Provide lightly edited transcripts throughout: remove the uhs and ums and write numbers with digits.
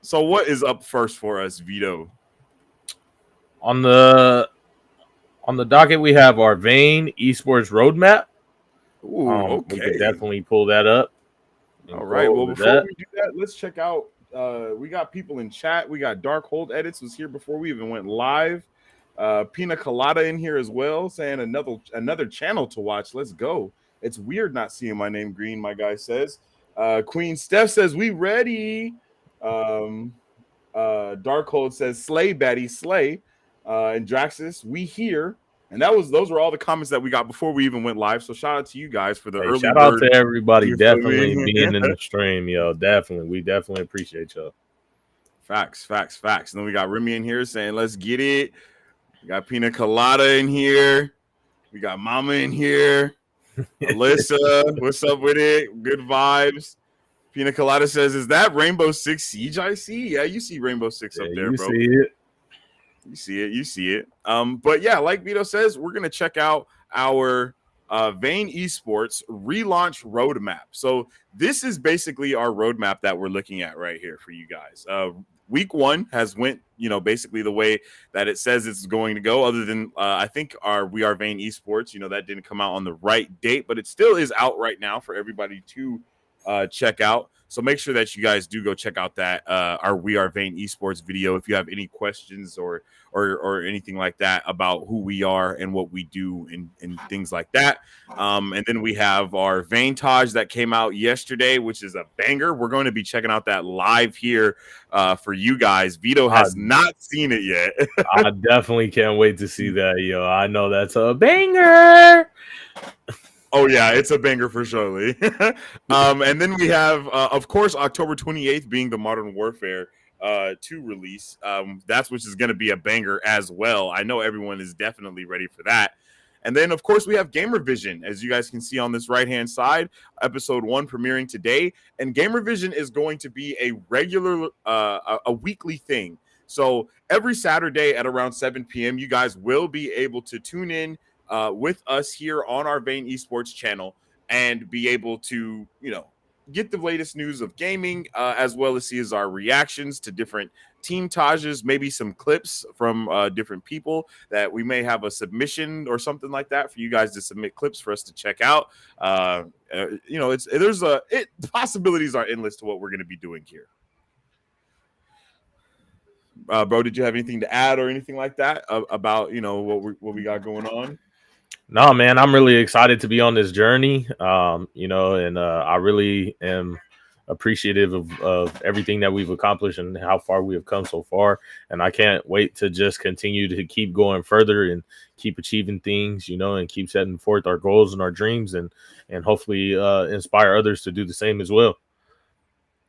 So what is up first for us, Vito? On the docket, we have our VaiN Esports roadmap. Ooh, We could okay. definitely pull that up and All right. go Well, over before that. we do that, let's check out. We got people in chat. We got Darkhold Edits was here before we even went live. Pina Colada in here as well, saying another channel to watch. Let's go. It's weird not seeing my name green. My guy says. Queen Steph says we ready. Darkhold says slay, Betty, slay. And Draxus, we here. And those were all the comments that we got before we even went live. So shout out to you guys for the Hey, early shout out to bird. everybody You feel definitely me? being in the stream, yo. Definitely. We definitely appreciate y'all. Facts. And then we got Remy in here saying, let's get it. We got Pina Colada in here. We got Mama in here. Alyssa, what's up with it? Good vibes. Pina Colada says, is that Rainbow Six Siege I see? Yeah, you see Rainbow Six Yeah, up there, you bro. see it. You see it. But yeah, like Vito says, we're gonna check out our VaiN Esports relaunch roadmap. So this is basically our roadmap that we're looking at right here for you guys. Week 1 has went, basically the way that it says it's going to go. Other than I think we are VaiN Esports, that didn't come out on the right date, but it still is out right now for everybody to check out. So make sure that you guys do go check out that our We Are VaiN Esports video if you have any questions or anything like that about who we are and what we do and things like that. And then we have our VaiNtage that came out yesterday, which is a banger. We're going to be checking out that live here for you guys. Vito has not seen it yet. I definitely can't wait to see that, yo. I know that's a banger. Oh yeah, it's a banger for surely. And then we have, of course, October 28th being the Modern Warfare 2 release. That's which is going to be a banger as well. I know everyone is definitely ready for that. And then, of course, we have GamerVision, as you guys can see on this right-hand side, episode 1 premiering today. And GamerVision is going to be a regular, a weekly thing. So every Saturday at around 7 p.m., you guys will be able to tune in with us here on our VaiN Esports channel and be able to, get the latest news of gaming, as well as see our reactions to different team tages, maybe some clips from different people that we may have a submission or something like that for you guys to submit clips for us to check out. The possibilities are endless to what we're going to be doing here. Bro, did you have anything to add or anything like that about, what we got going on? No, man, I'm really excited to be on this journey. And I really am appreciative of everything that we've accomplished and how far we have come so far. And I can't wait to just continue to keep going further and keep achieving things, and keep setting forth our goals and our dreams and hopefully inspire others to do the same as well.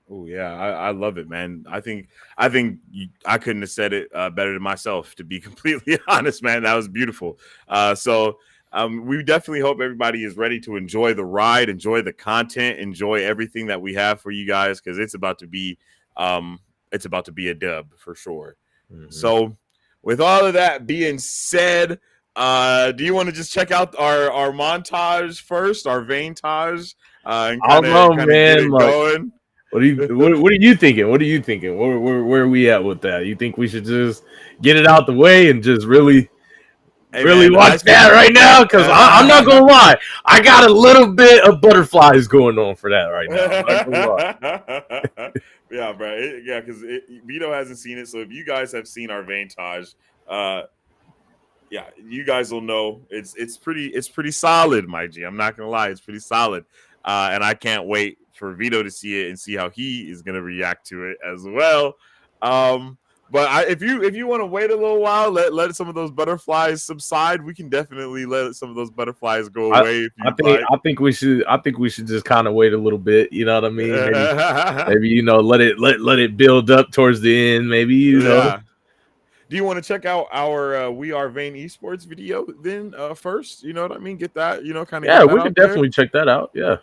Oh yeah, I love it, man. I think I couldn't have said it better than myself, to be completely honest, man. That was beautiful. We definitely hope everybody is ready to enjoy the ride, enjoy the content, enjoy everything that we have for you guys, because it's about to be a dub for sure. Mm-hmm. So, with all of that being said, do you want to just check out our montage first, our VaiNtage, and kind of get it going? What are you thinking? What are you thinking? Where are we at with that? You think we should just get it out the way and just really watch that right now? Because I'm not gonna lie, I got a little bit of butterflies going on for that right now. Yeah, bro. Because Vito hasn't seen it, so if you guys have seen our VaiNtage, yeah, you guys will know it's pretty solid, my G. I'm not gonna lie, it's pretty solid, and I can't wait for Vito to see it and see how he is gonna react to it as well. But if you want to wait a little while, let some of those butterflies subside. We can definitely let some of those butterflies go away. I think we should just kind of wait a little bit. You know what I mean? Maybe let it build up towards the end. Maybe Yeah. Do you want to check out our We Are VaiN Esports video then first? You know what I mean? Get that, kind of. Yeah, we could definitely check that out. Yeah.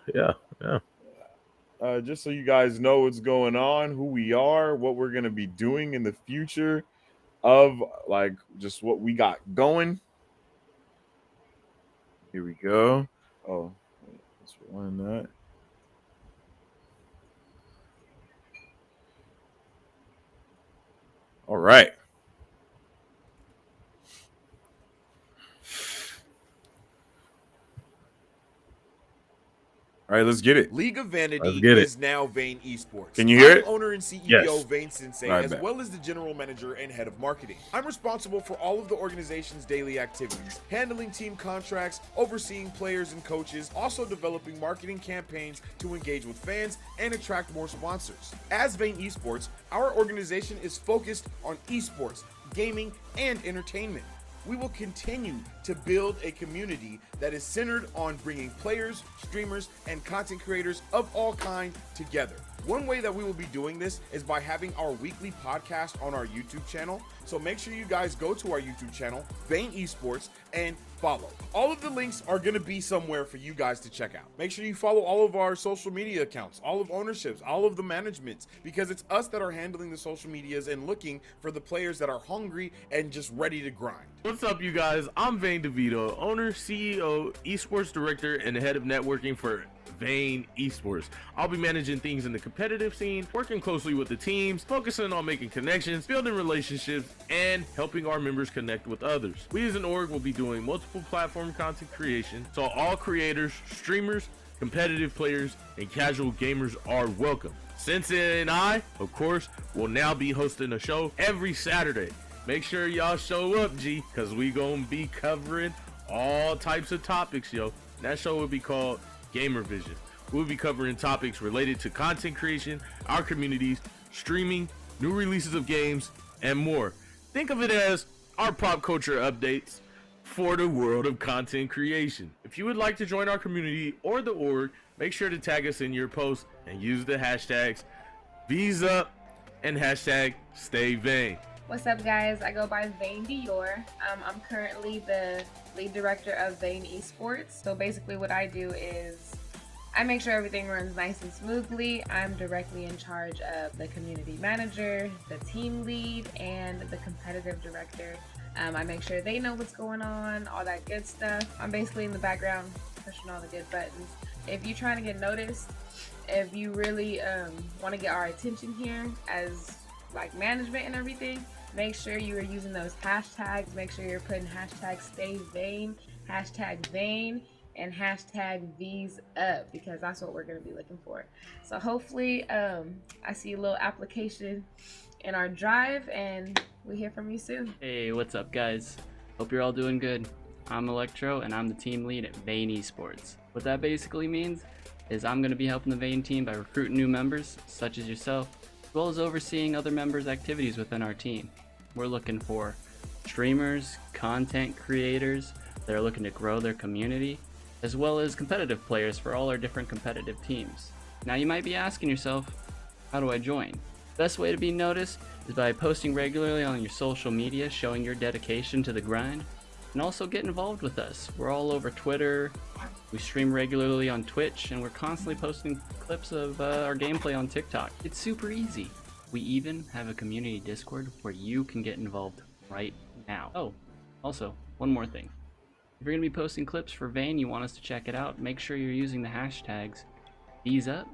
Just so you guys know what's going on, who we are, what we're gonna be doing in the future, of like just what we got going. Here we go. Oh, let's rewind that. All right. All right, let's get it. League of Vanity Let's get it. is now VaiN Esports. Can you hear I'm it? owner and CEO Yes. of VaiN Sensei, All right, as bet. well as the general manager and head of marketing. I'm responsible for all of the organization's daily activities, handling team contracts, overseeing players and coaches, also developing marketing campaigns to engage with fans and attract more sponsors. As VaiN Esports, our organization is focused on esports, gaming, and entertainment. We will continue to build a community that is centered on bringing players, streamers, and content creators of all kinds together. One way that we will be doing this is by having our weekly podcast on our YouTube channel. So make sure you guys go to our YouTube channel, VaiN Esports, and follow. All of the links are going to be somewhere for you guys to check out. Make sure you follow all of our social media accounts, all of ownerships, all of the managements, because it's us that are handling the social medias and looking for the players that are hungry and just ready to grind. What's up, you guys? I'm VaiN Devito, owner, CEO, esports director, and head of networking for VaiN Esports. I'll be managing things in the competitive scene, working closely with the teams, focusing on making connections, building relationships, and helping our members connect with others. We as an org will be doing multiple platform content creation, so all creators, streamers, competitive players, and casual gamers are welcome. Sensei and I, of course, will now be hosting a show every Saturday. Make sure y'all show up, G, because we gonna be covering all types of topics, yo. That show will be called GamerVision. We'll be covering topics related to content creation, our communities, streaming, new releases of games, and more. Think of it as our pop culture updates for the world of content creation. If you would like to join our community or the org, make sure to tag us in your posts and use the hashtags VSUP and hashtag StayVain. What's up, guys? I go by VaiN Dior. I'm currently the lead director of VaiN Esports. So basically what I do is I make sure everything runs nice and smoothly. I'm directly in charge of the community manager, the team lead, and the competitive director. I make sure they know what's going on, all that good stuff. I'm basically in the background pushing all the good buttons. If you're trying to get noticed, if you really want to get our attention here as like management and everything, make sure you are using those hashtags. Make sure you're putting hashtag StayVain, hashtag VaiN, and hashtag V's up, because that's what we're going to be looking for. So hopefully I see a little application in our drive and we hear from you soon. Hey, what's up, guys? Hope you're all doing good. I'm Electro and I'm the team lead at VaiN Esports. What that basically means is I'm going to be helping the VaiN team by recruiting new members such as yourself, as well as overseeing other members' activities within our team. We're looking for streamers, content creators that are looking to grow their community, as well as competitive players for all our different competitive teams. Now you might be asking yourself, how do I join? Best way to be noticed is by posting regularly on your social media, showing your dedication to the grind, and also get involved with us. We're all over Twitter, we stream regularly on Twitch, and we're constantly posting clips of our gameplay on TikTok. It's super easy. We even have a community Discord where you can get involved right now. Oh, also, one more thing. If you're going to be posting clips for VaiN, you want us to check it out, make sure you're using the hashtags VSUP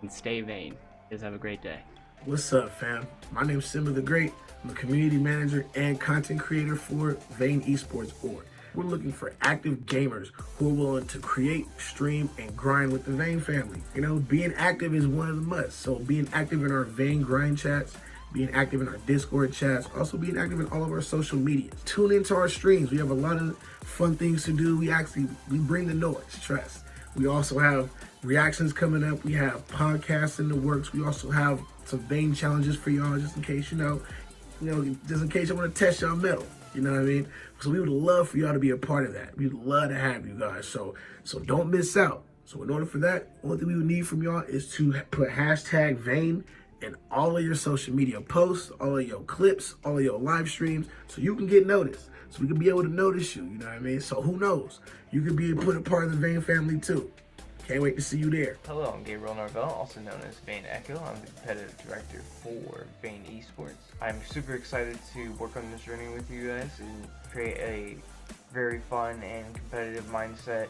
and StayVain. You guys have a great day. What's up, fam? My name's SimBaH the Great. I'm a community manager and content creator for VaiN Esports org. We're looking for active gamers who are willing to create, stream, and grind with the VaiN family. You know, being active is one of the musts. So being active in our VaiN grind chats, being active in our Discord chats, also being active in all of our social medias. Tune into our streams. We have a lot of fun things to do. We bring the noise, trust. We also have reactions coming up. We have podcasts in the works. We also have some VaiN challenges for y'all, just in case, just in case I want to test y'all metal. You know what I mean? So we would love for y'all to be a part of that. We'd love to have you guys. So don't miss out. So in order for that, only thing we would need from y'all is to put hashtag VaiN in all of your social media posts, all of your clips, all of your live streams, so you can get noticed. So we can be able to notice you, you know what I mean? So who knows? You could be put a part of the VaiN family too. Can't wait to see you there. Hello, I'm Gabriel Norvell, also known as VaiN Ekko. I'm the competitive director for VaiN Esports. I'm super excited to work on this journey with you guys and create a very fun and competitive mindset,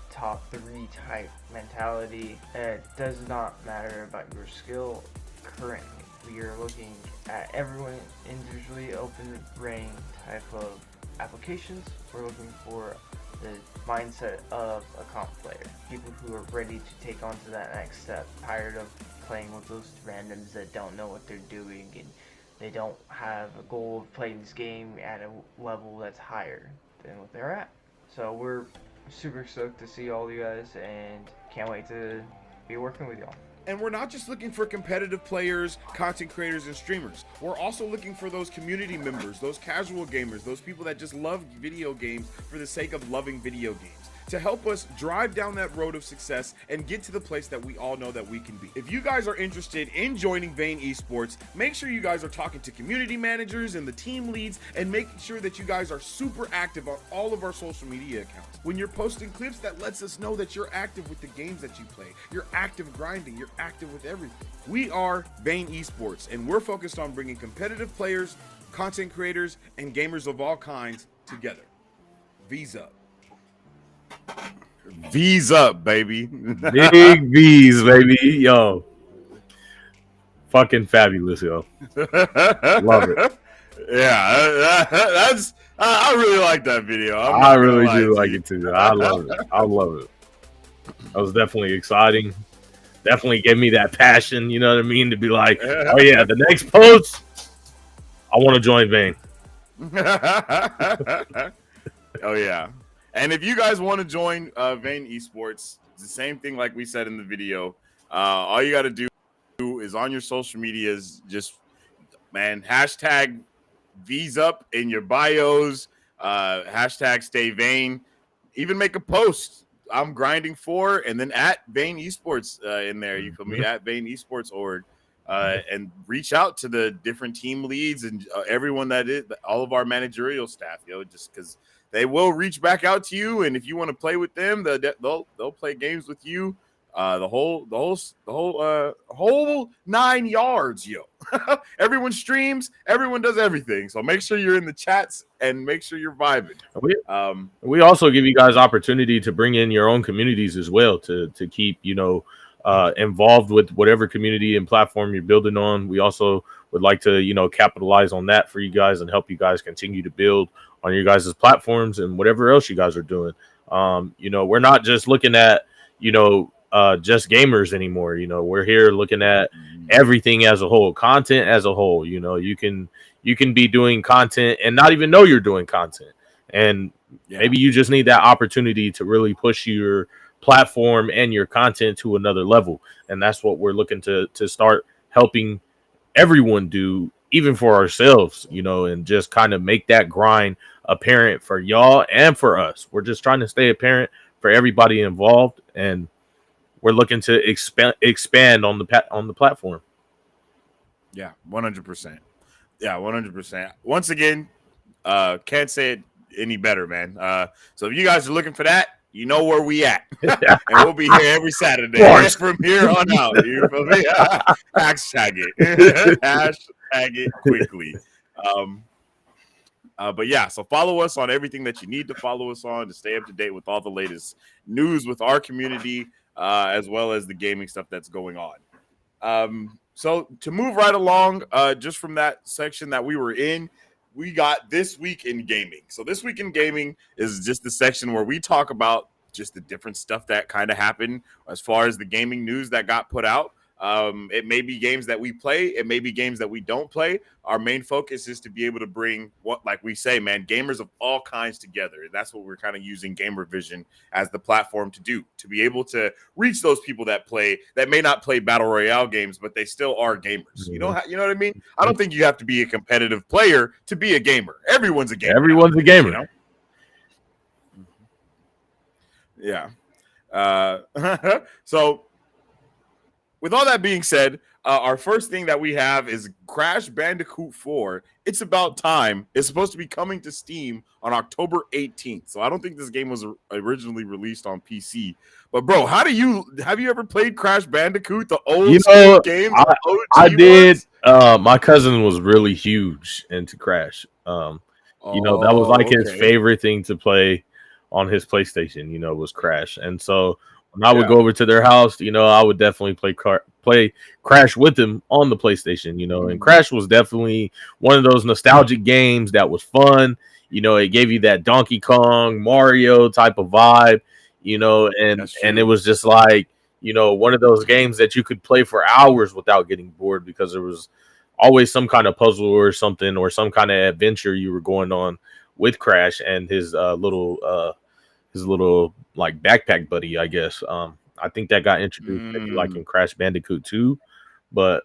top 3 type mentality. It does not matter about your skill currently. we are looking at everyone individually open RAIN type of applications. We're looking for the mindset of a comp player, people who are ready to take on to that next step, tired of playing with those randoms that don't know what they're doing and they don't have a goal of playing this game at a level that's higher than what they're at. So we're super stoked to see all you guys and can't wait to be working with y'all. And we're not just looking for competitive players, content creators, and streamers. We're also looking for those community members, those casual gamers, those people that just love video games for the sake of loving video games, to help us drive down that road of success and get to the place that we all know that we can be. If you guys are interested in joining VaiN Esports, make sure you guys are talking to community managers and the team leads and making sure that you guys are super active on all of our social media accounts. When you're posting clips, that lets us know that you're active with the games that you play. You're active grinding. You're active with everything. We are VaiN Esports, and we're focused on bringing competitive players, content creators, and gamers of all kinds together. V's up. V's up, baby. Big V's, baby. Yo. Fucking fabulous, yo. Love it. Yeah, that's. I really like that video. I really do like it too. I love it. I love it. That was definitely exciting. Definitely gave me that passion, you know what I mean? To be like, oh yeah, the next post, I want to join VaiN. Oh yeah. And if you guys want to join VaiN Esports, it's the same thing like we said in the video. All you got to do is on your social medias, just, man, hashtag V's up in your bios, hashtag stay VaiN, even make a post. I'm grinding for, and then at VaiN Esports in there. You feel me? At VaiN Esports org. And reach out to the different team leads and everyone that is, all of our managerial staff, just because they will reach back out to you, and if you want to play with them, they'll play games with you. The whole 9 yards, yo. Everyone streams, everyone does everything. So make sure you're in the chats and make sure you're vibing. We also give you guys opportunity to bring in your own communities as well to keep involved with whatever community and platform you're building on. We also would like to capitalize on that for you guys and help you guys continue to build on your guys' platforms and whatever else you guys are doing. We're not just looking at just gamers anymore. We're here looking at everything as a whole, content as a whole. You can be doing content and not even know you're doing content, and maybe you just need that opportunity to really push your platform and your content to another level. And that's what we're looking to start helping everyone do, even for ourselves, and just kind of make that grind apparent for y'all and for us. We're just trying to stay apparent for everybody involved, and we're looking to expand on the platform. Yeah, 100%. Yeah, 100%. Once again, can't say it any better, man. So if you guys are looking for that, you know where we at. And we'll be here every Saturday from here on out. You feel me? Hashtag it. Hashtag it quickly. But yeah, so follow us on everything that you need to follow us on to stay up to date with all the latest news with our community, as well as the gaming stuff that's going on. So to move right along, just from that section that we were in, we got This Week in Gaming. So This Week in Gaming is just the section where we talk about just the different stuff that kind of happened as far as the gaming news that got put out. It may be games that we play. It may be games that we don't play. Our main focus is to be able to bring what, like we say, man, gamers of all kinds together. And that's what we're kind of using GamerVision as the platform to do, to be able to reach those people that may not play battle royale games, but they still are gamers. You know what I mean? I don't think you have to be a competitive player to be a gamer. Everyone's a gamer. Everyone's a gamer. Yeah. So with all that being said, our first thing that we have is Crash Bandicoot 4. It's About Time. It's supposed to be coming to Steam on October 18th. So I don't think this game was originally released on PC. But bro, have you ever played Crash Bandicoot, the old school game? I did. My cousin was really huge into Crash. That was like his favorite thing to play on his PlayStation, was Crash. And so when I would go over to their house, I would definitely play Crash with them on the PlayStation, and Crash was definitely one of those nostalgic games that was fun. It gave you that Donkey Kong, Mario type of vibe, and That's it true. was just like, one of those games that you could play for hours without getting bored because there was always some kind of puzzle or something or some kind of adventure you were going on with Crash and his little like backpack buddy, I guess. I think that got introduced maybe like in Crash Bandicoot 2, but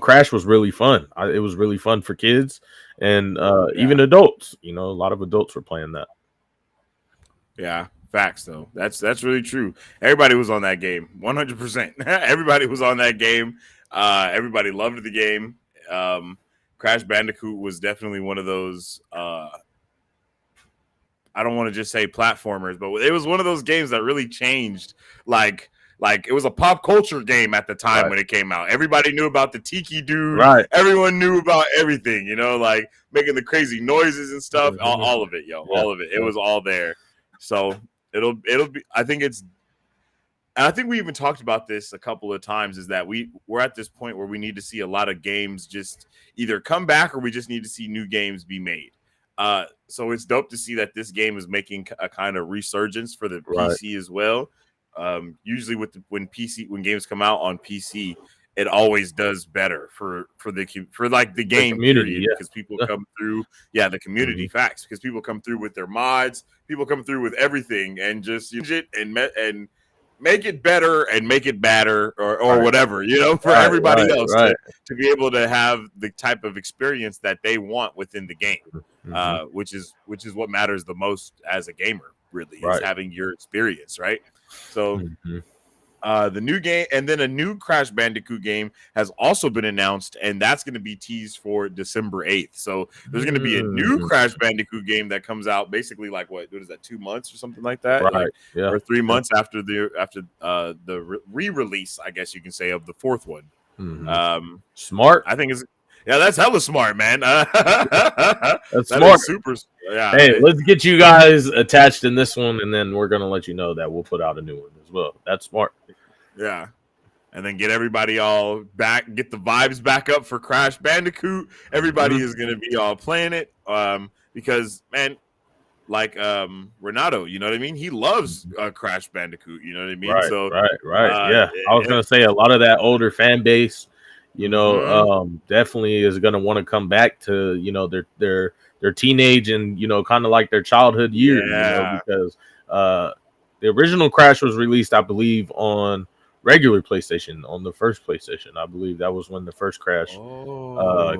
Crash was really fun. It was really fun for kids and even adults. A lot of adults were playing that. Yeah, facts though. That's really true. Everybody was on that game, 100%. Everybody was on that game. Everybody loved the game. Crash Bandicoot was definitely one of those. I don't want to just say platformers, but it was one of those games that really changed. Like it was a pop culture game at the time when it came out. Everybody knew about the Tiki Dude. Right. Everyone knew about everything. Like making the crazy noises and stuff. All of it, yo. Yeah. All of it. It was all there. So it'll be. I think we even talked about this a couple of times. Is that we're at this point where we need to see a lot of games just either come back or we just need to see new games be made. So it's dope to see that this game is making a kind of resurgence for the PC as well. Usually when games come out on PC, it always does better for the game community, because people come through. Yeah, the community facts because people come through with their mods, people come through with everything and just use it and make it better and make it badder or whatever, for everybody else to be able to have the type of experience that they want within the game, which is what matters the most as a gamer, really, is having your experience, right? So the new game and then a new Crash Bandicoot game has also been announced, and that's going to be teased for December 8th. So there's going to be a new Crash Bandicoot game that comes out basically like what is that, 2 months or something like that, or 3 months after the re-release, I guess you can say, of the fourth one. Smart. I think it's that's hella smart, man. That's smart. Super. Yeah. Hey, let's get you guys attached in this one, and then we're gonna let you know that we'll put out a new one as well. That's smart. Yeah. And then get everybody all back, get the vibes back up for Crash Bandicoot. Everybody is going to be all playing it because, man, like Renato, you know what I mean? He loves Crash Bandicoot, you know what I mean? Right. Yeah, I was going to say a lot of that older fan base, definitely is going to want to come back to, their teenage and, kind of like their childhood years, because the original Crash was released, I believe, on regular PlayStation, on the first PlayStation. I believe that was when the first Crash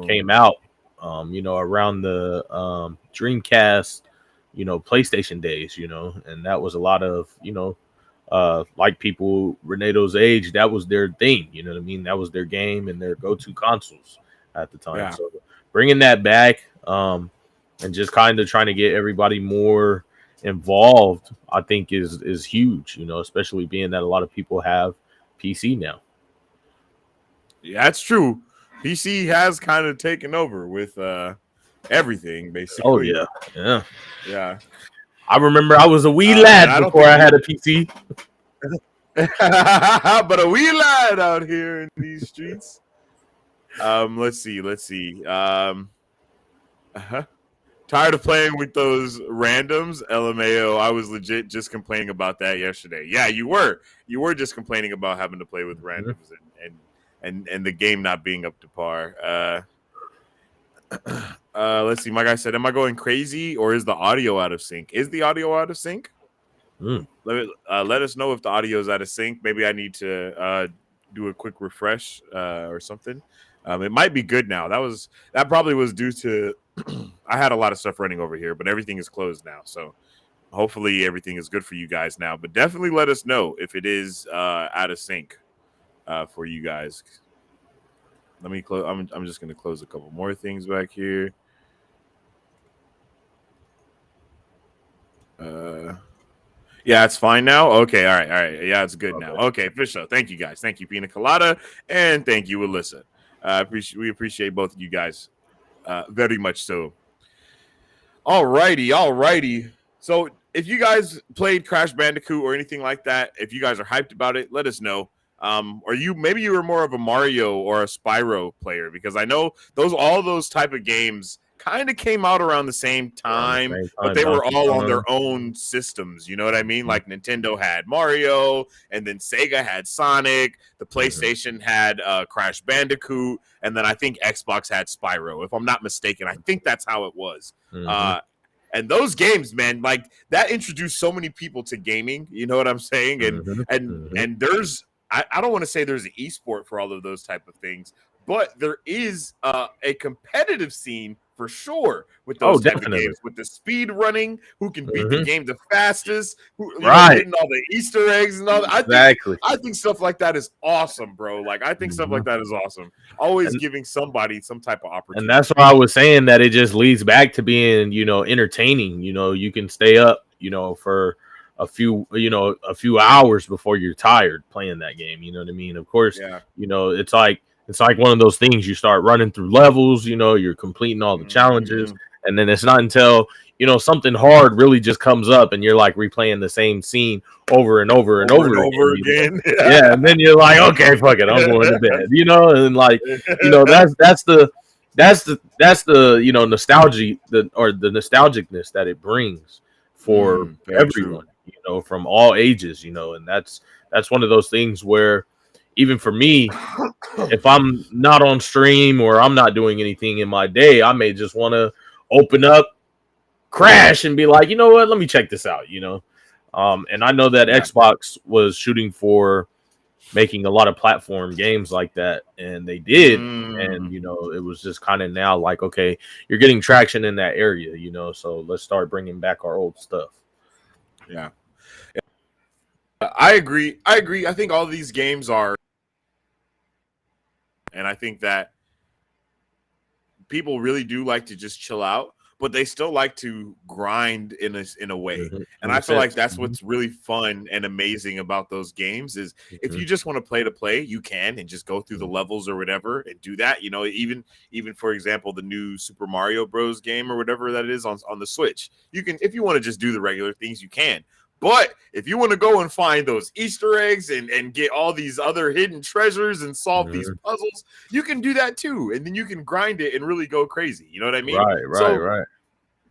came out, around the Dreamcast, PlayStation days, and that was a lot of, like people Renato's age, that was their thing, you know what I mean? That was their game and their go-to consoles at the time. So bringing that back and just kind of trying to get everybody more involved, I think is huge, especially being that a lot of people have PC now. Yeah, that's true. PC has kind of taken over with everything, basically. Oh yeah. I remember I was a wee lad before I had a PC. But a wee lad out here in these streets. Let's see. Tired of playing with those randoms, LMAO. I was legit just complaining about that yesterday. Yeah, you were just complaining about having to play with randoms and the game not being up to par. Let's see. My guy said, "Am I going crazy or is the audio out of sync? Is the audio out of sync? Let us know if the audio is out of sync. Maybe I need to do a quick refresh or something. It might be good now. That probably was due to I had a lot of stuff running over here, but everything is closed now. So hopefully everything is good for you guys now. But definitely let us know if it is out of sync for you guys. Let me close. I'm just going to close a couple more things back here. Yeah, it's fine now. Okay, all right. Yeah, it's good now. Okay, for sure. Thank you guys. Thank you, Pina Colada, and thank you, Alyssa. We appreciate both of you guys very much so. All righty. So if you guys played Crash Bandicoot or anything like that, if you guys are hyped about it, let us know. Or maybe you were more of a Mario or a Spyro player, because I know all those type of games kind of came out around the same time, but they were Donkey all on Kong. their own systems. You know what I mean? Mhm. Like Nintendo had Mario, and then Sega had Sonic. The PlayStation had Crash Bandicoot, and then I think Xbox had Spyro. If I'm not mistaken, I think that's how it was. Mhm. And those games, man, like that introduced so many people to gaming. You know what I'm saying? Mhm. And there's I don't want to say there's an esport for all of those type of things, but there is a competitive scene for sure with those type of games, with the speed running, who can beat the game the fastest, who Right. getting all the Easter eggs and all that. Exactly. I think stuff like that is awesome, bro. Like I think stuff like that is awesome. Always giving somebody some type of opportunity. And that's why I was saying that it just leads back to being, entertaining. You can stay up, for a few hours before you're tired playing that game. You know what I mean? Of course, Yeah. it's like one of those things. You start running through levels, you're completing all the challenges, and then it's not until something hard really just comes up and you're like replaying the same scene over and over and over again. Yeah, and then you're like, okay, fuck it, I'm going to bed. And like, that's the nostalgia, the nostalgicness that it brings for everyone, from all ages, and that's one of those things where even for me, if I'm not on stream or I'm not doing anything in my day, I may just want to open up Crash and be like, you know what, let me check this out, and I know that Xbox was shooting for making a lot of platform games like that, and they did. And it was just kind of now like, okay, you're getting traction in that area, so let's start bringing back our old stuff. Yeah, I agree. I think all these games are, and I think that people really do like to just chill out, but they still like to grind in a way. And I feel like that's what's really fun and amazing about those games is if you just want to play, you can, and just go through the levels or whatever and do that. Even for example, the new Super Mario Bros. Game or whatever that is on the Switch, you can, if you want to just do the regular things, you can. But if you want to go and find those Easter eggs and get all these other hidden treasures and solve these puzzles, you can do that too. And then you can grind it and really go crazy. You know what I mean? Right.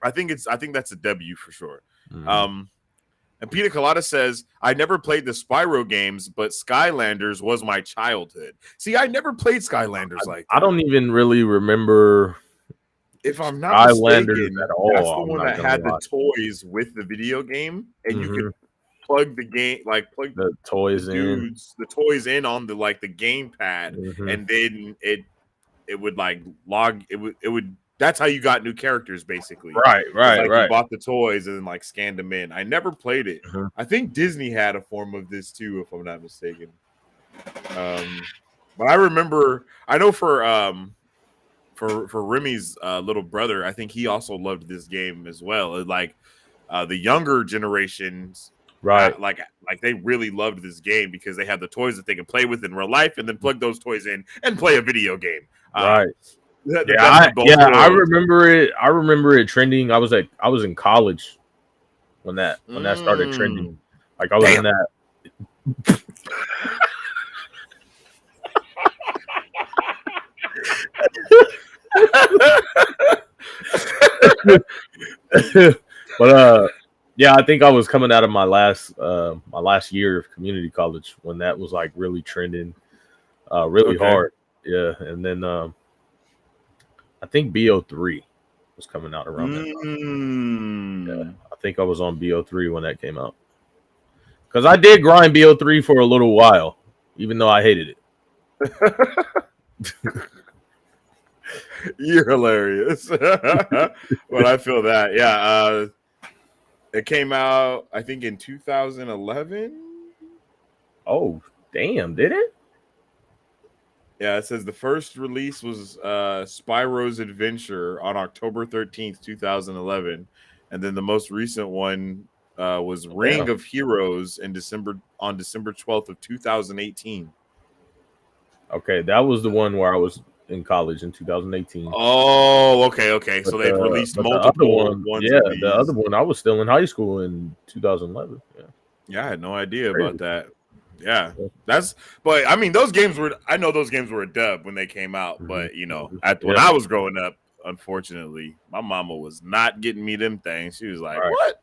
I think that's a W for sure. And Pina Colada says, I never played the Spyro games, but Skylanders was my childhood. See, I never played Skylanders like that. I don't even really remember, if I'm not mistaken, at all. That's the one that had the toys with the video game, and you could plug the game, like plug the toys the toys in on the the gamepad, and then it would like log. It would. That's how you got new characters, basically. Right. You bought the toys and then like scanned them in. I never played it. I think Disney had a form of this too, if I'm not mistaken. But I remember. I know for Remy's little brother, I think he also loved this game as well. Like the younger generations, right? Like they really loved this game because they had the toys that they could play with in real life, and then plug those toys in and play a video game. Right. I remember it. I remember it trending. I was in college when that started trending. Like I was in that. But yeah, I think I was coming out of my last year of community college when that was like really trending, really hard. Yeah, and then I think BO3 was coming out around that time. Yeah, I think I was on BO3 when that came out. Because I did grind BO3 for a little while, even though I hated it. You're hilarious. But I feel that. Yeah. It came out, I think, in 2011. Oh, damn. Did it? Yeah, it says the first release was Spyro's Adventure on October 13th, 2011. And then the most recent one was Ring of Heroes on December 12th of 2018. Okay, that was the one where in college in 2018. Oh, okay. So they've released but the other multiple one, ones yeah, of the other these. one, I was still in high school in 2011. Yeah, Yeah, I had no idea crazy. about that. Yeah, Yeah. but I mean, those games were. I know those games were a dub when they came out, Mhm. but you know, Mhm. when Yeah, I was growing up, unfortunately, my mama was not getting me them things. She was like, right. "What,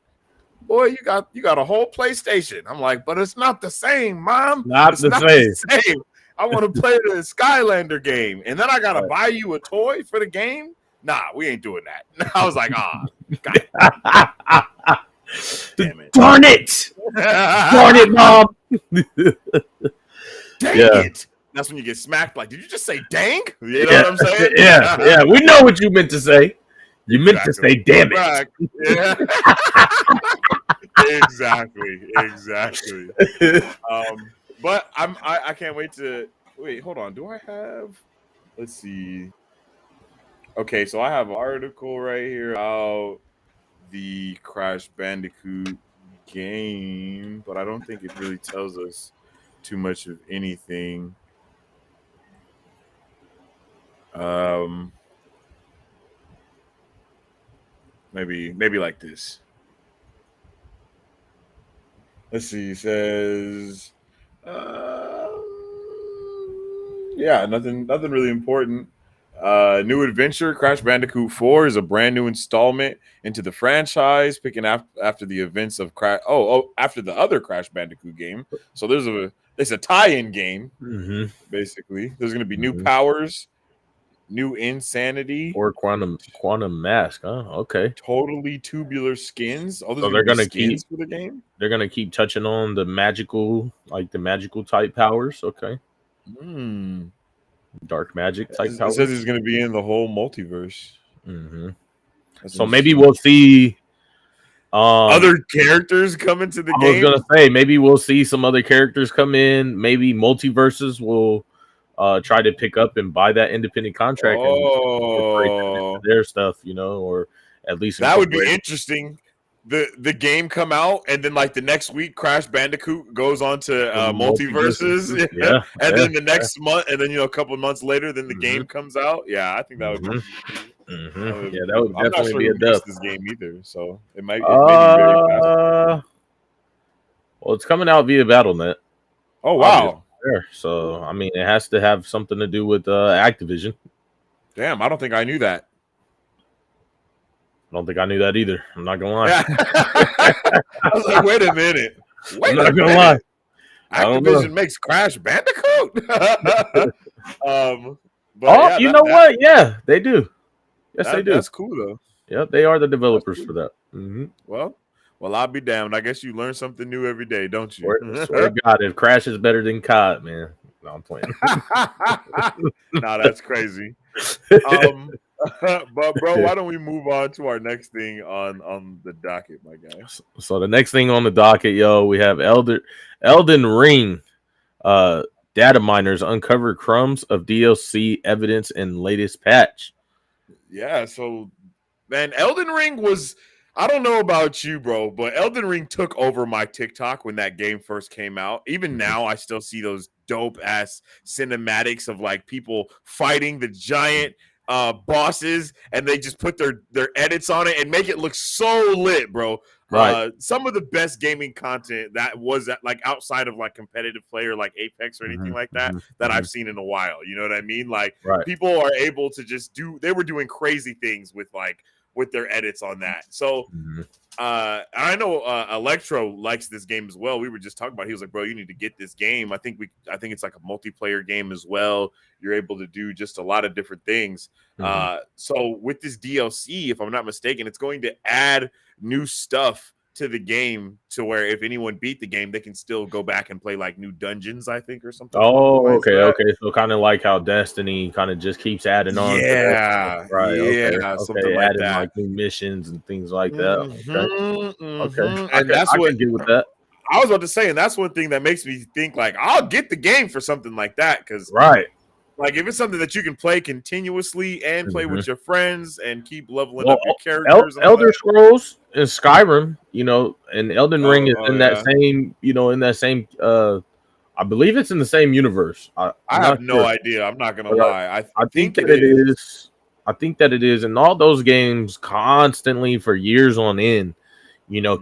boy? You got a whole PlayStation?" I'm like, "But it's not the same, Mom. Not It's the not the same. same. I want to play the Skylander game, and then I gotta Right. buy you a toy for the game. Nah, we ain't doing that." I was like, "Ah, God damn it, Darn it! Darn it, Mom! dang Yeah, it." That's when you get smacked. Like, did you just say "dang"? You know yeah, what I'm saying? yeah. We know what you meant to say. You meant to say, Exactly. "Damn it." Right. Yeah. Exactly. But I can't wait to wait. Hold on. Do I have? Let's see. Okay, so I have an article right here about the Crash Bandicoot game, but I don't think it really tells us too much of anything. Um, maybe like this. Let's see. It says, yeah, nothing really important. New adventure, Crash Bandicoot 4 is a brand new installment into the franchise, picking after the events of Crash. After the other Crash Bandicoot game. So it's a tie-in game Hmm. basically. There's going to be new Hmm. powers, new insanity, Or quantum mask, huh? Okay. totally tubular skins. Oh, there's So going to be skins for the game. they're gonna keep touching on the magical type powers. Okay. Hmm. Dark magic type It says powers. it's going to be in the whole multiverse. Hmm. That's So maybe interesting. we'll see. Other characters come into the I was game. gonna say maybe we'll see some other characters come in. Maybe multiverses will try to pick up and buy that independent contract and incorporate them into Oh, their stuff, or at least that would be incorporate. interesting. The game come out and then like the next week, Crash Bandicoot goes on to The multiverses, multiverses. Yeah, and yeah. then the next month, and then a couple of months later, then the Hmm. game comes out. Yeah, I think that would be Hmm. pretty cool. Hmm. Yeah, that would I'm not definitely sure be a who makes dub. this game either, so it may be very fast. Well, it's coming out via BattleNet, Oh obviously. wow, There. So I mean, it has to have something to do with Activision. damn! I don't think I knew that. I don't think I knew that either. I'm not gonna lie. Yeah. I was like, wait a minute. I'm not gonna lie. I don't know. Activision makes Crash Bandicoot. But Oh, yeah, you know what? Yeah, they do. Yes, they do. that's cool though. Yep, they are the That's developers cool. for that. Hmm. Well, I'll be damned. I guess you learn something new every day, don't you? Swear to God, if Crash is better than COD, man. No, I'm playing. Nah, that's crazy. But bro, why don't we move on to our next thing on the docket, my guy? So the next thing on the docket, we have Elden Ring. Data miners uncover crumbs of DLC evidence in latest patch. Yeah, so man, Elden Ring was, I don't know about you, bro, but Elden Ring took over my TikTok when that game first came out. Even now, I still see those dope ass cinematics of like people fighting the giant bosses, and they just put their edits on it and make it look so lit, bro. Right. Some of the best gaming content that was like outside of like competitive play or like Apex or anything like that I've seen in a while. You know what I mean? Like Right. people are able to just they were doing crazy things with their edits on that. So I know Electro likes this game as well. We were just talking about it. He was like, bro, you need to get this game. I think it's like a multiplayer game as well. You're able to do just a lot of different things. So with this DLC, if I'm not mistaken, it's going to add new stuff to the game to where if anyone beat the game, they can still go back and play like new dungeons, I think, or something. Oh, okay. So kind of like how Destiny kind of just keeps adding on. Yeah, right. Yeah, something like adding that. like new missions and things like that. Okay. And that's what I can get with that. I was about to say, and that's one thing that makes me think like I'll get the game for something like that because right. Like if it's something that you can play continuously and play with your friends and keep leveling up your characters. Elder Scrolls and Skyrim, and Elden Ring is in that same, I believe it's in the same universe. I'm I not have no sure. idea. I'm not gonna But lie. I think think that it is. I think that it is, and all those games constantly for years on end,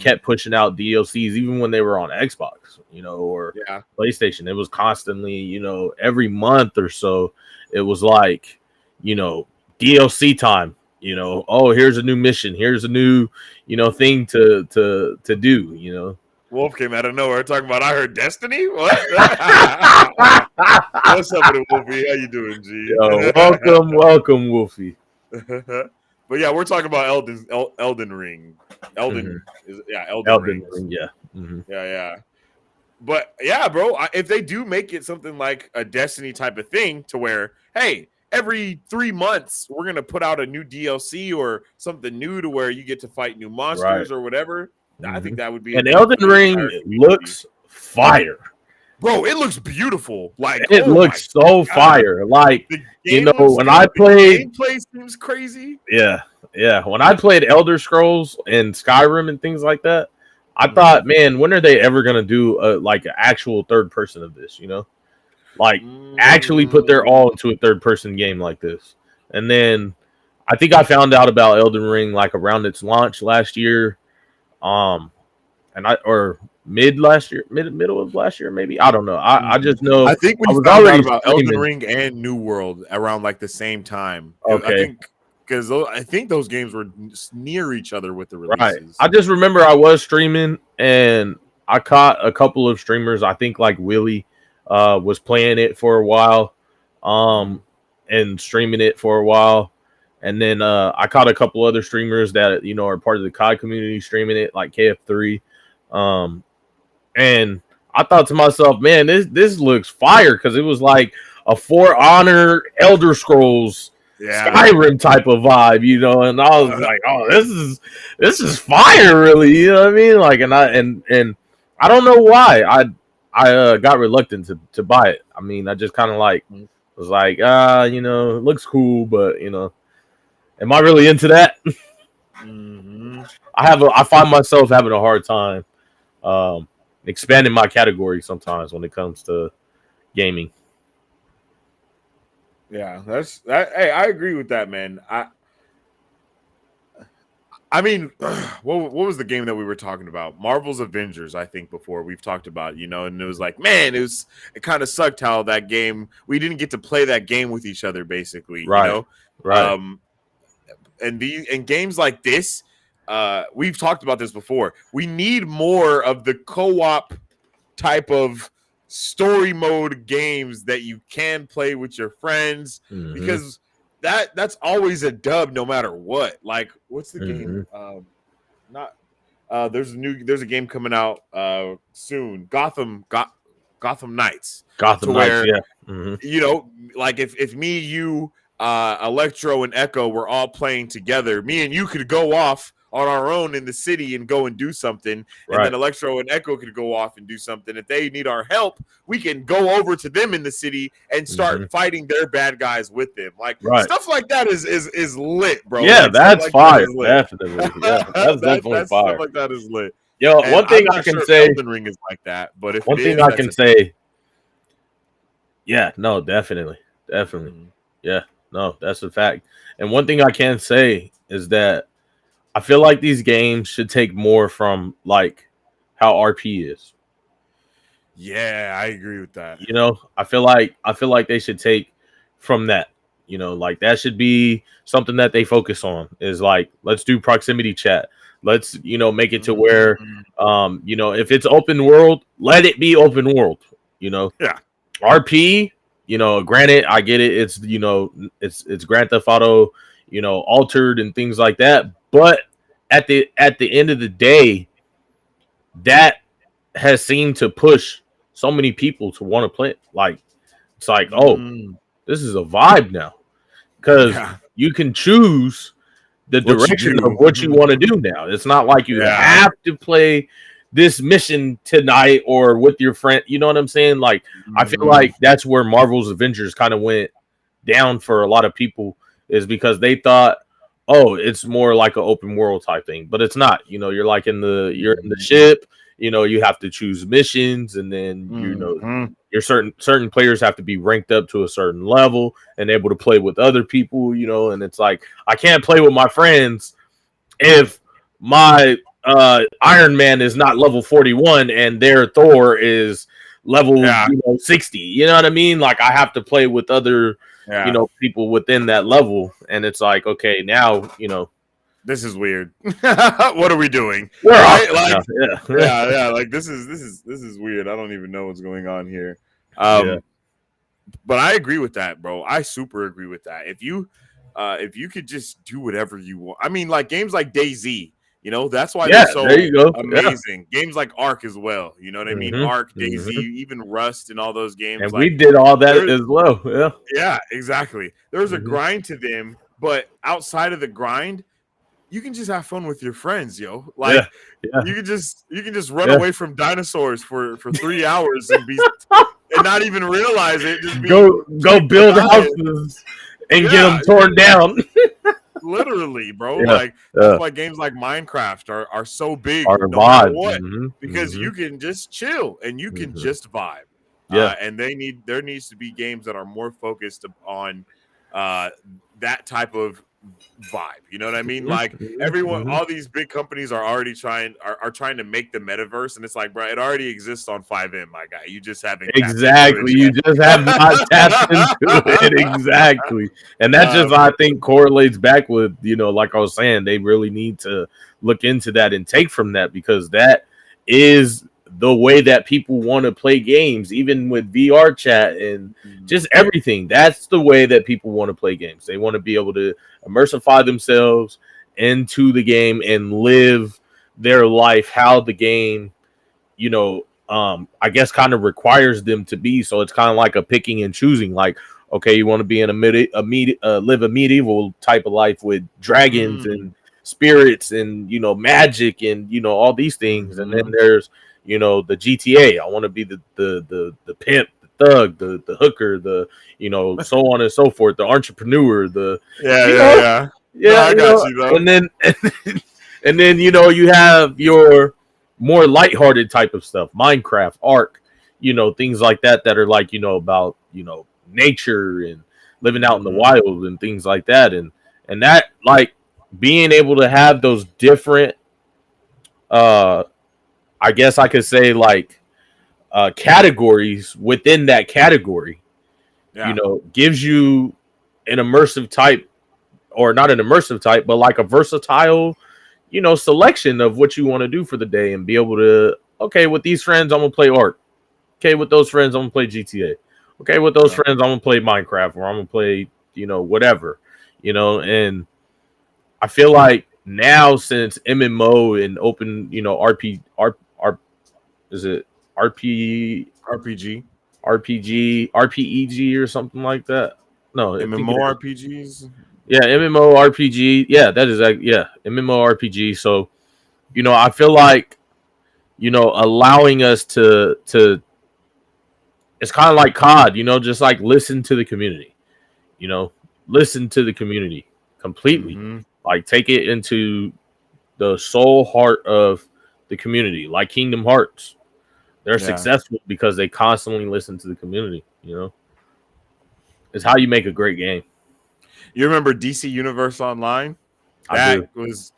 kept pushing out DLCs, even when they were on Xbox, or Yeah. PlayStation. It was constantly, every month or so, it was like, DLC time. Oh, here's a new mission. Here's a new, thing to do. Wolf came out of nowhere talking about I heard Destiny. What? What's up with it, Wolfie? How you doing, G? Yo, welcome, Wolfie. But yeah, we're talking about Elden Ring. Elden Elden Ring. Ring, yeah. Mhm. Yeah. But yeah, bro, if they do make it something like a Destiny type of thing to where, hey, every 3 months we're gonna put out a new DLC or something new to where you get to fight new monsters or whatever. I think that would be. And Elden Ring looks fire. Bro, it looks beautiful. Like it looks so fire. Like, when I played, gameplay seems crazy. Yeah. When I played Elder Scrolls and Skyrim and things like that, I thought, man, when are they ever gonna do like an actual third person of this? Like actually put their all into a third person game like this. And then I think I found out about Elden Ring like around its launch last year, or middle of last year, maybe. I don't know. I just know. I think we found out about Elden Ring and New World around like the same time. Okay. Because I think those games were near each other with the releases. Right. I just remember I was streaming and I caught a couple of streamers. I think like Willie was playing it for a while, and streaming it for a while. And then I caught a couple other streamers that are part of the COD community streaming it, like KF3. And I thought to myself, man, this looks fire, because it was like a For Honor Elder Scrolls Skyrim type of vibe, and I was like, oh, this is fire, really, you know what I mean? Like, and I don't know why I got reluctant to buy it. I mean, I just kind of like was like, it looks cool, but am I really into that? I find myself having a hard time expanding my category sometimes when it comes to gaming. Yeah, that's that. Hey, I agree with that, man. I mean, what was the game that we were talking about? Marvel's Avengers, I think before we've talked about, and it was like, man, it kind of sucked how that game, we didn't get to play that game with each other, basically, right. And games like this, we've talked about this before. We need more of the co-op type of story mode games that you can play with your friends, because that's always a dub no matter what. Like, what's the game? There's a game coming out soon. Gotham Knights. Like if me, you, Electro, and Ekko were all playing together, me and you could go off on our own in the city and go and do something, and then Electro and Ekko could go off and do something. If they need our help, we can go over to them in the city and start fighting their bad guys with them. Like, stuff like that is lit, bro. Yeah, like, that's fire. Definitely. Yeah, that's definitely fire. Stuff like that is lit. Yo, and one thing I can say, Elden Ring is like that, but if one thing I can say, yeah, no, definitely, yeah, no, that's a fact. And one thing I can say is that I feel like these games should take more from like how RP is. Yeah, I agree with that. I feel like they should take from that. Like that should be something that they focus on, is like, let's do proximity chat. Let's, make it to where, if it's open world, let it be open world, Yeah. RP, granted, I get it. It's, it's Grand Theft Auto, altered and things like that. But at the end of the day, that has seemed to push so many people to want to play it. Like, it's like, this is a vibe now, because you can choose the direction of what you want to do now. It's not like you have to play this mission tonight or with your friend. You know what I'm saying? Like, I feel like that's where Marvel's Avengers kind of went down for a lot of people, is because they thought, oh, it's more like an open world type thing, but it's not. You're like you're in the ship, you know, you have to choose missions, and then you know your certain players have to be ranked up to a certain level and able to play with other people, you know. And it's like I can't play with my friends if my Iron Man is not level 41 and their Thor is level 60. You know what I mean? Like I have to play with other you know people within that level, and it's like, okay, now you know this is weird. What are we doing? Right? Like, yeah. Like this is weird. I don't even know what's going on here. But I agree with that, bro. I super agree with that. If you could just do whatever you want. I mean, like games like DayZ, you know, that's why they're so there you go. amazing. Games like Ark as well. You know what I mean? Ark, DayZ, even Rust, and all those games. And like, we did all that as well. Yeah, exactly. There's a grind to them, but outside of the grind, you can just have fun with your friends, yo. Like you can just run away from dinosaurs for 3 hours and not even realize it. Just go build houses and get them torn down. Literally, bro. Like that's why games like Minecraft are so big, no matter what, because you can just chill and you can just vibe. And there needs to be games that are more focused on that type of vibe. You know what I mean? Like everyone, all these big companies are already trying to make the metaverse, and it's like, bro, it already exists on 5M, my guy. You just haven't you just have not tapped into it. Exactly. And that just I think correlates back with, you know, like I was saying, they really need to look into that and take from that, because that is the way that people want to play games, even with VR chat and just everything. That's the way that people want to play games. They want to be able to immersify themselves into the game and live their life how the game, you know, I guess kind of requires them to be. So it's kind of like a picking and choosing. Like, okay, you want to be in live a medieval type of life with dragons and spirits and, you know, magic and, you know, all these things. And then there's, you know, the GTA. I want to be the pimp, the thug, the hooker, the, you know, so on and so forth, the entrepreneur, the I got you though. And then you know, you have your more lighthearted type of stuff, Minecraft, Ark, you know, things like that are like, you know, about, you know, nature and living out in the wild and things like that, and that, like, being able to have those different I guess I could say, like, categories within that category, you know, gives you an immersive type, or not an immersive type, but like a versatile, you know, selection of what you want to do for the day, and be able to, okay, with these friends, I'm going to play Ark. Okay, with those friends, I'm going to play GTA. Okay, with those friends, I'm going to play Minecraft, or I'm going to play, you know, whatever, you know. And I feel like now, since MMO and open, you know, RPG or something like that? No, MMORPGs. Yeah, MMORPG. Yeah, that is MMORPG. So, you know, I feel like, you know, allowing us to it's kind of like COD, you know, just like listen to the community. You know, listen to the community completely. Like, take it into the soul heart of the community, like Kingdom Hearts. They're successful because they constantly listen to the community. You know, it's how you make a great game. You remember DC Universe Online? That was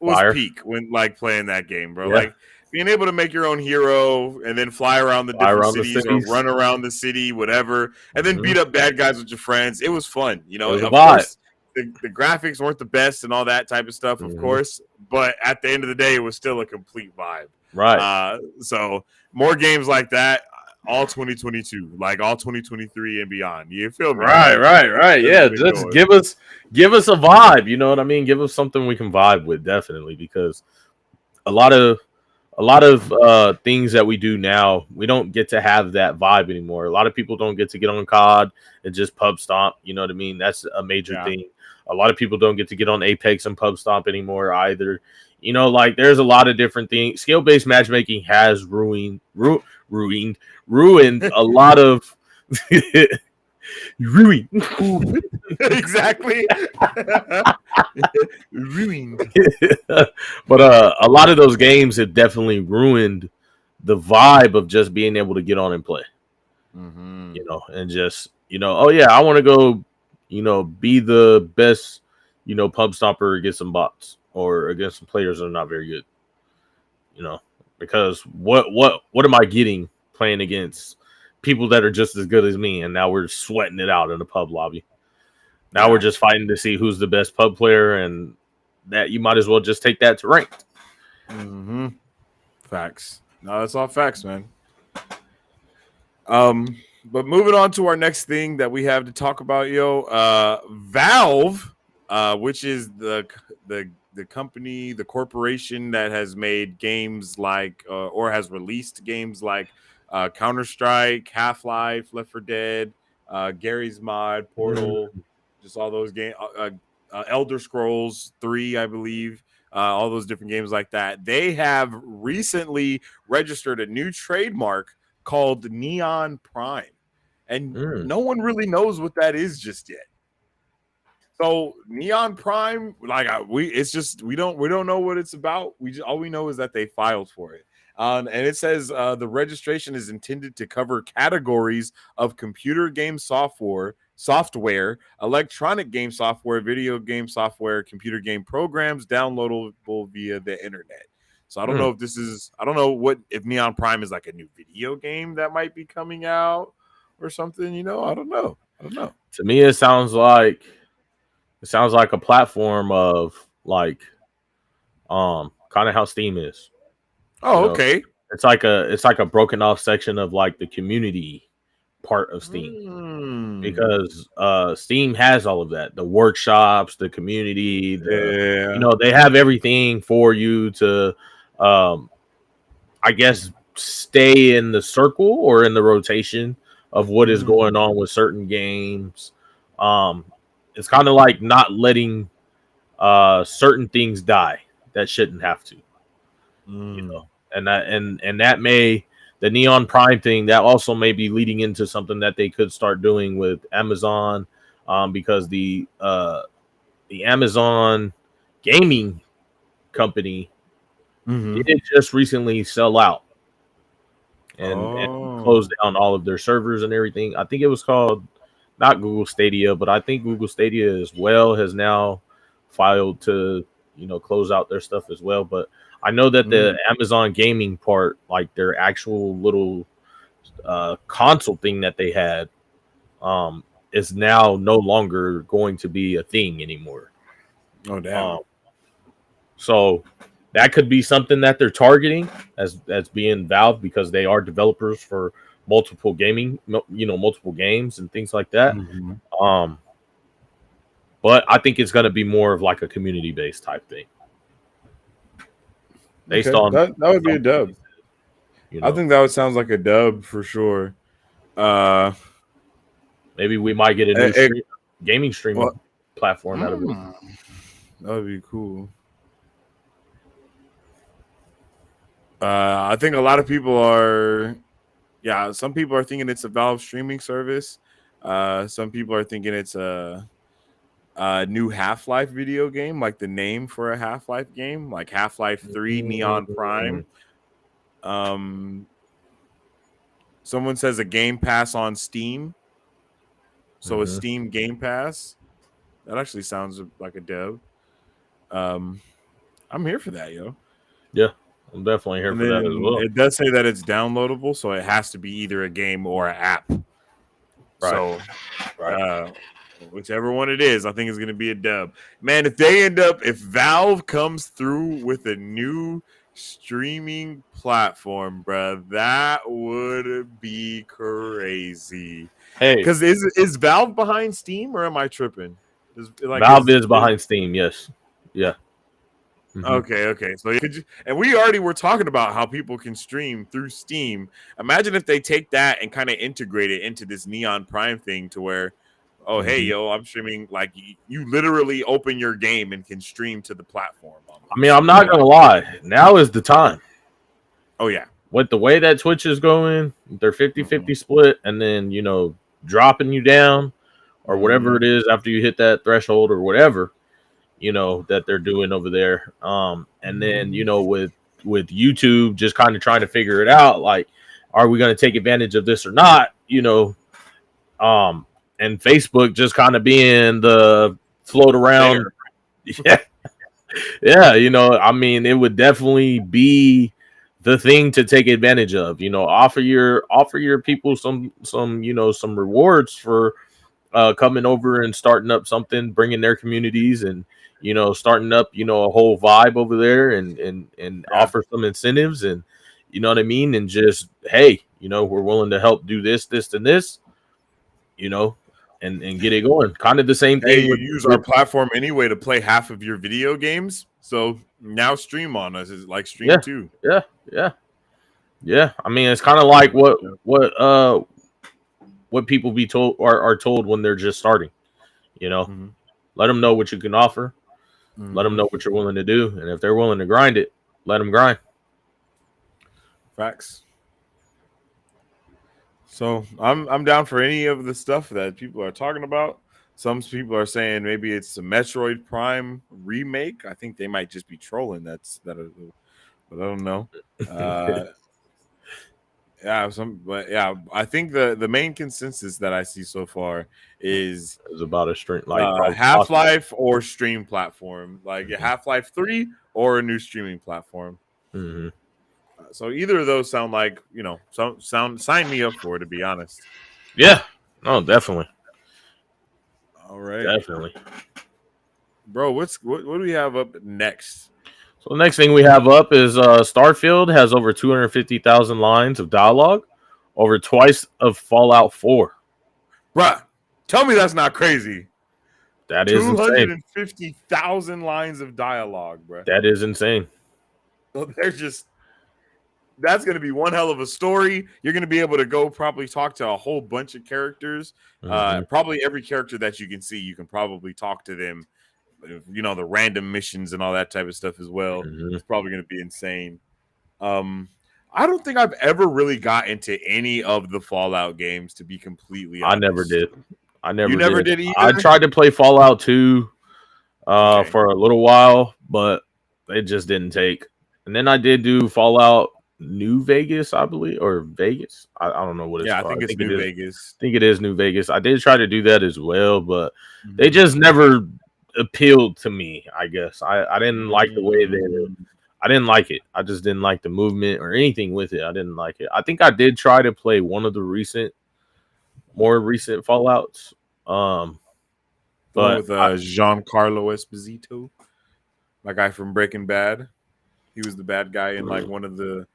Fire. peak when, like, playing that game, bro. Like being able to make your own hero and then fly around the different cities or run around the city, whatever, and then beat up bad guys with your friends. It was fun, you know. Of course, the graphics weren't the best and all that type of stuff, of course, but at the end of the day, it was still a complete vibe. Right. So more games like that, all 2022, like all 2023 and beyond. You feel me? Right. Yeah, just give us a vibe. You know what I mean? Give us something we can vibe with, definitely, because a lot of things that we do now, we don't get to have that vibe anymore. A lot of people don't get to get on COD and just pub stomp. You know what I mean? That's a major thing. A lot of people don't get to get on Apex and pub stomp anymore either. You know, like, there's a lot of different things. Skill-based matchmaking has ruined a lot of Ruined. Exactly. Ruined. But a lot of those games have definitely ruined the vibe of just being able to get on and play. Mm-hmm. You know, and just, oh yeah, I want to go, be the best, pub stopper against some bots or against some players that are not very good. Because what am I getting playing against people that are just as good as me, and now we're sweating it out in the pub lobby. Now we're just fighting to see who's the best pub player, and that you might as well just take that to ranked. Mm-hmm. Facts. No, that's all facts, man. But moving on to our next thing that we have to talk about, Valve, which is the company, the corporation that has made games like or has released games like Counter-Strike, Half-Life, Left 4 Dead, Gary's Mod, Portal, just all those games, Elder Scrolls 3, I believe. All those different games like that. They have recently registered a new trademark called Neon Prime, and no one really knows what that is just yet. So Neon Prime, we don't know what it's about. All we know is that they filed for it, and it says the registration is intended to cover categories of computer game software, electronic game software, video game software, computer game programs downloadable via the internet. So I don't know if I don't know if Neon Prime is like a new video game that might be coming out or something. I don't know. To me, it sounds like a platform of kind of how Steam is. Oh, okay. It's like a broken off section of like the community part of Steam, because Steam has all of that, the workshops, the community, they have everything for you to I guess stay in the circle or in the rotation of what is going on with certain games. It's kind of like not letting certain things die that shouldn't have to, and that may, the Neon Prime thing, that also may be leading into something that they could start doing with Amazon, because the Amazon gaming company did just recently sell out and close down all of their servers and everything. I think it was called not Google Stadia, but I think Google Stadia as well has now filed to, close out their stuff as well. But I know that the Amazon gaming part, like their actual little console thing that they had, is now no longer going to be a thing anymore. Oh, damn. So that could be something that they're targeting as being Valve, because they are developers for multiple games and things like that. But I think it's going to be more of like a community based type thing. Based on that would be a dub. I think that would sound like a dub for sure. Maybe we might get a new gaming streaming platform out of it. That would be cool. I think a lot of people are, some people are thinking it's a Valve streaming service. Some people are thinking it's a new Half-Life video game, like the name for a Half-Life game, like Half-Life 3 Neon Prime. Someone says a Game Pass on Steam. So a Steam Game Pass. That actually sounds like a dub. I'm here for that, yo. Yeah. I'm definitely here for that as well. It does say that it's downloadable, so it has to be either a game or an app. Right. So, whichever one it is, I think it's going to be a dub. Man, if Valve comes through with a new streaming platform, bro, that would be crazy. Hey, because is Valve behind Steam, or am I tripping? Valve is behind Steam, yes. Yeah. Okay. So and we already were talking about how people can stream through Steam. Imagine if they take that and kind of integrate it into this Neon Prime thing, to where, hey, yo, I'm streaming. Like, you literally open your game and can stream to the platform. I mean, I'm not gonna lie. Now is the time. Oh yeah. With the way that Twitch is going, they're 50-50 split, and then dropping you down or whatever it is after you hit that threshold or whatever, that they're doing over there. And then, with YouTube just kind of trying to figure it out, like, are we going to take advantage of this or not? And Facebook just kind of being the float around. Yeah. Yeah. I mean, it would definitely be the thing to take advantage of, offer your people some rewards for coming over and starting up something, bringing their communities and, starting up, a whole vibe over there and offer some incentives and, you know what I mean? And just, hey, we're willing to help do this, and this, and get it going. Kind of the same thing. Hey, you use our platform anyway to play half of your video games. So now stream on us is like stream too. Yeah. I mean, it's kind of like what people be told are told when they're just starting, let them know what you can offer, let them know what you're willing to do. And if they're willing to grind it, let them grind. Facts. So I'm down for any of the stuff that people are talking about. Some people are saying maybe it's a Metroid Prime remake. I think they might just be trolling. But I don't know. I think the main consensus that I see so far is about a stream, like Half-Life or stream platform, like Half-Life 3 or a new streaming platform. Mm-hmm. So either of those sound like, sign me up for it, to be honest. Yeah. No, definitely. All right. Definitely. Bro, what do we have up next? So the next thing we have up is Starfield has over 250,000 lines of dialogue, over twice of Fallout 4. Bruh, tell me that's not crazy. That is 250,000 lines of dialogue, bruh. That is insane. So that's going to be one hell of a story. You're going to be able to go probably talk to a whole bunch of characters. Probably every character that you can see, you can probably talk to them. The random missions and all that type of stuff as well. It's probably going to be insane. I don't think I've ever really got into any of the Fallout games, to be completely honest. I never did. You never did either? I tried to play Fallout 2 for a little while, but it just didn't take. And then I did do Fallout New Vegas, I believe, or Vegas. I don't know what it's called. I think it's New Vegas. I think it is New Vegas. I did try to do that as well, but they just never appealed to me, I guess. I didn't like the way I didn't like it. I just didn't like the movement or anything with it. I didn't like it. I think I did try to play one of the more recent Fallouts. But with Giancarlo Esposito, my guy from Breaking Bad. He was the bad guy in like one of the.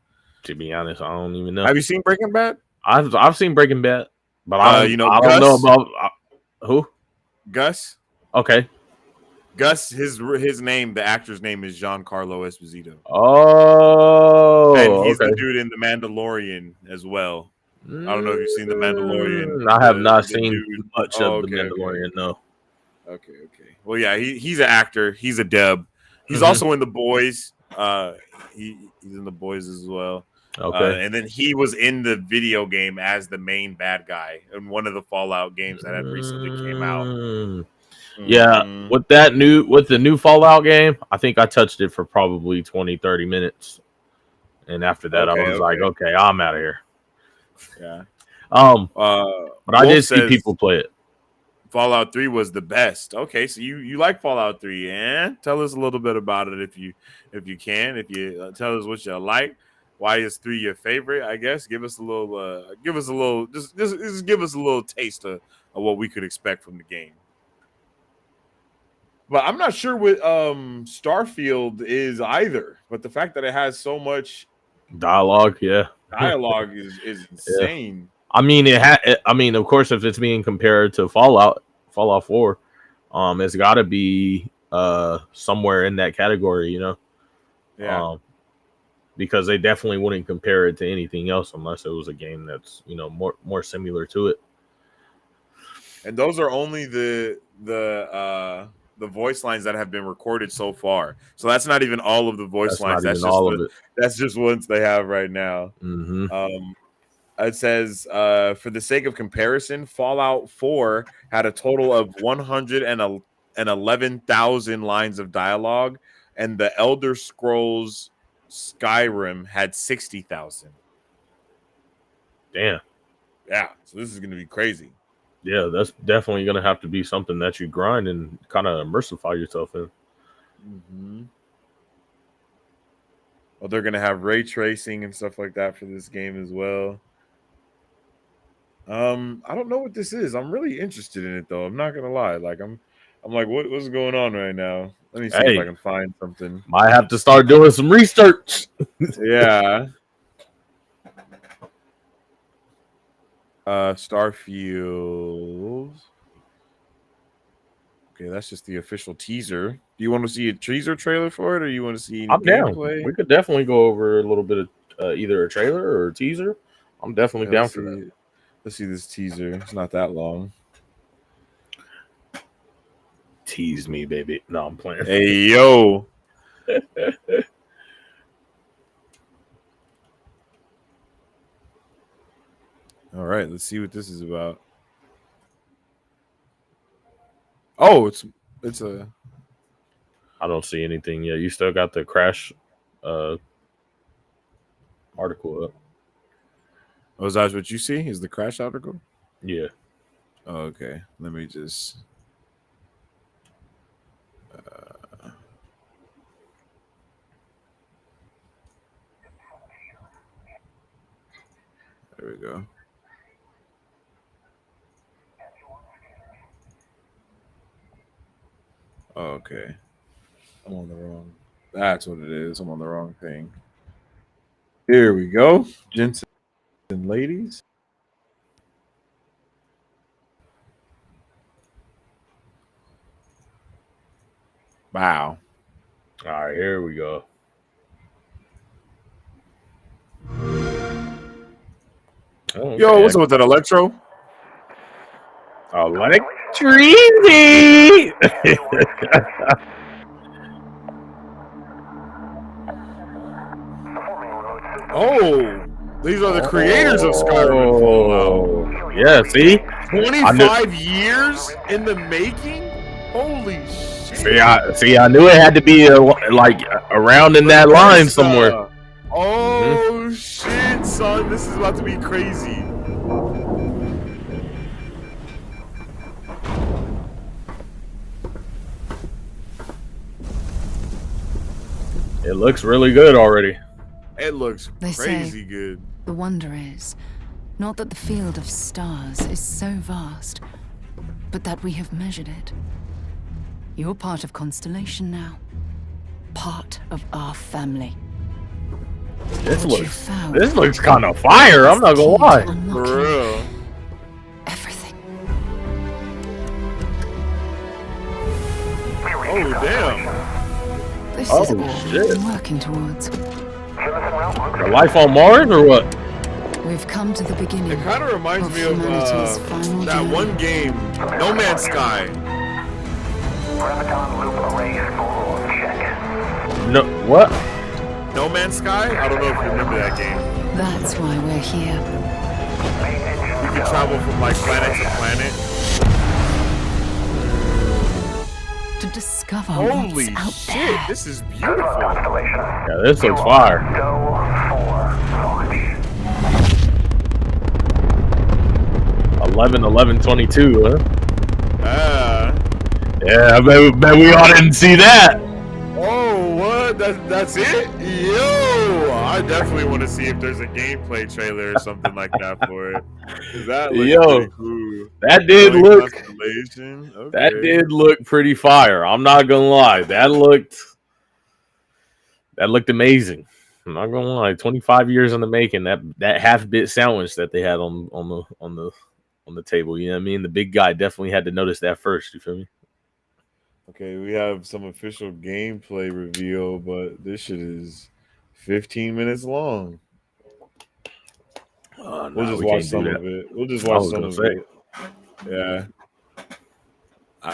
To be honest, I don't even know. Have you seen Breaking Bad? I've seen Breaking Bad, but I don't know about who. Gus. Okay. Gus, his name, the actor's name is Giancarlo Esposito. Oh, and he's the dude in The Mandalorian as well. I don't know if you've seen The Mandalorian. I have not seen much of The Mandalorian. No. Okay. Well, yeah, he's an actor. He's a dub. He's also in The Boys. He's in The Boys as well. Okay. And then he was in the video game as the main bad guy in one of the Fallout games that had recently came out. Yeah, with the new Fallout game, I think I touched it for probably 20-30 minutes. And after that I was like, okay, I'm out of here. Yeah. But I did see people play it. Fallout 3 was the best. Okay, so you like Fallout 3, and tell us a little bit about it if you can. If you tell us what you like, why is 3 your favorite? I guess give us a little just give us a little taste of what we could expect from the game. But I'm not sure what Starfield is either. But the fact that it has so much dialogue, is insane. I mean, of course, if it's being compared to Fallout 4, it's got to be somewhere in that category, Yeah. Because they definitely wouldn't compare it to anything else unless it was a game that's more similar to it. And those are only the voice lines that have been recorded so far. So that's not even all of the voice lines. That's just ones they have right now. Mm-hmm. it says, for the sake of comparison, Fallout 4 had a total of 111,000 lines of dialogue, and the Elder Scrolls Skyrim had 60,000. Damn. Yeah, so this is going to be crazy. Yeah, that's definitely going to have to be something that you grind and kind of immersify yourself in. Mm-hmm. Well, they're going to have ray tracing and stuff like that for this game as well. I don't know what this is. I'm really interested in it though. I'm not gonna lie. Like I'm like, what's going on right now? Let me see if I can find something. Might have to start doing some research. Yeah. Starfield. Okay, that's just the official teaser. Do you want to see a teaser trailer for it, or you want to see I'm gameplay? down. We could definitely go over a little bit of either a trailer or a teaser. I'm definitely down for that. Let's see this teaser. It's not that long. Tease me, baby. No, I'm playing. Hey, yo. All right, let's see what this is about. Oh, it's a. I don't see anything yet. You still got the crash article up. Oh, is that what you see? Is the crash article? Yeah. Oh, okay. Let me just. There we go. Oh, okay. I'm on the wrong. That's what it is. I'm on the wrong thing. Here we go. Gents and ladies. Wow. All right, here we go. Okay. Yo, what's up with that Electro? Electricity! Oh, these are the creators of Skyrim. Oh, yeah, see? 25 years in the making? Holy shit. I knew it had to be like around in that line somewhere. Oh, shit, son. This is about to be crazy. It looks really good already. It looks crazy good. The wonder is not that the field of stars is so vast, but that we have measured it. You're part of Constellation now. Part of our family. This looks kind of fire. I'm not gonna lie. For real. Everything. Oh, damn. This is all we've been working towards. The life on Mars or what? We've come to the beginning. It kind of reminds me of that one game, No Man's Sky. No, what? No Man's Sky? I don't know if you remember that game. That's why we're here. You can travel from like planet to planet. To discover Holy what's out shit, there. this is beautiful. Yeah, this looks fire. 11/11/22, huh? Yeah, I bet we all didn't see that. Oh, what? That's it? Yo, I definitely want to see if there's a gameplay trailer or something like that for it. That looks pretty cool. That did look. Okay. That did look pretty fire. I'm not gonna lie. That looked amazing. I'm not gonna lie. 25 years in the making. That half bit sandwich that they had on the table. You know what I mean? The big guy definitely had to notice that first. You feel me? Okay, we have some official gameplay reveal, but this shit is 15 minutes long. We'll just watch some of it. We'll just watch some of it. Yeah.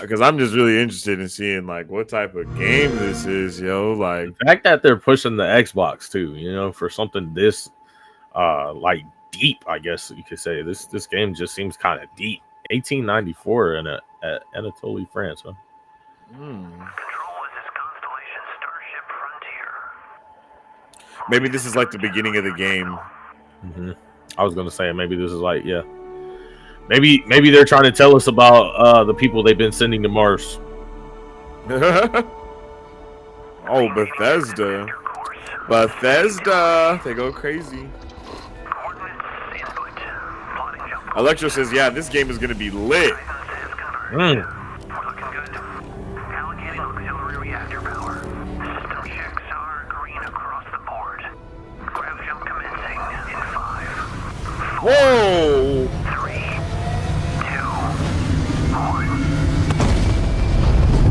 Because I'm just really interested in seeing like what type of game this is, yo. Like the fact that they're pushing the Xbox too, you know, for something this like deep, I guess you could say. This game just seems kind of deep. 1894 in Anatoly, France, huh? Maybe this is like the beginning of the game. I was gonna say maybe this is like maybe they're trying to tell us about the people they've been sending to Mars. Oh, Bethesda, they go crazy. Electro says, yeah, this game is gonna be lit. Whoa! 3, 2, 1.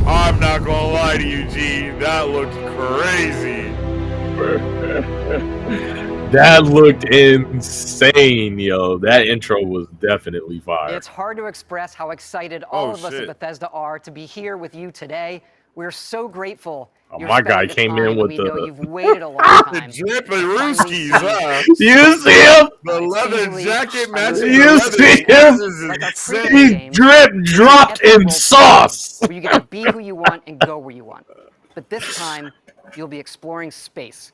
I'm not gonna lie to you, G. That looked crazy. That looked insane, yo. That intro was definitely fire. It's hard to express how excited all of us at Bethesda are to be here with you today. We're so grateful. My guy came in with we know you've waited a long time. The drip and Rooskies, huh? You see him? The leather jacket matching. You see him? He drip dropped in sauce. Where you get to be who you want and go where you want. But this time, you'll be exploring space.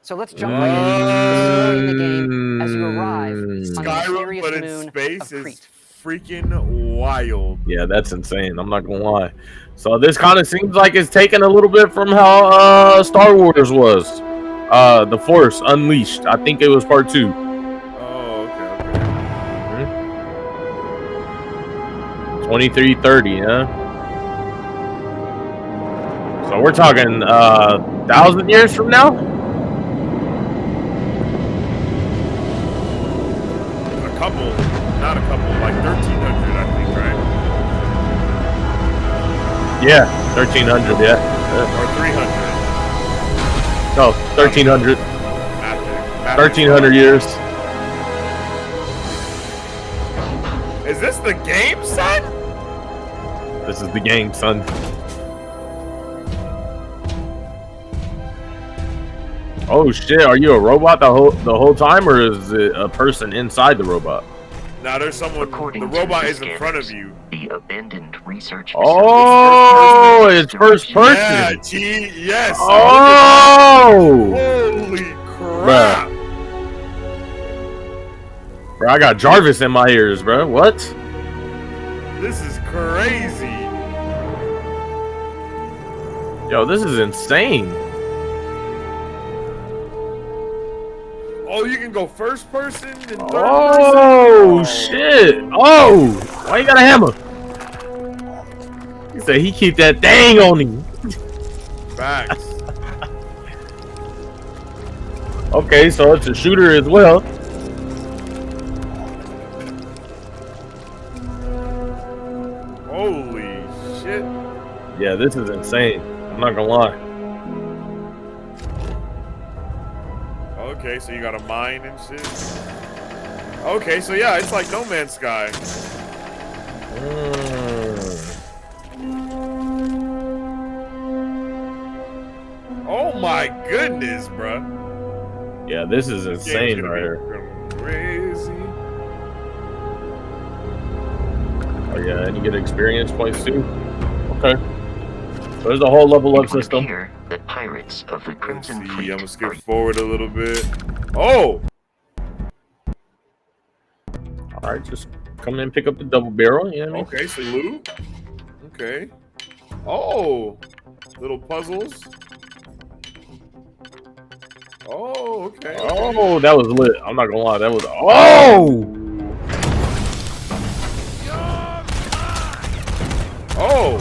So let's jump right into the story in the game as you arrive on the mysterious moon of Crete. Freaking wild. Yeah, that's insane. I'm not gonna lie. So this kind of seems like it's taken a little bit from how Star Wars was. The Force Unleashed. I think it was part 2. Oh, okay. 2330, yeah. So we're talking 1,000 years from now. Not a couple, like 1,300, I think, right? Yeah, 1,300, yeah. Or 300. No, 1,300. 1,300 years. Is this the game, son? This is the game, son. Oh shit! Are you a robot the whole time, or is it a person inside the robot? Now there's someone. The robot is in front of you. The abandoned research. Oh, it's first person. Yeah, yes. Oh, holy crap! Bro, I got Jarvis in my ears, bro. What? This is crazy. Yo, this is insane. Oh, you can go first person and third person? Oh, shit. Oh, why you got a hammer? He said he keep that thing on him. Facts. Okay, so it's a shooter as well. Holy shit. Yeah, this is insane. I'm not gonna lie. Okay, so you got a mine and shit. Okay, so yeah, it's like No Man's Sky. Oh my goodness, bro. Yeah, this is insane right here. Crazy. Oh yeah, and you get experience points too. Okay. So there's a whole level up system. The pirates of the Crimson Fleet. I'm gonna skip forward a little bit. Oh! Alright, just come in and pick up the double barrel, you know what I mean? Okay, so loot. Okay. Oh! Little puzzles. Oh, okay. Oh, that was lit. I'm not gonna lie, that was oh! Oh!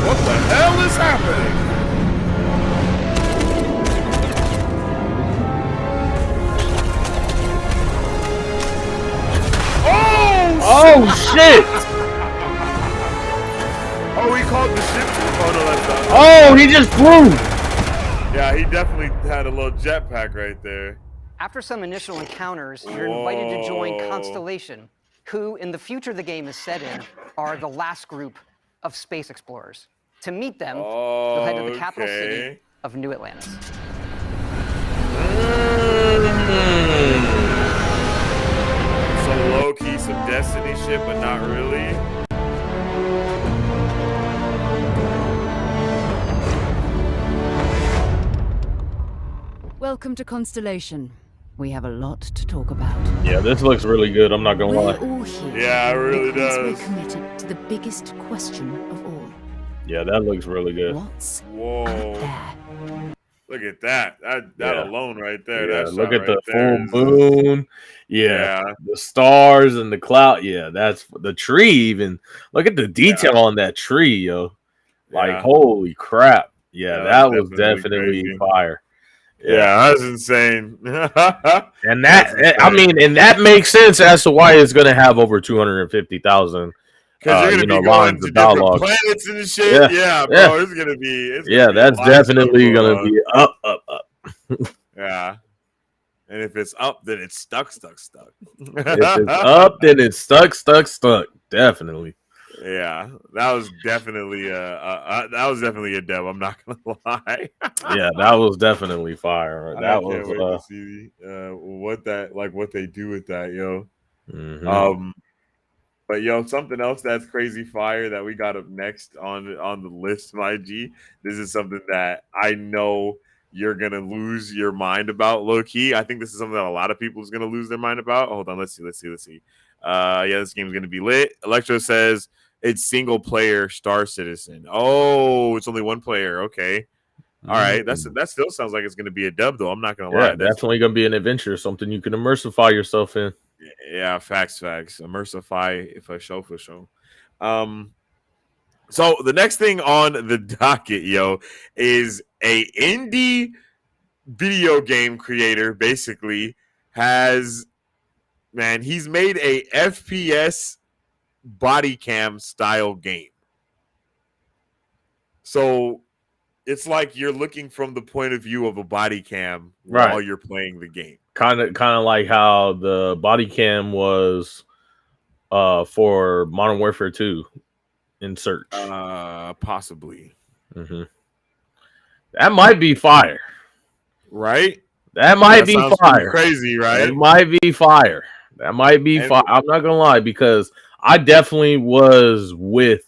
What the hell is happening? Oh shit! Oh, he called the ship. Oh no, that's not. Oh, he just flew! Yeah, he definitely had a little jetpack right there. After some initial encounters, you're invited to join Constellation, who, in the future the game is set in, are the last group of space explorers. To meet them, you'll head to the capital city Okay. of New Atlantis. So low key some Destiny shit, but not really. Welcome to Constellation. We have a lot to talk about. Yeah, this looks really good. I'm not gonna We're lie. all here. Yeah, it really because does. We're committed to the biggest question of all. Yeah, that looks really good. What's Whoa. out there? Look at that. That Yeah. alone right there. Yeah, That look shot at right the there full is just- moon. Yeah, Yeah. the stars and the cloud. Yeah, that's the tree. Even look at the detail on that tree, yo. Like, Yeah. holy crap. Yeah, Yeah, that that's was definitely crazy. fire. Yeah, that's insane. And that, I mean, and that makes sense as to why it's going to have over 250,000. Because you're gonna be going lines to of different dialogue. planets and shit. Yeah, Yeah, bro, yeah. it's gonna be. Yeah, that's definitely going to be up. Yeah, and if it's up, then it's stuck. If it's up, then it's stuck. Definitely. Yeah, that was definitely a dub. I'm not gonna lie. Yeah, that was definitely fire. I That can't wait was. to see what they do with that, yo. Mhm. But yo, something else that's crazy fire that we got up next on the list, my G. This is something that I know you're gonna lose your mind about, low key. I think this is something that a lot of people is gonna lose their mind about. Hold on, let's see. Yeah, this game's gonna be lit. Electro says it's single player Star Citizen. Oh, it's only one player. Okay. All right. That still sounds like it's gonna be a dub though. I'm not gonna lie. Yeah, definitely gonna be an adventure, something you can immersify yourself in. Yeah, facts. Immersify for sure. So the next thing on the docket, yo, is a indie video game creator. Basically, he's made a FPS body cam style game. So it's like you're looking from the point of view of a body cam while you're playing the game. Kind of like how the body cam was for Modern Warfare 2 in Search. Possibly. That might be fire. Right? That might be sounds fire. Crazy, right? It might be fire. That might be fire. I'm not gonna lie, because I definitely was with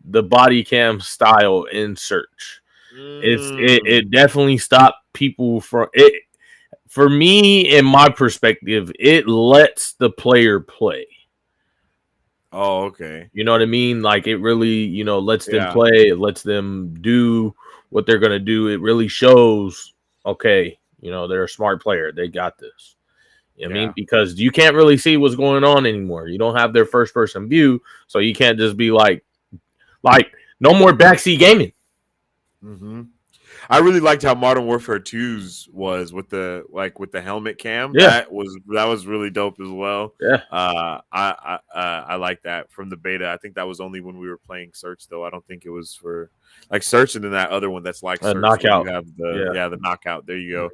the body cam style in Search. It definitely stopped people from it. For me, in my perspective, it lets the player play. Oh, okay. You know what I mean? Like, it really, lets them play. It lets them do what they're gonna do. It really shows, okay, they're a smart player. They got this. You know what I mean? Because you can't really see what's going on anymore. You don't have their first person view, so you can't just be like no more backseat gaming. I really liked how Modern Warfare 2's was with the helmet cam. Yeah. That was really dope as well. Yeah. I like that from the beta. I think that was only when we were playing Search though. I don't think it was for like Search and then that other one that's like Search, Knockout. You have the knockout. There you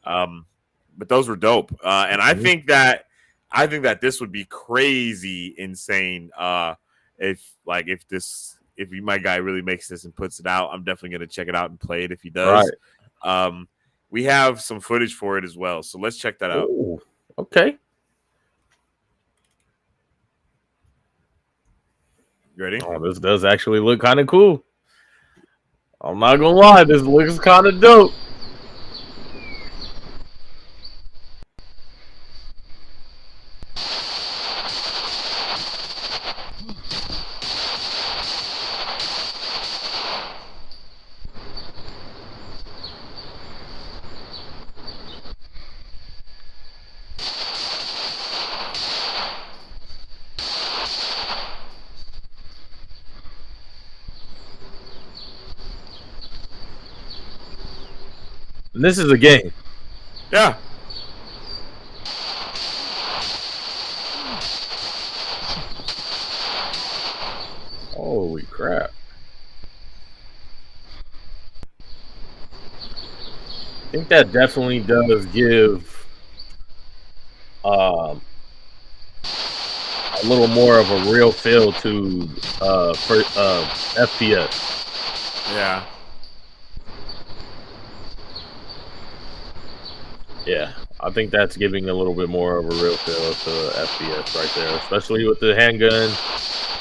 go. But those were dope. And I think that this would be crazy insane if my guy really makes this and puts it out. I'm definitely going to check it out and play it if he does. Right. We have some footage for it as well, so let's check that out. Ooh, okay. You ready? Oh, this does actually look kind of cool. I'm not going to lie. This looks kind of dope. And this is a game. Yeah. Holy crap. I think that definitely does give a little more of a real feel to FPS. Yeah. Yeah, I think that's giving a little bit more of a real feel to FPS right there, especially with the handgun.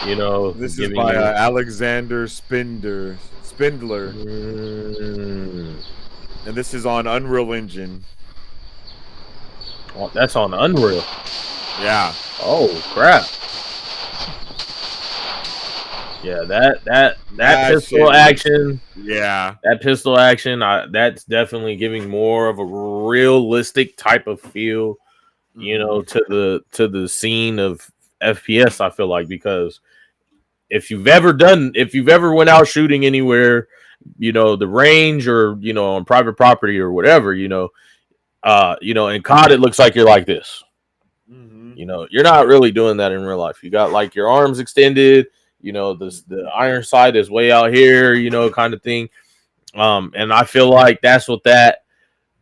You know, This is giving by you. Alexander Spindler, and this is on Unreal Engine. Oh, that's on Unreal. Yeah. Oh crap. Yeah, that pistol action. Yeah. That pistol action. That's definitely giving more of a realistic type of feel. You know, to the scene of FPS. I feel like, because if you've ever went out shooting anywhere, you know, the range, or, you know, on private property or whatever, you know, in COD it looks like you're like this. You know, you're not really doing that in real life. You got like your arms extended, you know, the iron sight is way out here, you know, kind of thing. And I feel like that's what that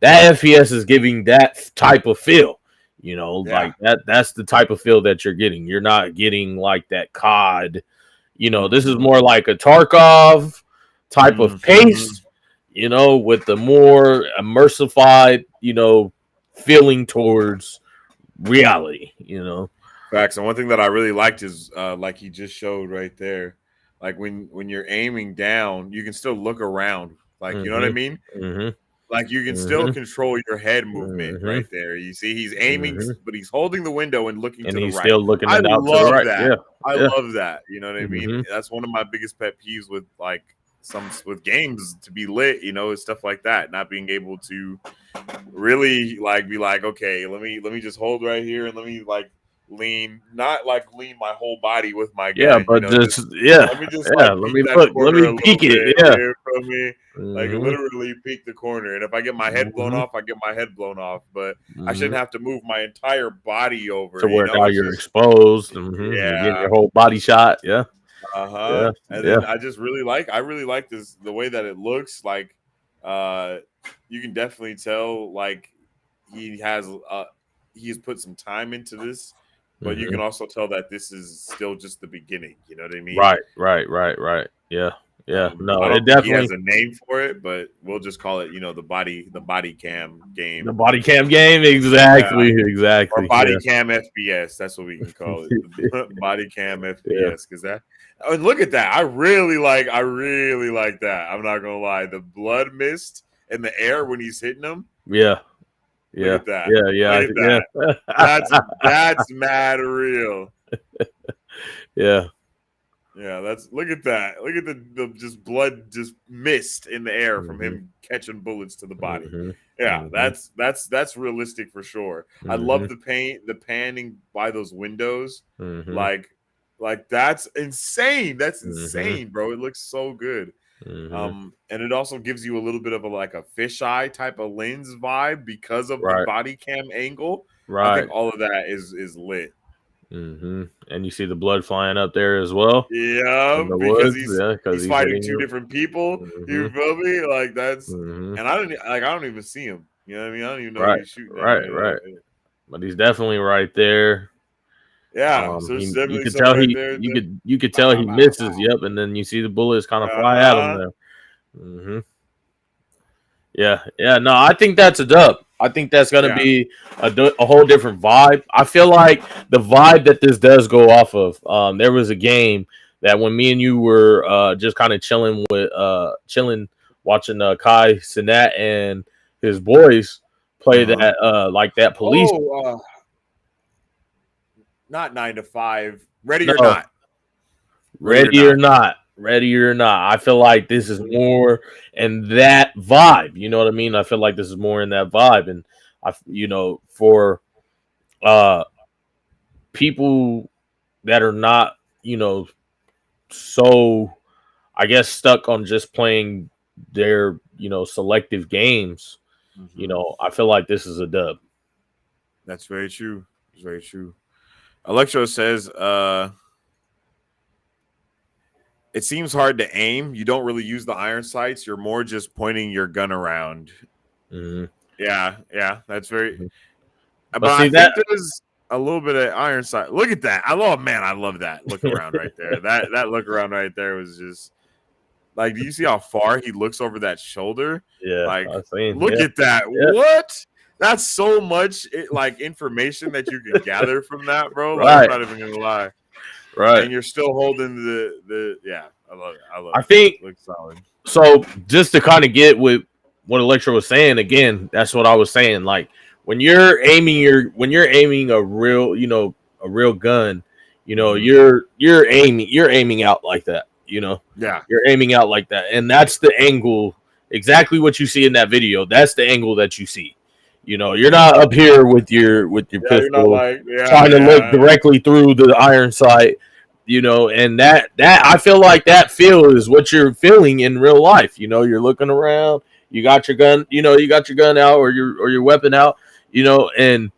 FPS is giving, that type of feel. You know, like that's the type of feel that you're getting. You're not getting like that COD. You know, this is more like a Tarkov type of pace, you know, with the more immersified, you know, feeling towards reality, you know. Facts. And one thing that I really liked is like he just showed right there, like when you're aiming down, you can still look around, like, you know what I mean? Like you can still control your head movement right there. You see, he's aiming, but he's holding the window and looking And to the he's right. still looking I it out to the love right. that. Yeah. I Yeah. love that. You know what I mean? That's one of my biggest pet peeves with like with games to be lit, you know, and stuff like that. Not being able to really like be like, okay, let me just hold right here and let me like not like lean my whole body with my gun. Yeah, but you know, just yeah, let me just yeah. like Let peek me that look. Let corner me a little peek it. bit. Yeah. You feel me? Like literally peek the corner. And if I get my head blown off, I get my head blown off. But I shouldn't have to move my entire body over. To You where know, now it's you're just exposed. You're getting your whole body shot. Yeah. Yeah. And Yeah. then I really like this, the way that it looks. Like you can definitely tell like he's put some time into this, but you can also tell that this is still just the beginning. You know what I mean? Right. Yeah. Yeah. No, I it don't think he has definitely a name for it, but we'll just call it, you know, the body cam game. the body cam game. Exactly. Exactly. Or body Yeah. cam FPS. That's what we can call it. Body cam Yeah. FPS. Because and look at that. I really like that. I'm not gonna lie. The blood mist in the air when he's hitting them. Yeah. Yeah. Look at that. Yeah. Look at that. That's mad real. Yeah. Yeah, look at that. Look at the just blood just mist in the air from him catching bullets to the body. Yeah, that's realistic for sure. I love the panning by those windows. Like that's insane. That's insane, bro. It looks so good. And it also gives you a little bit of like a fisheye type of lens vibe because of the body cam angle. I think all of that is lit. And you see the blood flying up there as well. Yeah, because he's fighting two different people. You feel me? Like that's, and I don't even see him. You know what I mean? I don't even know he's shooting. Right. But he's definitely right there. Yeah, so you definitely could tell right he there. you could tell he misses. Yep, and then you see the bullets kind of fly at him there. Yeah. No, I think that's a dub. I think that's gonna be a whole different vibe. I feel like the vibe that this does go off of. There was a game that when me and you were just kind of chilling watching Kai Sinat and his boys play that like that police. Not 9 to 5. Ready or not. Ready or not. I feel like this is more in that vibe. You know what I mean? I feel like this is more in that vibe. And for people that are not, so I guess stuck on just playing their, selective games, I feel like this is a dub. That's very true. It's very true. Electro says, it seems hard to aim. You don't really use the iron sights. You're more just pointing your gun around. Yeah, that's very. But I think there's a little bit of iron sight. Look at that! I love that look around right there. That look around right there was just Like, do you see how far he looks over that shoulder? Yeah, Like, I've seen. look Yeah. at that. Yeah. What? That's so much like information that you can gather from that, bro. Like, Right. I'm not even gonna lie. Right. And you're still holding the yeah. I love it. I love it. I think It looks solid. so. Just to kind of get with what Electro was saying again, that's what I was saying. Like when you're aiming a real, a real gun, you're aiming out like that. Yeah. You're aiming out like that, and that's the angle. Exactly what you see in that video. That's the angle that you see. You're not up here with your pistol trying to look directly through the iron sight. And that I feel like that feel is what you're feeling in real life. You're looking around, you got your gun, out or your weapon out, and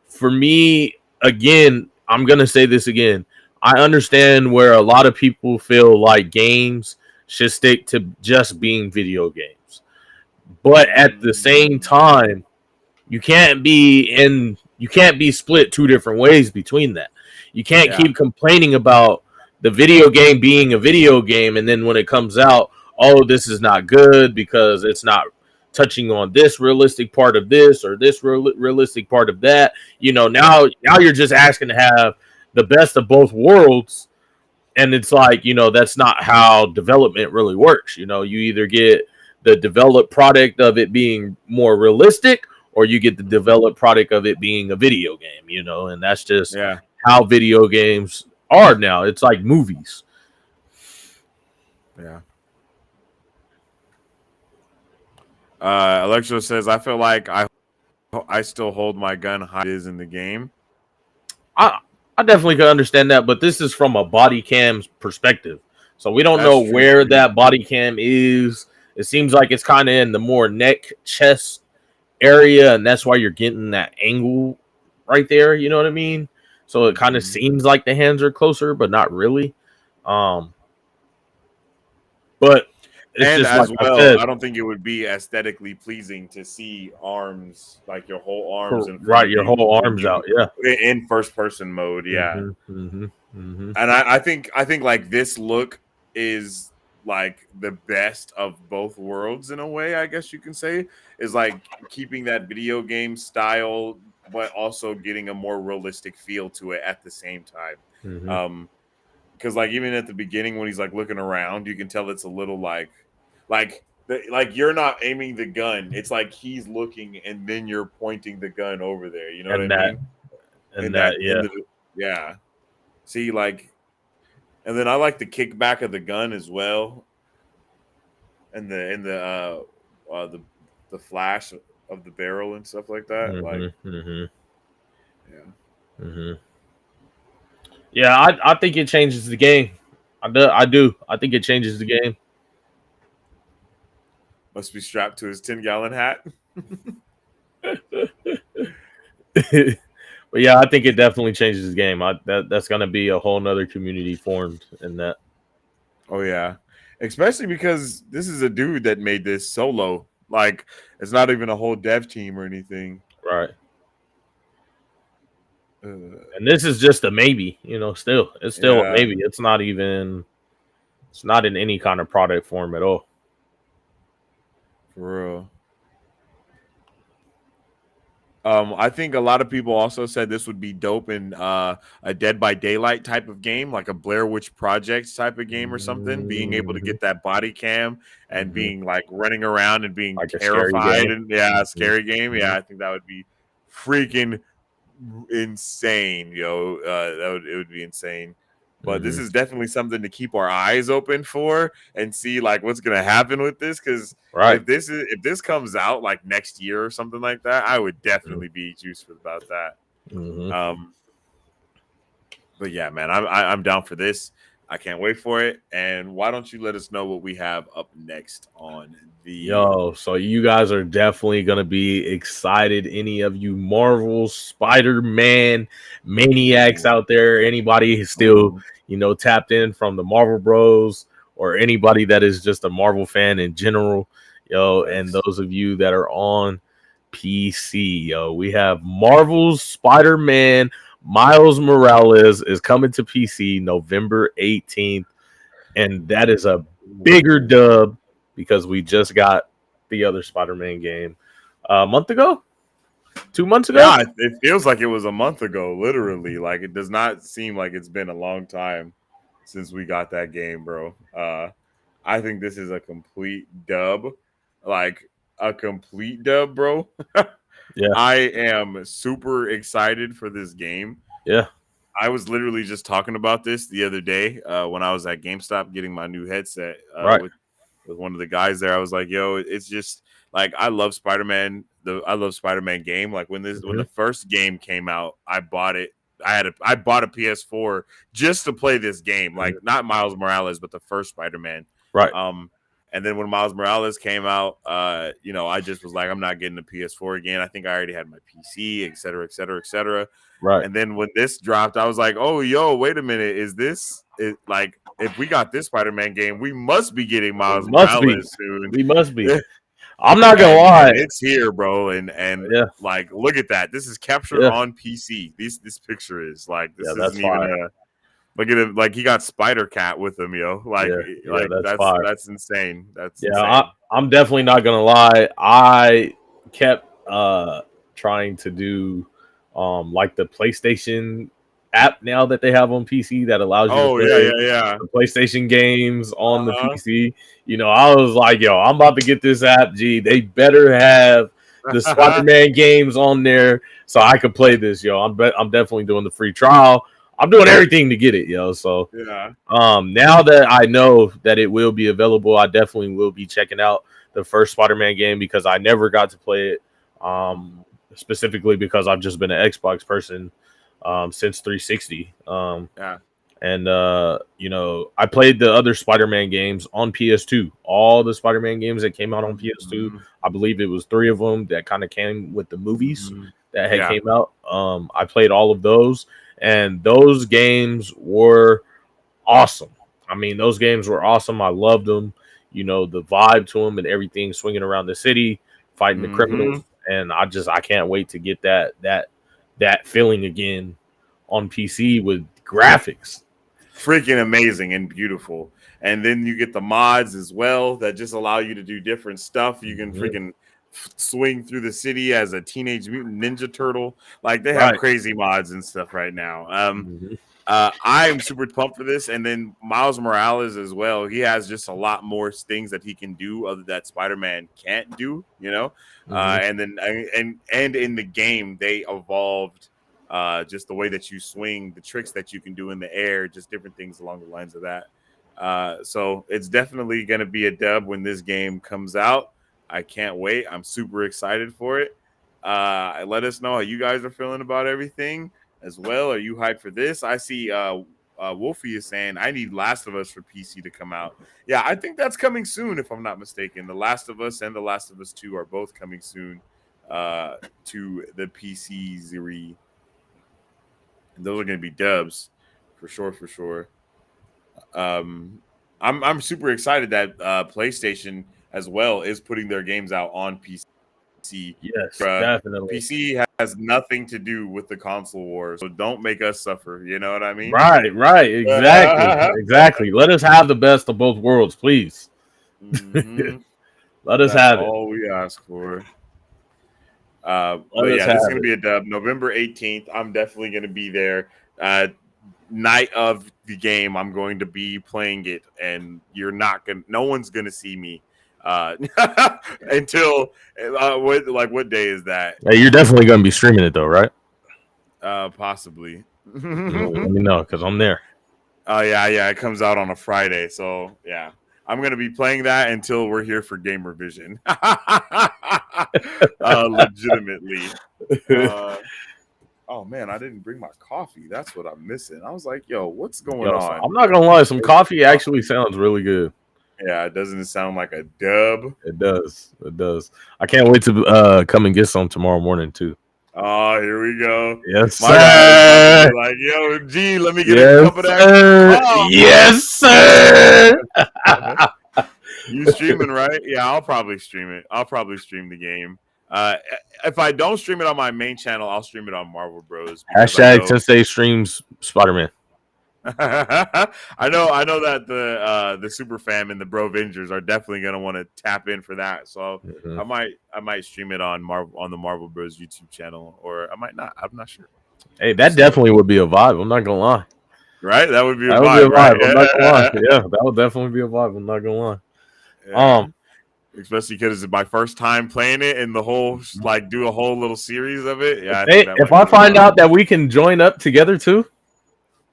for me, again, I'm gonna say this again. I understand where a lot of people feel like games should stick to just being video games. But at the same time, you can't be split two different ways between that. You can't keep complaining about the video game being a video game, and then when it comes out, oh, this is not good because it's not touching on this realistic part of this or this realistic part of that. Now you're just asking to have the best of both worlds, and it's like, that's not how development really works. You either get the developed product of it being more realistic, or you get the developed product of it being a video game, and that's just how video games are now. It's like movies. Yeah. Electro says, I feel like I still hold my gun high is in the game. I definitely can understand that, but this is from a body cam's perspective. So we don't know where that body cam is. It seems like it's kind of in the more neck, chest area, and that's why you're getting that angle right there. You know what I mean? So it kind of seems like the hands are closer, but not really. But it's and just as like well, I don't think it would be aesthetically pleasing to see arms, like your whole arms, your whole arms out, in first person mode, And I think like this look is like the best of both worlds in a way, I guess you can say, is like keeping that video game style, but also getting a more realistic feel to it at the same time. Because like even at the beginning when he's like looking around, you can tell it's a little like you're not aiming the gun. It's like he's looking and then you're pointing the gun over there. You know what I mean? Yeah. See, like, and then I like the kickback of the gun as well, and the flash of the barrel and stuff like that. Yeah, I think it changes the game. I do. I think it changes the game. Must be strapped to his 10-gallon hat. But yeah, I think it definitely changes the game. That's going to be a whole nother community formed in that. Oh, yeah. Especially because this is a dude that made this solo. Like, it's not even a whole dev team or anything. Right. And this is just a maybe, it's still a maybe. It's not in any kind of product form at all. For real. I think a lot of people also said this would be dope in a Dead by Daylight type of game, like a Blair Witch Project type of game or something. Being able to get that body cam and being like running around and being like terrified and a scary game. Yeah, I think that would be freaking insane, yo. It would be insane. But this is definitely something to keep our eyes open for and see like what's gonna happen with this. Because if this comes out like next year or something like that, I would definitely be juiced about that. But yeah, man, I'm down for this. I can't wait for it. And why don't you let us know what we have up next on the so you guys are definitely gonna be excited. Any of you Marvel Spider-Man maniacs out there, anybody who's still tapped in from the Marvel Bros, or anybody that is just a Marvel fan in general, and those of you that are on PC, we have Marvel's Spider-Man Miles Morales is coming to PC November 18th, and that is a bigger dub because we just got the other Spider-Man game a month ago, 2 months ago. Yeah, it feels like it was a month ago, literally. Like it does not seem like it's been a long time since we got that game, bro. I think this is a complete dub, like a complete dub, bro. Yeah, I am super excited for this game. yeah. I was literally just talking about this the other day when I was at GameStop getting my new headset Right. with one of the guys there. I was like, "Yo, it's just like I love Spider-Man. I love Spider-Man game. Like when the first game came out, I bought it. I bought a PS4 just to play this game. Like not Miles Morales, but the first Spider-Man. Right. And then when Miles Morales came out, I just was like, I'm not getting a PS4 again. I think I already had my PC, et cetera, et cetera, et cetera. Right. And then when this dropped, I was like, oh, yo, wait a minute. Is this like if we got this Spider-Man game, we must be getting Miles Morales soon. We must be. I'm not gonna lie. It's here, bro. And like look at that. This is captured on PC. This picture is like this isn't even a look at him, like he got Spider Cat with him, yo. Like, that's insane. That's insane. I'm definitely not gonna lie. I kept trying to do like the PlayStation app now that they have on PC that allows you to play the PlayStation games on the PC. You know, I was like, yo, I'm about to get this app. Gee, they better have the Spider-Man games on there so I could play this, yo. I'm definitely doing the free trial. I'm doing everything to get it, yo. So now that I know that it will be available, I definitely will be checking out the first Spider-Man game because I never got to play it. Specifically because I've just been an Xbox person since 360. And I played the other Spider-Man games on PS2. All the Spider-Man games that came out on PS2, I believe it was 3 of them that kind of came with the movies that had came out. I played all of those. And those games were awesome. I mean, those games were awesome. I loved them. You know, the vibe to them and everything, swinging around the city, fighting the criminals. And I can't wait to get that feeling again on PC with graphics. Freaking amazing and beautiful. And then you get the mods as well that just allow you to do different stuff. You can freaking swing through the city as a Teenage Mutant Ninja Turtle. Like they have crazy mods and stuff right now. I'm super pumped for this. And then Miles Morales as well. He has just a lot more things that he can do other that Spider-Man can't do, you know? And then and in the game they evolved just the way that you swing, the tricks that you can do in the air, just different things along the lines of that. So it's definitely going to be a dub when this game comes out. I can't wait. I'm super excited for it. Let us know how you guys are feeling about everything as well. Are you hyped for this? I see Wolfie is saying, I need Last of Us for PC to come out. Yeah, I think that's coming soon, if I'm not mistaken. The Last of Us and The Last of Us 2 are both coming soon to the PC series. And those are going to be dubs for sure. I'm super excited that PlayStation as well is putting their games out on PC. Yes, definitely. PC has nothing to do with the console war, so don't make us suffer. You know what I mean? Right. Exactly. Let us have the best of both worlds, please. Let us have it. All we ask for. But yeah, this is going to be a dub. November 18th. I'm definitely going to be there. Night of the game, I'm going to be playing it, and no one's going to see me until what day is that? Hey, you're definitely going to be streaming it though, right? Possibly. Let me know because I'm there. Oh yeah, it comes out on a Friday, so yeah, I'm gonna be playing that until we're here for GamerVision. Legitimately. Oh man, I didn't bring my coffee. That's what I'm missing. I was like, yo, what's going on? I'm not gonna lie, some coffee actually sounds really good. Yeah, it doesn't sound like a dub. It does. I can't wait to come and get some tomorrow morning too. Oh, here we go. Yes, sir. Like, yo, G, let me get a cup of that. Oh. Yes, sir. You streaming, right? Yeah, I'll probably stream it. I'll probably stream the game. If I don't stream it on my main channel, I'll stream it on Marvel Bros. Hashtag Sensei streams Spider-Man. I know that the Super Fam and the Bro Vengers are definitely gonna want to tap in for that. So I might stream it on the Marvel Bros YouTube channel, or I might not. I'm not sure. Hey, that definitely would be a vibe. I'm not gonna lie. Right? That would be a That vibe. would be a vibe. Right? I'm not gonna lie. Yeah, that would definitely be a vibe. I'm not gonna lie. Yeah. Especially because it's my first time playing it, and the whole do a whole little series of it. Yeah. If I find out that we can join up together too.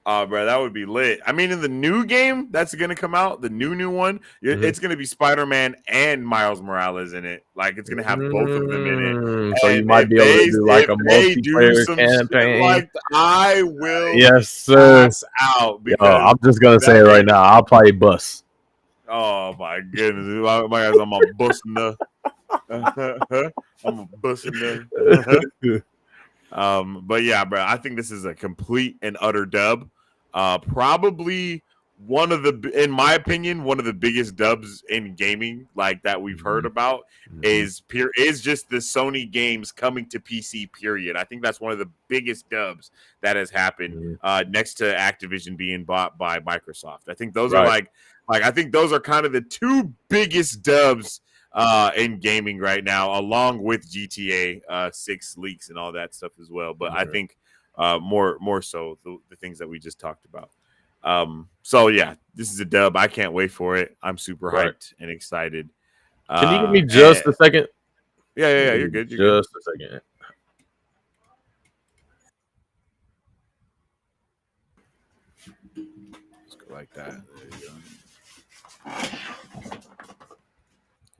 Bro, that would be lit. I mean, in the new game that's gonna come out, the new one, it's gonna be Spider-Man and Miles Morales in it. Like, it's gonna have both of them in it. So you might be able to do like a multiplayer campaign. Like, I will. Yes, sir. Pass out. Yo, I'm just gonna say it right now. I'll probably bust. Oh my goodness, my guys, I'm a busting the. I'm a busting the. But yeah, bro, I think this is a complete and utter dub. Probably in my opinion, one of the biggest dubs in gaming, like that we've heard about, is just the Sony games coming to PC. Period. I think that's one of the biggest dubs that has happened. Next to Activision being bought by Microsoft, I think those are like I think those are kind of the two biggest dubs in gaming right now, along with GTA 6 leaks and all that stuff as well. But I think more so the things that we just talked about. So yeah, this is a dub. I can't wait for it. I'm super hyped and excited. Can you give me just a second? Yeah, you're good. Just a second. Let's go like that. There you go.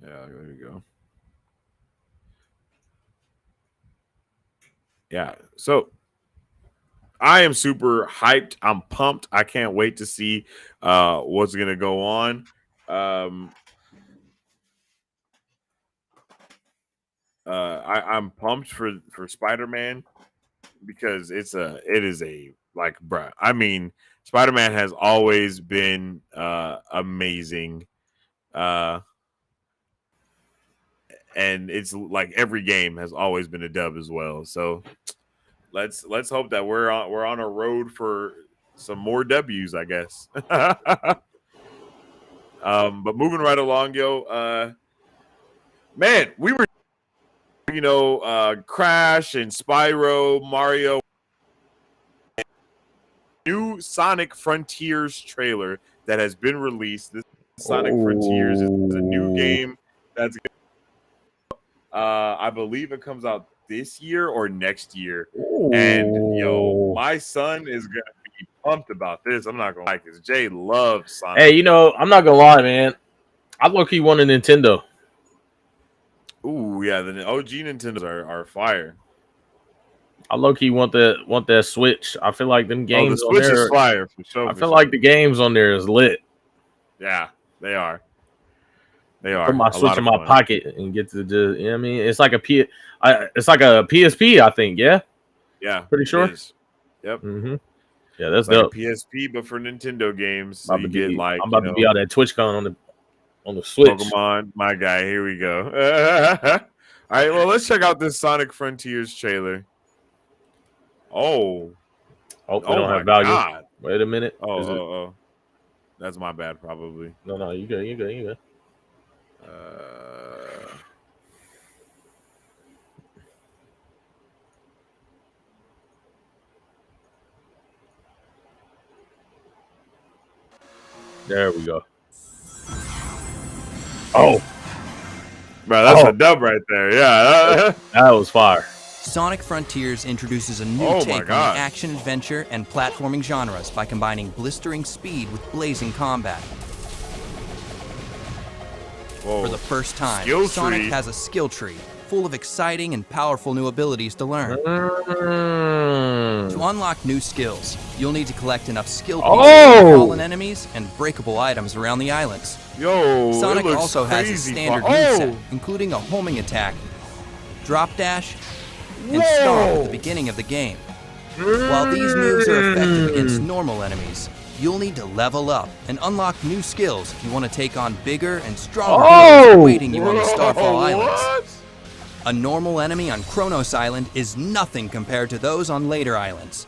Yeah, there you go. Yeah, so I am super hyped. I'm pumped. I can't wait to see what's gonna go on. I'm pumped for Spider-Man because it is a bruh. I mean, Spider-Man has always been amazing. And it's like every game has always been a dub as well. So let's hope that we're on a road for some more W's, I guess. But moving right along, yo, man, we were Crash and Spyro, Mario, new Sonic Frontiers trailer that has been released. This Sonic Frontiers is a new game that's I believe it comes out this year or next year. And yo, my son is gonna be pumped about this. I'm not gonna lie, because Jay loves Sonic. Hey, I'm not gonna lie, man. I low-key want a Nintendo. Ooh, yeah, the OG Nintendos are fire. I low-key want that Switch. I feel like them games the Switch on there is fire for sure. I feel like the games on there is lit. Yeah, they are. They are. Put my Switch in my pocket and get to just, I mean, it's like a PSP, I think. Yeah. Yeah. Pretty sure. Yep. Yeah, that's like dope. a PSP, but for Nintendo games, so you get like I'm about to be out at TwitchCon on the Switch. Pokemon, my guy. Here we go. All right, well, let's check out this Sonic Frontiers trailer. Oh, they don't have value. God. Wait a minute. Oh, that's my bad, probably. No, you good. There we go. Oh, bro, that's a dub right there. Yeah, that was fire. Sonic Frontiers introduces a new take on the action, adventure, and platforming genres by combining blistering speed with blazing combat. Whoa. For the first time, Skill Sonic tree. has a skill tree full of exciting and powerful new abilities to learn. To unlock new skills, you'll need to collect enough skill pieces from fallen enemies and breakable items around the islands. Yo, Sonic it looks also has a crazy standard far. moveset, including a homing attack, drop dash, and stomp at the beginning of the game. While these moves are effective against normal enemies, you'll need to level up and unlock new skills if you want to take on bigger and stronger heroes awaiting you on the Starfall Islands. A normal enemy on Kronos Island is nothing compared to those on later islands.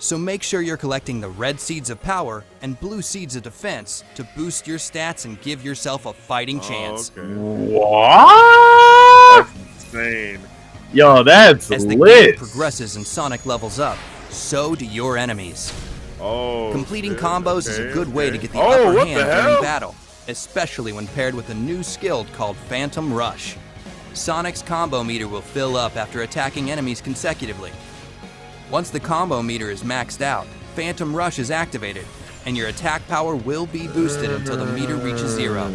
So make sure you're collecting the red seeds of power and blue seeds of defense to boost your stats and give yourself a fighting chance. Okay. What? That's insane. Yo, that's As the lit. game progresses and Sonic levels up, so do your enemies. Oh, Completing shit. combos is a good way to get the Oh, upper what hand the during hell? battle, especially when paired with a new skill called Phantom Rush. Sonic's combo meter will fill up after attacking enemies consecutively. Once the combo meter is maxed out, Phantom Rush is activated, and your attack power will be boosted until the meter reaches 0.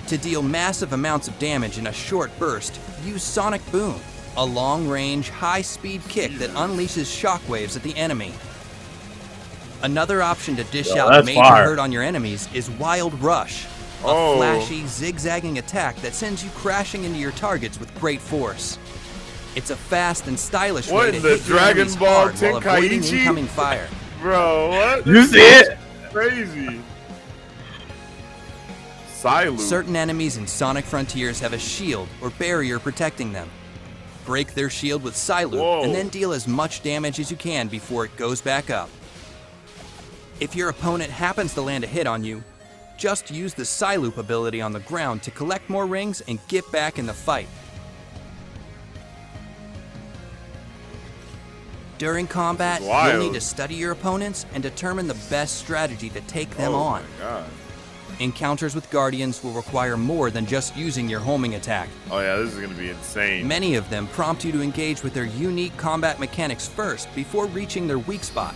To deal massive amounts of damage in a short burst, use Sonic Boom, a long-range, high-speed kick that unleashes shockwaves at the enemy. Another option to dish out that's major fire. hurt on your enemies is Wild Rush, a Oh. flashy, zigzagging attack that sends you crashing into your targets with great force. It's a fast and stylish What way to in the hit your Dragon enemies Ball hard while avoiding Tenkaichi? incoming fire. Bro, what? You see it? Crazy. Silu. Certain enemies in Sonic Frontiers have a shield or barrier protecting them. Break their shield with Silu Whoa. and then deal as much damage as you can before it goes back up. If your opponent happens to land a hit on you, just use the Siloop ability on the ground to collect more rings and get back in the fight. During combat, This is wild. you'll need to study your opponents and determine the best strategy to take them Oh on. my God. Encounters with Guardians will require more than just using your homing attack. Oh yeah, this is gonna be insane. Many of them prompt you to engage with their unique combat mechanics first before reaching their weak spot.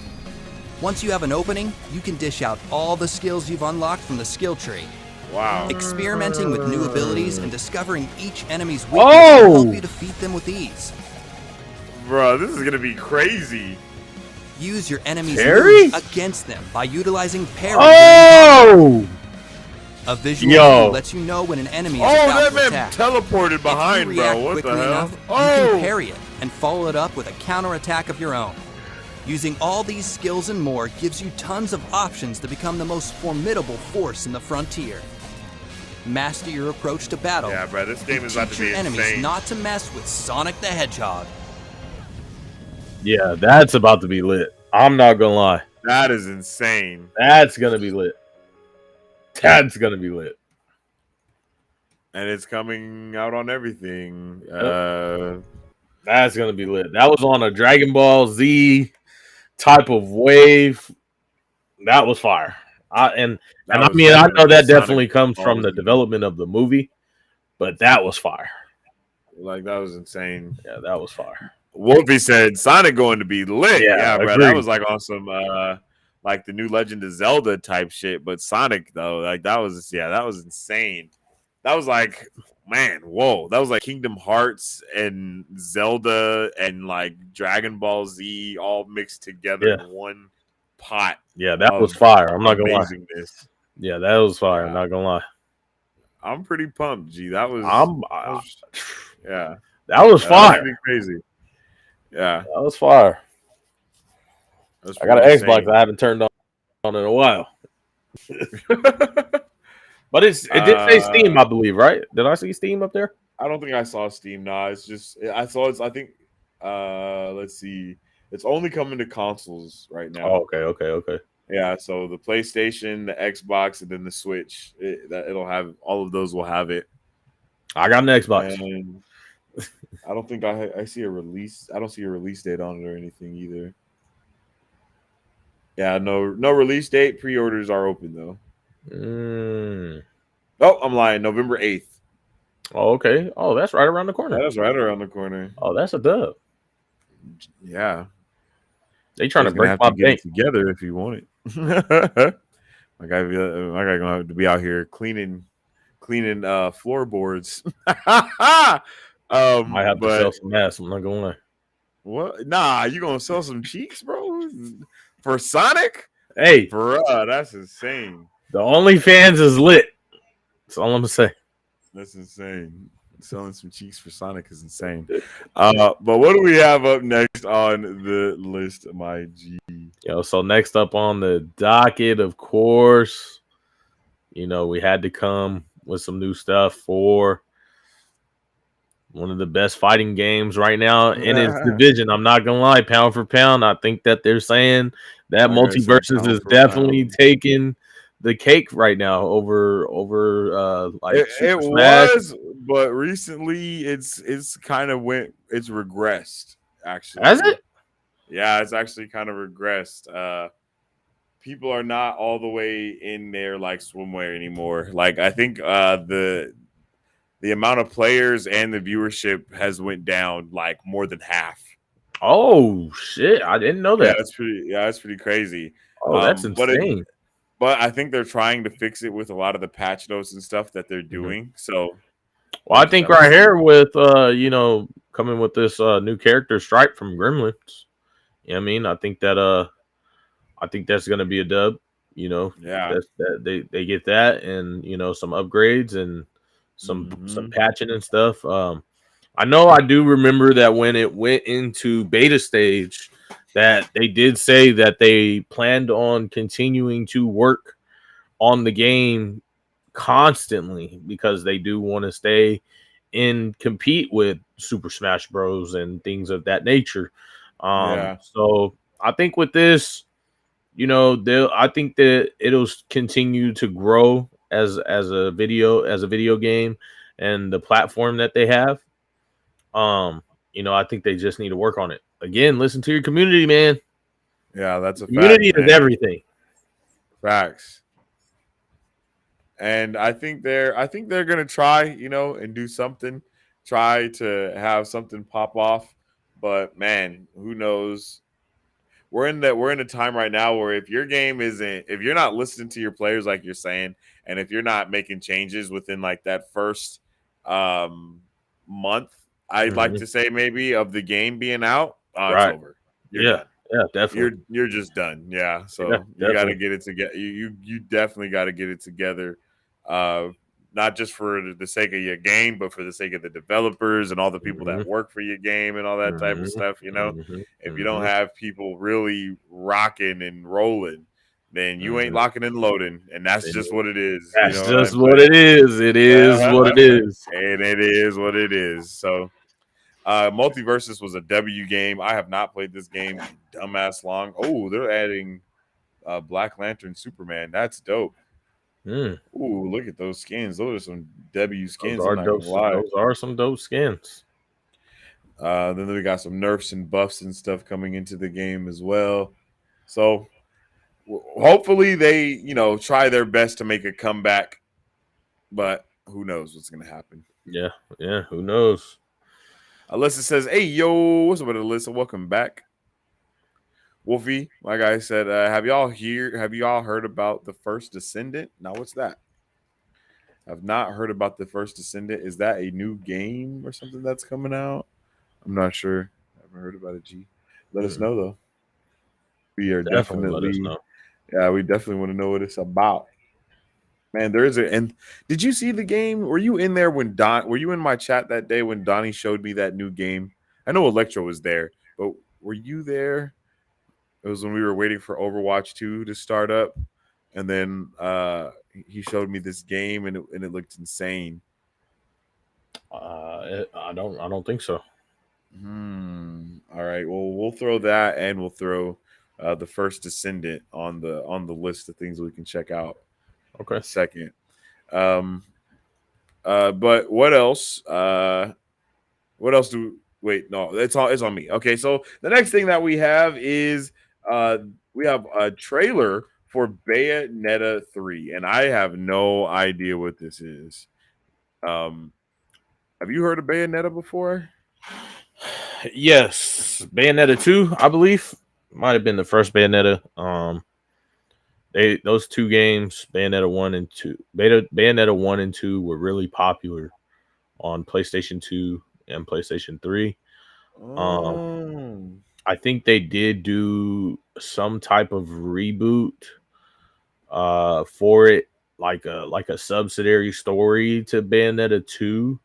Once you have an opening, you can dish out all the skills you've unlocked from the skill tree. Wow. Experimenting with new abilities and discovering each enemy's weakness will help you defeat them with ease. Bro, this is gonna be crazy. Use your enemies' Parry? moves against them by utilizing parry. Oh! A visual Yo. cue lets you know when an enemy is Oh, about that to man attack. teleported If behind, you react bro. What the quickly hell? enough, you Oh! can parry it and follow it up with a counter-attack of your own. Using all these skills and more gives you tons of options to become the most formidable force in the frontier. Master your approach to battle. Yeah, bro, this game and is about teach to be your enemies insane. not to mess with Sonic the Hedgehog. Yeah, that's about to be lit. I'm not gonna lie. That is insane. That's gonna be lit. That's gonna be lit. And it's coming out on everything. That's gonna be lit. That was on a Dragon Ball Z type of wave. That was fire. I know that definitely comes from the development of the movie, but that was fire. Like, that was insane. Yeah, that was fire. Wolfie said Sonic going to be lit. Yeah, Yeah, bro. agreed. That was like on some like the new Legend of Zelda type shit. But Sonic though, like that was insane. That was like, man, whoa. That was like Kingdom Hearts and Zelda and like Dragon Ball Z all mixed together in one pot. Yeah, that was fire. I'm not gonna lie. amazingness. Yeah, that was fire. I'm not gonna lie. I'm pretty pumped, G. That was yeah. That was fire. Pretty crazy. Yeah, that was fire. That's I got an pretty Xbox insane. I haven't turned on in a while. But it did say Steam, I believe, right? Did I see Steam up there? I don't think I saw Steam. Nah, it's just I saw it's. I think. Let's see. It's only coming to consoles right now. Oh, okay. Yeah, so the PlayStation, the Xbox, and then the Switch. It'll have all of those. Will have it. I got an Xbox. And I don't think I see a release. I don't see a release date on it or anything either. Yeah, no release date. Pre-orders are open though. Oh, I'm lying. November 8th. Oh, okay. Oh, that's right around the corner. That's right around the corner. Oh, that's a dub. Yeah. They trying to He's gonna break have my to get bank it together if you want it. my guy gonna have to be out here cleaning floorboards. Might have to sell some ass. I'm not gonna lie. What? Nah, you gonna sell some cheeks, bro? For Sonic? Hey, bruh, that's insane. The OnlyFans is lit. That's all I'm gonna say. That's insane. Selling some cheeks for Sonic is insane. But what do we have up next on the list, my G? Yo, so next up on the docket, of course, we had to come with some new stuff for one of the best fighting games right now in its division. I'm not gonna lie, pound for pound, I think that they're saying that Like I said, Multiverses pound is for definitely pound. taking the cake right now over like It Super Smash. was, but recently it's regressed Has actually. it? Yeah, it's actually kind of regressed. People are not all the way in there like swimwear anymore. Like I think the amount of players and the viewership has went down like more than half. Oh shit! I didn't know Yeah, that. that's pretty crazy. Oh, that's But insane. I think they're trying to fix it with a lot of the patch notes and stuff that they're Mhm. doing. So Well, we'll I just think have to right see. here with coming with this new character Stripe from Gremlins. You know what I mean? I think that's gonna be a dub. You know, Yeah. that they get that and some upgrades and some Hmm. patching and stuff. I know I do remember that when it went into beta stage, that they did say that they planned on continuing to work on the game constantly because they do want to stay in compete with Super Smash Bros and things of that nature. Yeah. So I think with this, they'll I think that it'll continue to grow as a video game and the platform that they have. I think they just need to work on it. Again, listen to your community, man. Yeah, that's a Community fact, is man. everything. Facts. And I think they're gonna try, and do something, try to have something pop off. But man, who knows? We're in a time right now where if you're not listening to your players like you're saying, and if you're not making changes within like that first um month, I'd like Mhm. to say maybe of the game being out, it's Right. over. You're Yeah. done. Yeah, definitely. You're just done. Yeah. Yeah, So you got to definitely. get it together. You definitely got to get it together. Uh, not just for the sake of your game, but for the sake of the developers and all the people that Mhm. work for your game and all that type of Mhm. stuff. Mhm. If you don't Mhm. have people really rocking and rolling, then you ain't Mhm. locking and loading, and that's just what it is. You That's know what just I'm what saying? it is. It is what it is. And it is what it is. So Multiversus was a W game. I have not played this game in dumbass long. Oh, they're adding Black Lantern Superman. That's dope. Mm. Ooh, look at those skins. Those are some W Those skins. I'm are not dope. gonna lie. Those are some dope skins. Then we got some nerfs and buffs and stuff coming into the game as well. So hopefully they, try their best to make a comeback. But who knows what's gonna happen? Yeah. Yeah. Who knows? Alyssa says, "Hey, yo, what's up, Alyssa? Welcome back." Wolfie, like I said, have y'all heard about the First Descendant? Now, what's that? I've not heard about the First Descendant. Is that a new game or something that's coming out? I'm not sure. I haven't heard about it. G. Let us Mm. know though. We are Definitely let us definitely, know. yeah, we definitely want to know what it's about. Man, there is a. And did you see the game? Were you in there when Don? Were you in my chat that day when Donnie showed me that new game? I know Electro was there, but were you there? It was when we were waiting for Overwatch 2 to start up, and then he showed me this game, and it looked insane. I don't think so. All right. Well, we'll throw that, and we'll throw the First Descendant on the list of things we can check out in Okay. a second. Um. But what else? What else do? Wait, no, it's on me. Okay, so the next thing that we have is uh we have a trailer for Bayonetta 3, and I have no idea what this is. Um, have you heard of Bayonetta before? Yes. Bayonetta 2, I believe. Might have been the first Bayonetta. Those two games, Bayonetta 1 and 2. Bayonetta 1 and 2 were really popular on PlayStation 2 and PlayStation 3. Um, Oh. I think they did do some type of reboot for it, like a subsidiary story to Bayonetta 2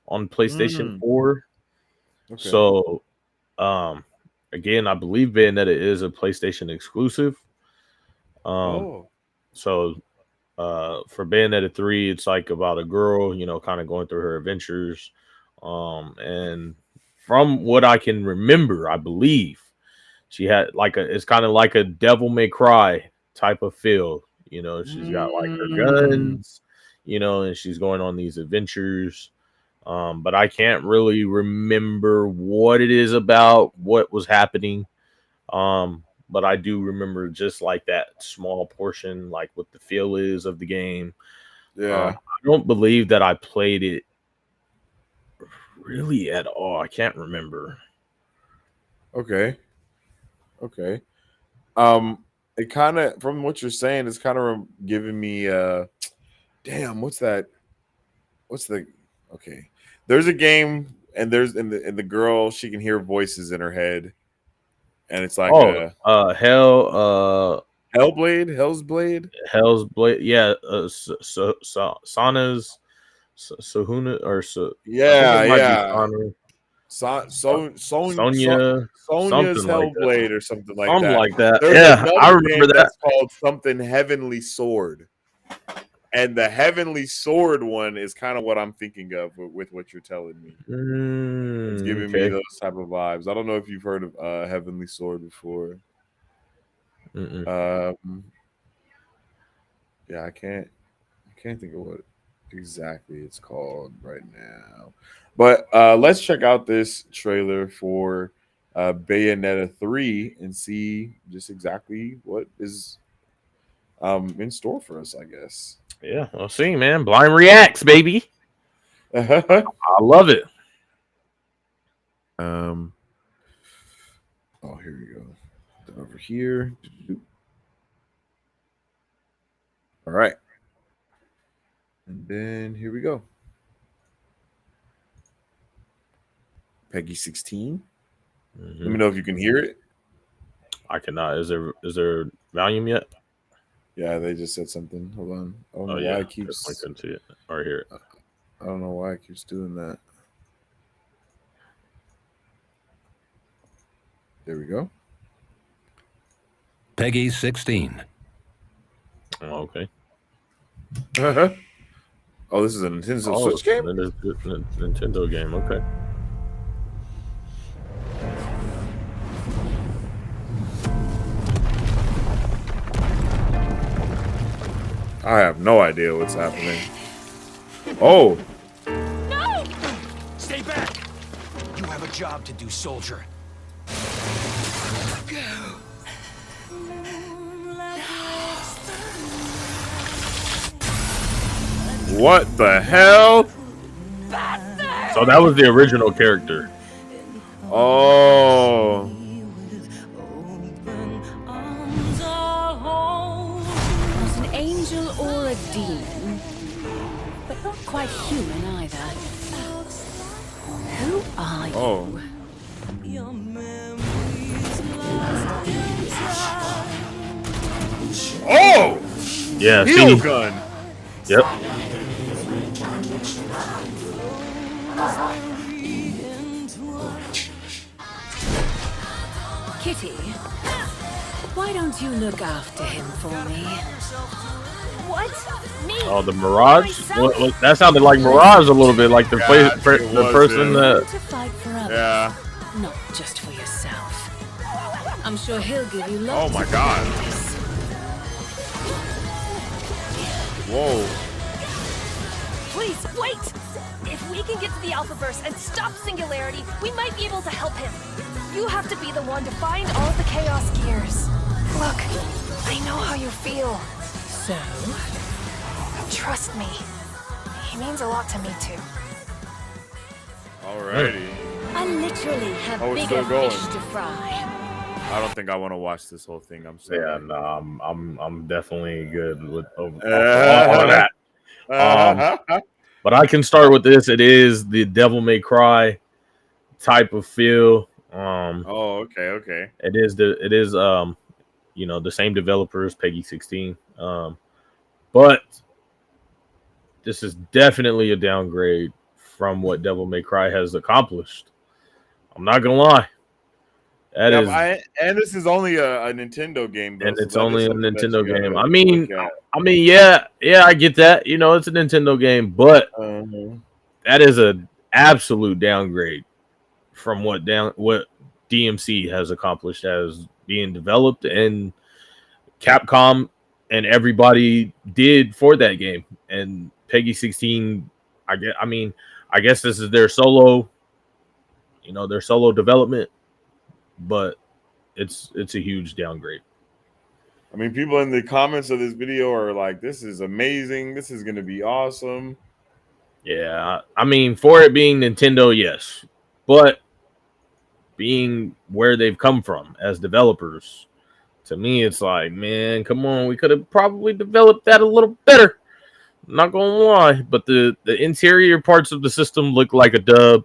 on PlayStation Mm. 4. Okay. So again, I believe Bayonetta is a PlayStation exclusive. Um Oh. so for Bayonetta 3, it's like about a girl, kind of going through her adventures And from what I can remember, I believe she had like it's kind of like a Devil May Cry type of feel. You know, she's got like her guns, you know, and she's going on these adventures. But I can't really remember what it is about, what was happening. But I do remember just like that small portion, like what the feel is of the game. Yeah. I don't believe that I played it really at all. I can't remember. Okay. It kind of, from what you're saying, it's kind of giving me damn, what's that? Okay. There's a game, and there's in the girl, she can hear voices in her head, and it's like Hell's Blade, yeah, Sana's Sahuna or yeah. Sonya's Hellblade or something like something that. like that. There's Yeah, I remember that. That's called something Heavenly Sword, and the Heavenly Sword one is kind of what I'm thinking of with what you're telling me. It's giving me those type of vibes. I don't know if you've heard of Heavenly Sword before. Yeah, I can't think of what exactly it's called right now. But let's check out this trailer for Bayonetta 3 and see just exactly what is in store for us, I guess. Yeah, we'll see, man. Blind reacts, baby. I love it. Oh, here we go. Over here. All right. And then here we go. Peggy 16. Let me know if you can hear it. I cannot. Is there volume yet? Yeah, they just said something. Hold on. I don't know why it keeps. I couldn't see it or hear it. I don't know why it keeps doing that. There we go. Peggy 16. Oh, okay. Oh, this is a Nintendo Switch game? It is a Nintendo game. Okay. I have no idea what's happening. Oh. No! Stay back! You have a job to do, soldier. What the hell? So that was the original character. Oh. Not an angel or a demon, but not quite human either. Who are you? Oh. Oh! Yeah, Heal gun. Yep. Kitty, why don't you look after him for me? What? Me? Oh, the Mirage? What, that sounded like Mirage a little bit, like the person that. To fight for others, Yeah. not just for yourself. I'm sure he'll give you Oh lots. my god. Whoa. Please, wait! If we can get to the Alphaverse and stop Singularity, we might be able to help him. You have to be the one to find all of the Chaos Gears. Look, I know how you feel. So? Trust me. He means a lot to me, too. Alrighty. I literally have Oh, it's bigger still going. fish to fry. I don't think I want to watch this whole thing. I'm sorry. Yeah, no, I'm definitely good with all of that. But I can start with this. It is the Devil May Cry type of feel. Oh, okay. It is you know, the same developers, Peggy 16. But this is definitely a downgrade from what Devil May Cry has accomplished. I'm not gonna lie. And this is only a Nintendo game, though, and it's so that only is a something that Nintendo you gotta game. look at. Yeah, I get that. You know, it's a Nintendo game, but that is a absolute downgrade from what DMC has accomplished as being developed, and Capcom and everybody did for that game. And Peggy 16, I guess this is their solo, their solo development, but it's a huge downgrade. I mean, people in the comments of this video are like, "This is amazing. This is going to be awesome." Yeah, I mean, for it being Nintendo, yes, but being where they've come from as developers, to me, it's like, man, come on, we could have probably developed that a little better. Not gonna lie, but the interior parts of the system look like a dub.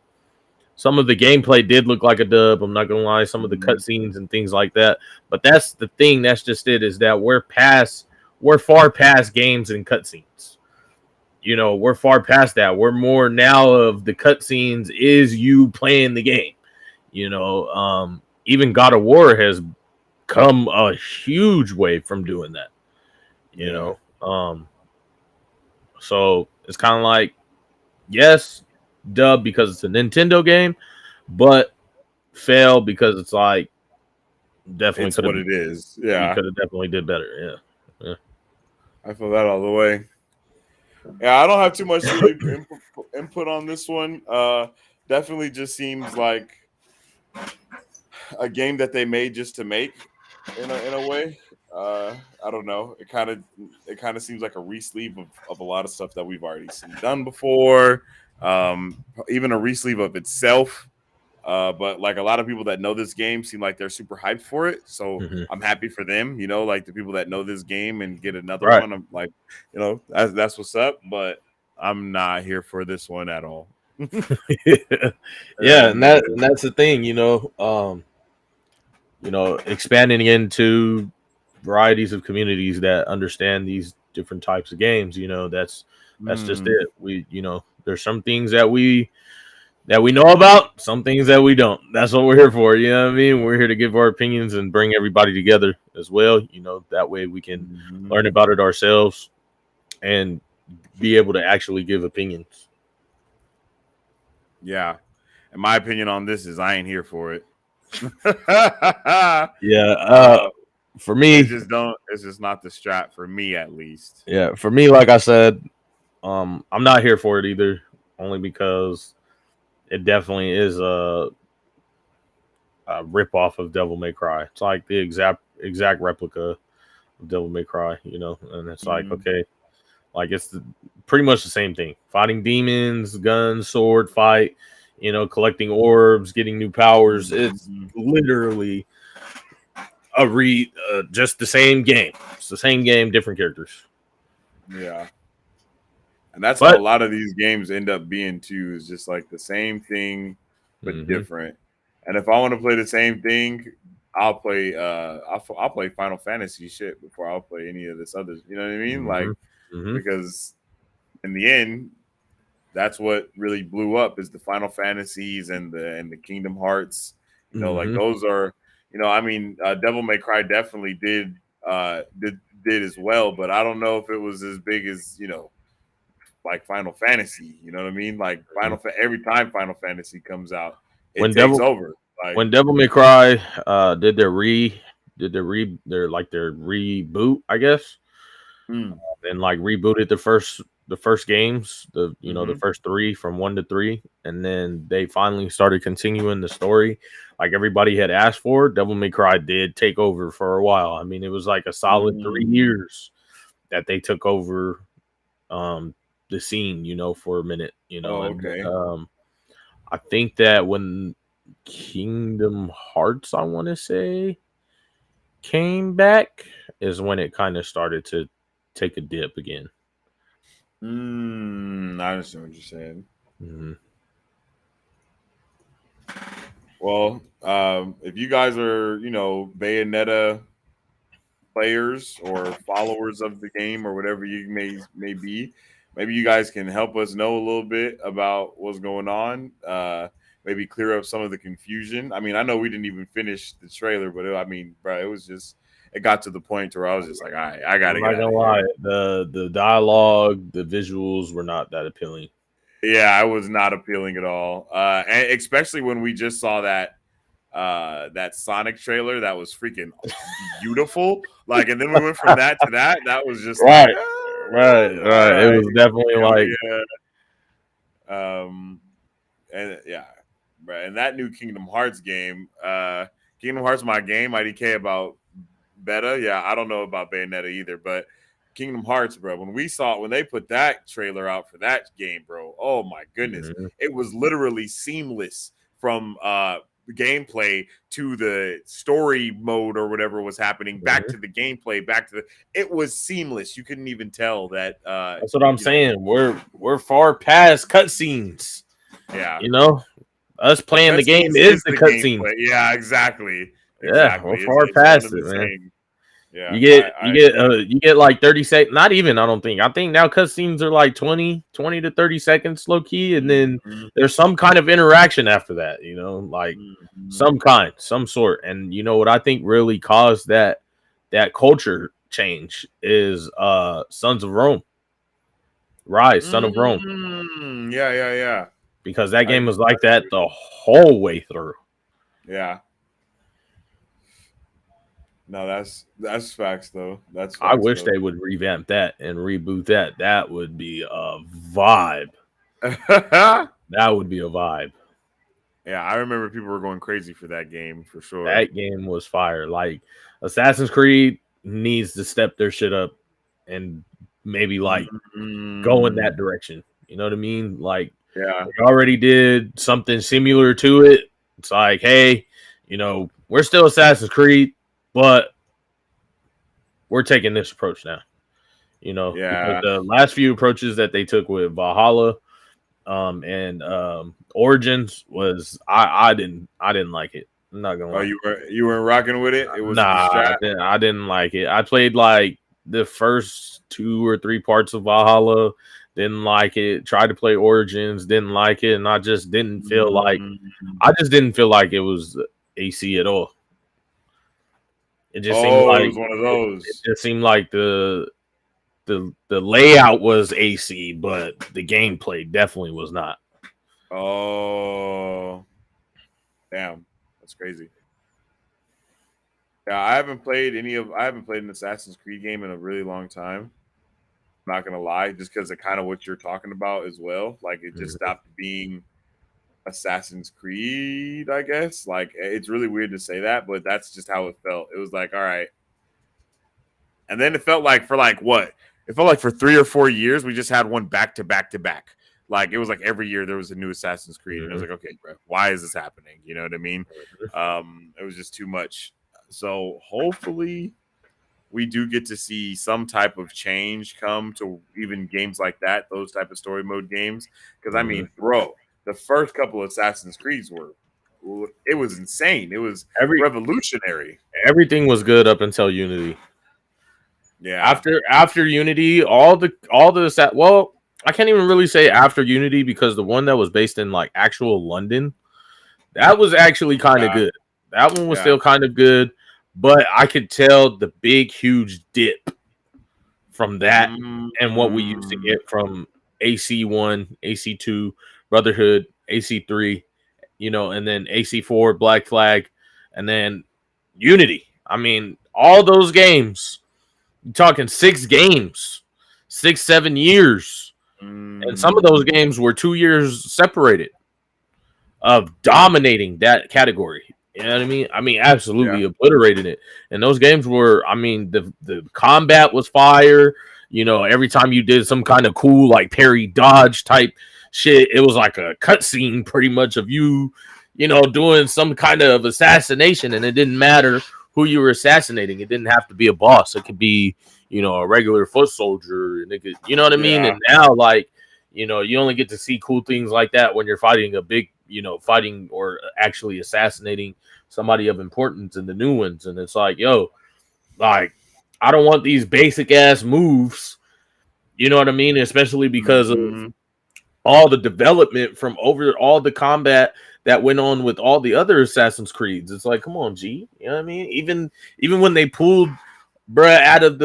Some of the gameplay did look like a dub. I'm not gonna lie. Some of the cutscenes and things like that. But that's the thing. That's just it. Is that we're far past games and cutscenes. We're far past that. We're more now of the cutscenes is you playing the game. Even God of War has come a huge way from doing that. So it's kind of like, yes, dub because it's a Nintendo game, but fail because it's like definitely it's what it is. Yeah, you could have definitely did better. Yeah, I feel that all the way. Yeah, I don't have too much really input on this one. Definitely just seems like a game that they made just to make in a way. I don't know. It kind of seems like a re-sleeve of a lot of stuff that we've already seen done before. Even a re-sleeve of itself. But like a lot of people that know this game seem like they're super hyped for it. So I'm happy for them, like the people that know this game and get another one. I'm like, that's what's up. But I'm not here for this one at all. Yeah, and that's the thing, expanding into varieties of communities that understand these different types of games. That's just it. We, there's some things that we know about, some things that we don't. That's what we're here for. You know what I mean? We're here to give our opinions and bring everybody together as well. That way we can learn about it ourselves and be able to actually give opinions. Yeah. And my opinion on this is I ain't here for it. For me, it's just not the strat for me, at least. Yeah, for me, like I said, I'm not here for it either, only because it definitely is a rip off of Devil May Cry. It's like the exact replica of Devil May Cry, and it's like, okay, like it's pretty much the same thing. Fighting demons, guns, sword fight, collecting orbs, getting new powers. It's literally just the same game. It's the same game, different characters. Yeah. And that's how a lot of these games end up being too, is just like the same thing but different. And if I want to play the same thing, I'll play I'll play Final Fantasy shit before I'll play any of this other, you know what I mean? Like because in the end, that's what really blew up is the Final Fantasies and the Kingdom Hearts. Like those are, I mean, Devil May Cry definitely did as well, but I don't know if it was as big as, like Final Fantasy, you know what I mean? Like every time Final Fantasy comes out, it takes over. Like, when Devil May Cry did their reboot, I guess, and like rebooted the first games, the first 3 from 1 to 3, and then they finally started continuing the story like everybody had asked for. Devil May Cry did take over for a while. I mean, it was like a solid 3 years that they took over the scene, for a minute, okay. And, I think that when Kingdom Hearts, I want to say, came back is when it kind of started to take a dip again. I understand what you're saying. Well, if you guys are, Bayonetta players or followers of the game or whatever you may be, maybe you guys can help us know a little bit about what's going on. Maybe clear up some of the confusion. I mean, I know we didn't even finish the trailer, but it got to the point where I was just like, all right, I gotta get out of here. The dialogue, the visuals were not that appealing. Yeah, I was not appealing at all. And especially when we just saw that Sonic trailer that was freaking beautiful. Like, and then we went from that to that. That was just like, Right, right. all It right, was definitely like, and yeah, right. And that new Kingdom Hearts game, Kingdom Hearts, my game, IDK about beta. Yeah, I don't know about Bayonetta either, but Kingdom Hearts, bro. When they put that trailer out for that game, bro. Oh my goodness, it was literally seamless from gameplay to the story mode or whatever was happening, back to the gameplay, it was seamless. You couldn't even tell that. That's what I'm saying. We're far past cutscenes. Yeah, you know, us playing the game is the cutscene. Yeah, exactly. Yeah, we're far past it, man. Yeah, you get like 30 seconds. Not even. I don't think. I think now cutscenes are like 20 to 30 seconds, low key, and then there's some kind of interaction after that. You know, like some sort. And you know what I think really caused that culture change is Sons of Rome. Rise, Son of Rome. Yeah. Because that game was like that the whole way through. Yeah. No, that's facts though. I wish they would revamp that and reboot that. That would be a vibe. That would be a vibe. Yeah, I remember people were going crazy for that game for sure. That game was fire. Like Assassin's Creed needs to step their shit up and maybe like go in that direction. You know what I mean? Like, yeah, they already did something similar to it. It's like, hey, you know, we're still Assassin's Creed, but we're taking this approach now. You know, because the last few approaches that they took with Valhalla and Origins was I didn't like it. I'm not gonna lie. You weren't rocking with it? It was I didn't like it. I played like the first 2 or 3 parts of Valhalla, didn't like it. Tried to play Origins, didn't like it, and I just didn't feel like it was AC at all. It just seemed like it was one of those. It just seemed like the layout was AC, but the gameplay definitely was not. Oh, damn, that's crazy. Yeah, I haven't played an Assassin's Creed game in a really long time. I'm not gonna lie, just because of kind of what you're talking about as well. Like, it just stopped being Assassin's Creed, I guess. Like, it's really weird to say that, but that's just how it felt. It was like, all right. And then it felt like for 3 or 4 years, we just had one back to back to back. Like, it was like every year there was a new Assassin's Creed. And it was like, okay, bro, why is this happening? You know what I mean? It was just too much. So hopefully we do get to see some type of change come to even games like that, those type of story mode games. Because, I mean, bro, the first couple of Assassin's Creeds it was insane. It was revolutionary. Everything was good up until Unity. Yeah. After Unity, I can't even really say after Unity, because the one that was based in like actual London, that was actually kind of good. That one was still kind of good, but I could tell the big, huge dip from that and what we used to get from AC1, AC2, Brotherhood, AC3, you know, and then AC4, Black Flag, and then Unity. I mean, all those games, you're talking 6 games, 6-7 years. And some of those games were 2 years separated of dominating that category. You know what I mean? I mean, absolutely obliterated it. And those games were, I mean, the combat was fire. You know, every time you did some kind of cool, like parry dodge type shit, it was like a cutscene pretty much of you, you know, doing some kind of assassination. And it didn't matter who you were assassinating. It didn't have to be a boss. It could be, you know, a regular foot soldier. And it could, you know what I mean? And now, like, you know, you only get to see cool things like that when you're fighting a big, you know, fighting or actually assassinating somebody of importance in the new ones. And it's like, yo, like, I don't want these basic ass moves. You know what I mean? Especially because of all the development from over all the combat that went on with all the other Assassin's Creeds. It's like, come on, G. You know what I mean? Even when they pulled bruh out of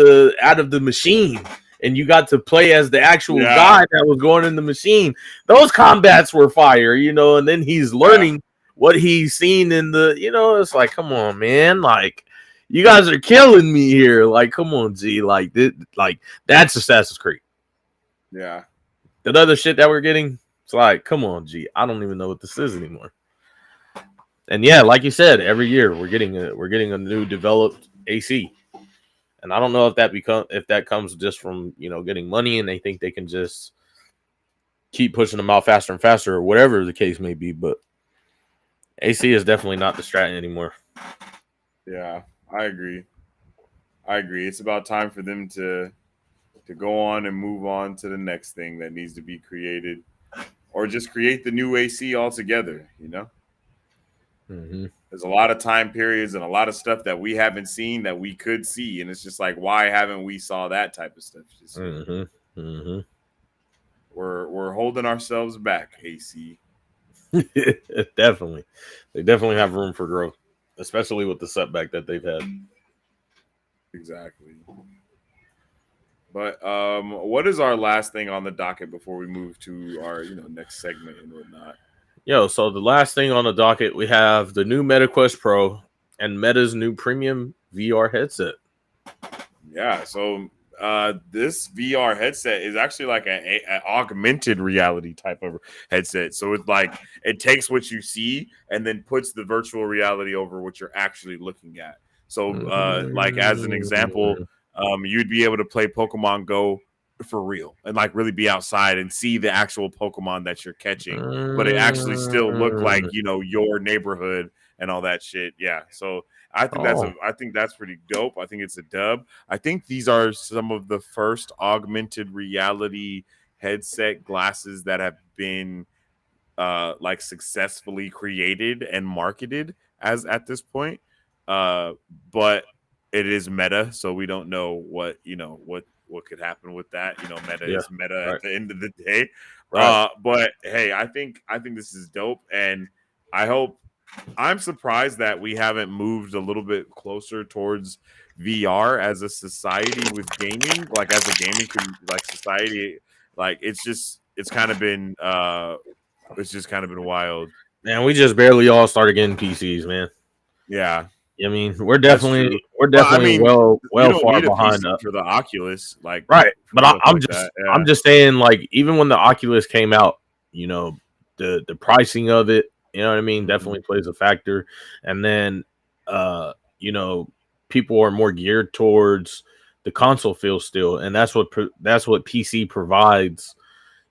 the machine and you got to play as the actual guy that was going in the machine. Those combats were fire, you know, and then he's learning what he's seen in the, you know, it's like, come on, man, like you guys are killing me here. Like, come on, G, like that's Assassin's Creed. Yeah. That other shit that we're getting, it's like, come on, G, I don't even know what this is anymore. And yeah, like you said, every year we're getting a new developed AC. And I don't know if that comes just from, you know, getting money and they think they can just keep pushing them out faster and faster or whatever the case may be, but AC is definitely not the strat anymore. Yeah, I agree. It's about time for them to go on and move on to the next thing that needs to be created, or just create the new AC altogether, you know? Mm-hmm. There's a lot of time periods and a lot of stuff that we haven't seen that we could see, and it's just like, why haven't we saw that type of stuff? Just, we're holding ourselves back, AC. Definitely, they definitely have room for growth, especially with the setback that they've had. Exactly. But what is our last thing on the docket before we move to our next segment and whatnot? Yo, so the last thing on the docket, we have the new MetaQuest Pro and Meta's new premium VR headset. Yeah, so this VR headset is actually like an augmented reality type of headset. So it's like it takes what you see and then puts the virtual reality over what you're actually looking at. So like as an example, you'd be able to play Pokemon Go for real and like really be outside and see the actual Pokemon that you're catching, but it actually still look like, your neighborhood and all that shit. Yeah. So I think that's pretty dope. I think it's a dub. I think these are some of the first augmented reality headset glasses that have been like successfully created and marketed as at this point. But it is Meta, so we don't know what could happen with that. Meta is Meta at the end of the day. Right. But hey, I think this is dope, and I'm surprised that we haven't moved a little bit closer towards VR as a society with gaming, like as a gaming society. Like it's kind of been wild. Man, we just barely all started getting PCs, man. Yeah. I mean, we're definitely well far behind for the Oculus, like right. But I'm just saying, like, even when the Oculus came out, the pricing of it, you know what I mean, definitely plays a factor. And then people are more geared towards the console feel still, and that's what PC provides.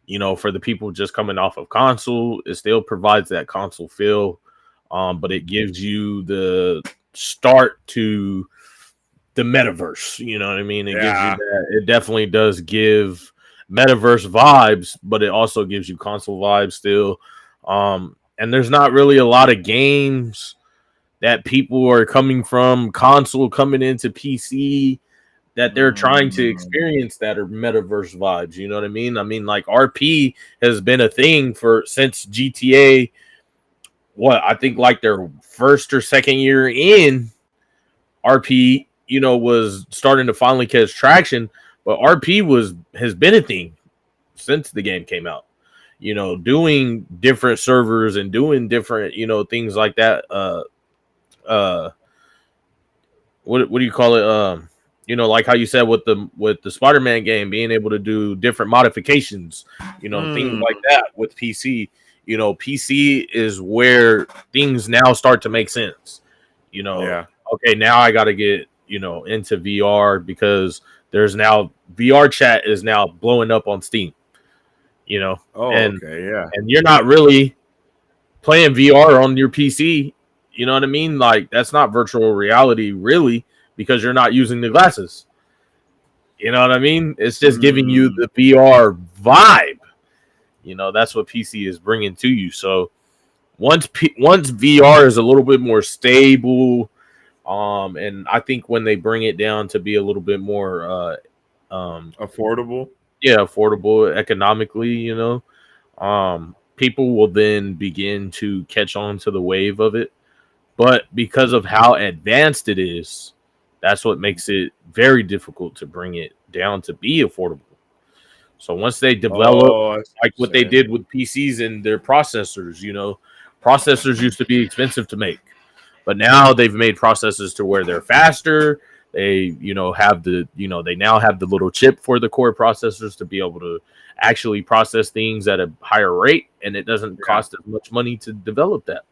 For the people just coming off of console, it still provides that console feel, but it gives you the start to the metaverse. You know what I mean? It gives you that. It definitely does give metaverse vibes, but it also gives you console vibes still. And there's not really a lot of games that people are coming from console coming into PC that they're trying to experience that are metaverse vibes. You know what I mean? I mean, like RP has been a thing since GTA. I think like their first or second year in RP, was starting to finally catch traction. But RP has been a thing since the game came out. Doing different servers and doing different, things like that. What do you call it? Like how you said with the Spider-Man game, being able to do different modifications, things like that with PC. PC is where things now start to make sense. Okay, now I got to get, into VR because there's now VR chat is now blowing up on Steam. And you're not really playing VR on your PC. You know what I mean? Like that's not virtual reality really, because you're not using the glasses. You know what I mean? It's just giving you the VR vibe. That's what PC is bringing to you. So once VR is a little bit more stable, and I think when they bring it down to be a little bit more affordable, affordable economically, people will then begin to catch on to the wave of it. But because of how advanced it is, That's what makes it very difficult to bring it down to be affordable. So once they develop, like what they did with PCs and their processors, processors used to be expensive to make, but now they've made processors to where they're faster. They, have they now have the little chip for the core processors to be able to actually process things at a higher rate, and it doesn't cost as much money to develop that.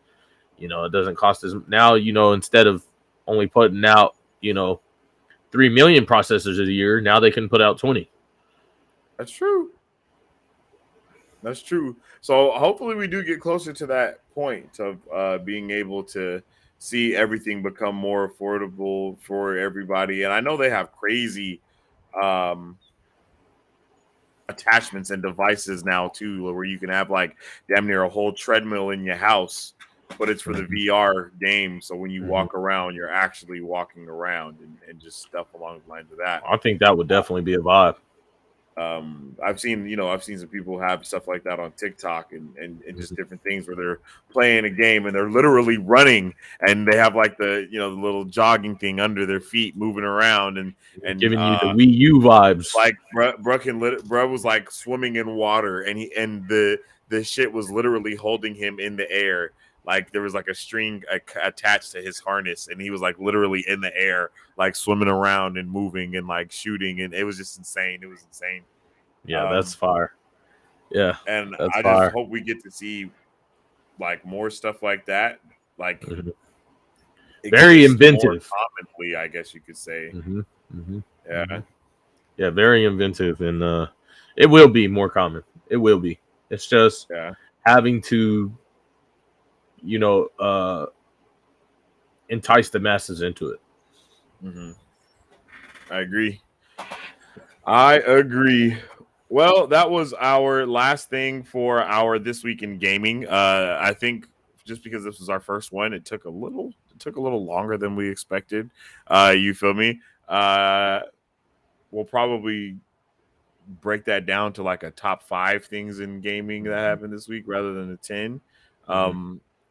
It doesn't cost as now, instead of only putting out, 3 million processors a year, now they can put out 20. That's true. That's true. So hopefully we do get closer to that point of being able to see everything become more affordable for everybody. And I know they have crazy attachments and devices now too, where you can have like damn near a whole treadmill in your house, but it's for the VR game. So when you walk around, you're actually walking around and just stuff along the lines of that. I think that would definitely be a vibe. I've seen some people have stuff like that on TikTok and just different things where they're playing a game and they're literally running and they have like the little jogging thing under their feet moving around and giving you the Wii U vibes. Like bro was like swimming in water and the shit was literally holding him in the air. Like there was like a string attached to his harness and he was like literally in the air, like swimming around and moving and like shooting. And it was just insane. It was insane. Yeah, that's fire. Yeah. And I just hope we get to see like more stuff like that. Like very inventive. Commonly, I guess you could say. Yeah. Yeah, very inventive. And it will be more common. It will be. It's just having to entice the masses into it. I agree. Well, that was our last thing for our This Week in Gaming. I think just because this was our first one, it took a little longer than we expected. You feel me? We'll probably break that down to like a top 5 things in gaming that happened this week rather than a 10.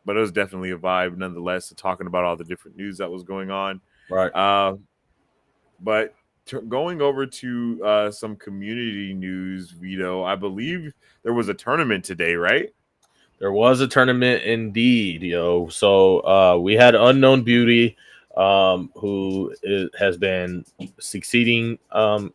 But it was definitely a vibe nonetheless, talking about all the different news that was going on. Right. But going over to some community news, Vito, I believe there was a tournament today, right? There was a tournament indeed, So we had Unknown Beauty, who has been succeeding